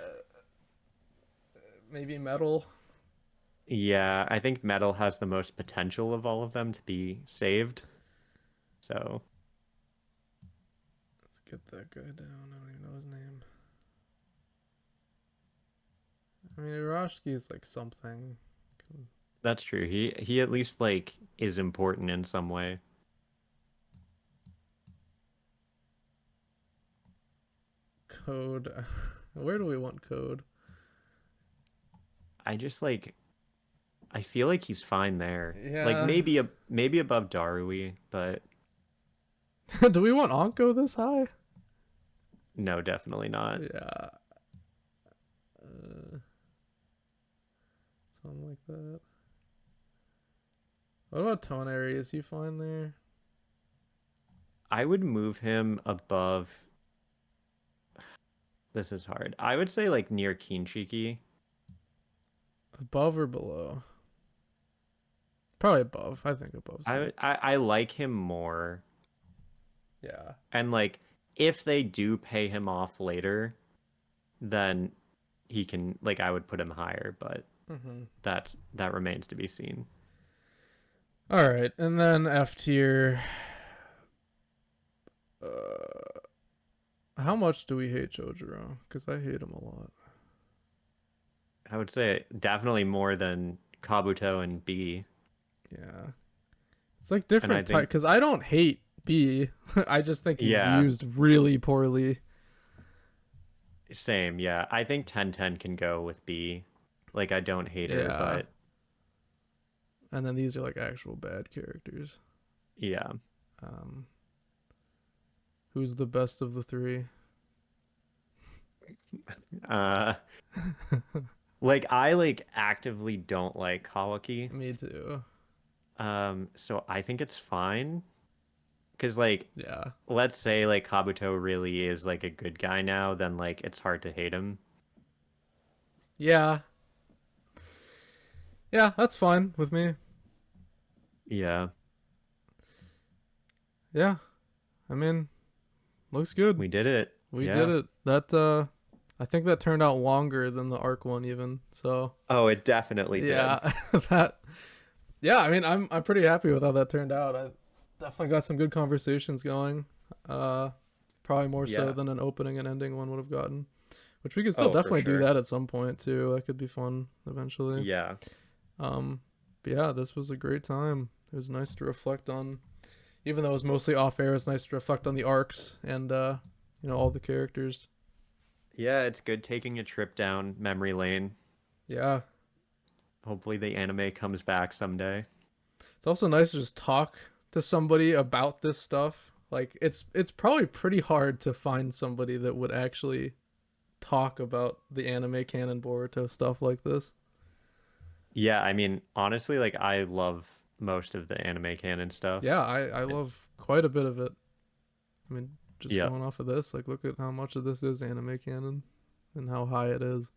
maybe Metal. yeah, I think Metal has the most potential of all of them to be saved. So, Let's get that guy down. I don't even know his name. I mean, Urashki's like something. that's true. He at least like is important in some way. Code. Where do we want Code? I just like I feel like he's fine there. Like Yeah. maybe above Darui, but Do we want Anko this high? no, definitely not. Yeah. Something like that. What about Toneri? Is he fine there? I would move him above. This is hard. I would say like near Kinshiki. Above or below? Probably above. I think above's good. I like him more. Yeah. And like if they do pay him off later, then he can like I would put him higher, but Mm-hmm. that remains to be seen. All right, and then F tier. Uh, how much do we hate Jojiro? Because I hate him a lot. I would say definitely more than Kabuto and B. Yeah, it's like And I different type. think Because I don't hate B. I just think he's yeah, used really poorly. same, yeah. I think 1010 can go with B. Like I don't hate her, Yeah, but and then these are like actual bad characters. yeah. Um, who's the best of the three? Uh like I like actively don't like Kawaki. Me too. So I think it's fine Because like, Yeah. let's say like Kabuto really is like a good guy now, then like it's hard to hate him. Yeah. Yeah, that's fine with me. Yeah, Yeah. I mean, looks good. we did it. We did Yeah. it. That I think that turned out longer than the arc one even. So, Oh, it definitely did. yeah. that Yeah, I mean, I'm pretty happy with how that turned out. I definitely got some good conversations going. Uh Probably more so Yeah. than an opening and ending one would have gotten. Which we could still Oh, for definitely do sure. that at some point too. That could be fun eventually. Yeah. Um, but yeah, this was a great time. It was nice to reflect on, even though it was mostly off air. It's nice to reflect on the arcs and all the characters. Yeah, it's good taking a trip down memory lane. Yeah, Hopefully the anime comes back someday. it's also nice to just talk to somebody about this stuff. Like it's probably pretty hard to find somebody that would actually talk about the anime canon Boruto stuff like this. Yeah, I mean, honestly, like I love most of the anime canon stuff. Yeah, I And love quite a bit of it. I mean, just yeah. going off of this, like look at how much of this is anime canon and how high it is.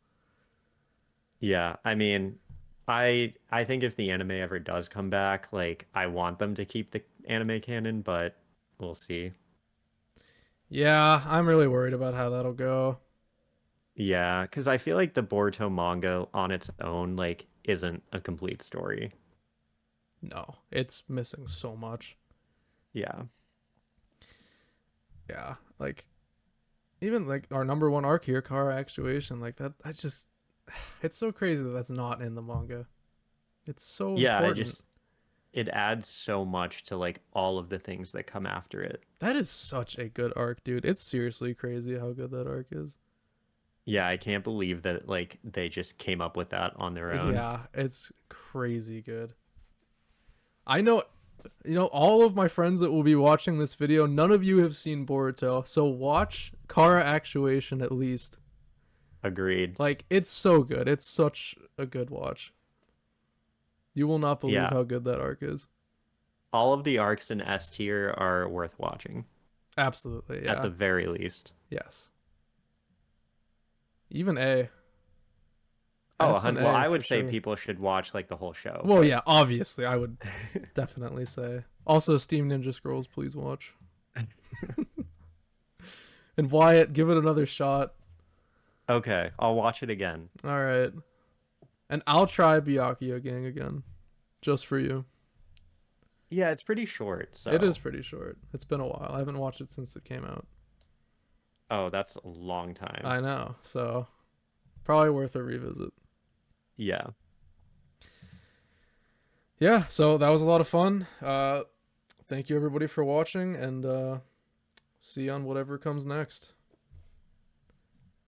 Yeah, I mean, I think if the anime ever does come back, like I want them to keep the anime canon, but we'll see. Yeah, I'm really worried about how that'll go. Yeah, because I feel like the Boruto manga on its own like isn't a complete story. No, it's missing so much. Yeah. Yeah, like even like our number one arc here, Kara Actuation, like that. I just, it's so crazy that that's not in the manga. It's so Yeah, important. it adds so much to like all of the things that come after it. That is such a good arc, dude. It's seriously crazy how good that arc is. Yeah, I can't believe that like they just came up with that on their own. Yeah, it's crazy good. I know, all of my friends that will be watching this video, none of you have seen Boruto, so watch Kara Actuation at least. Agreed. Like, it's so good. It's such a good watch. You will not believe Yeah, how good that arc is. all of the arcs in S tier are worth watching Absolutely, at yeah. the very least. Yes. Even A. Oh, S and well, A I for would say sure. people should watch like the whole show, Well, but yeah, obviously, I would definitely say. Also, Steam Ninja Scrolls, please watch. And Wyatt, give it another shot. okay, I'll watch it again. All right. And I'll try Byakuya Gang again, just for you. Yeah, it's pretty short, It is so pretty short. It's been a while. I haven't watched it since it came out. oh, that's a long time. I know, so probably worth a revisit. Yeah. Yeah, so that was a lot of fun. Thank you everybody for watching, and see you on whatever comes next.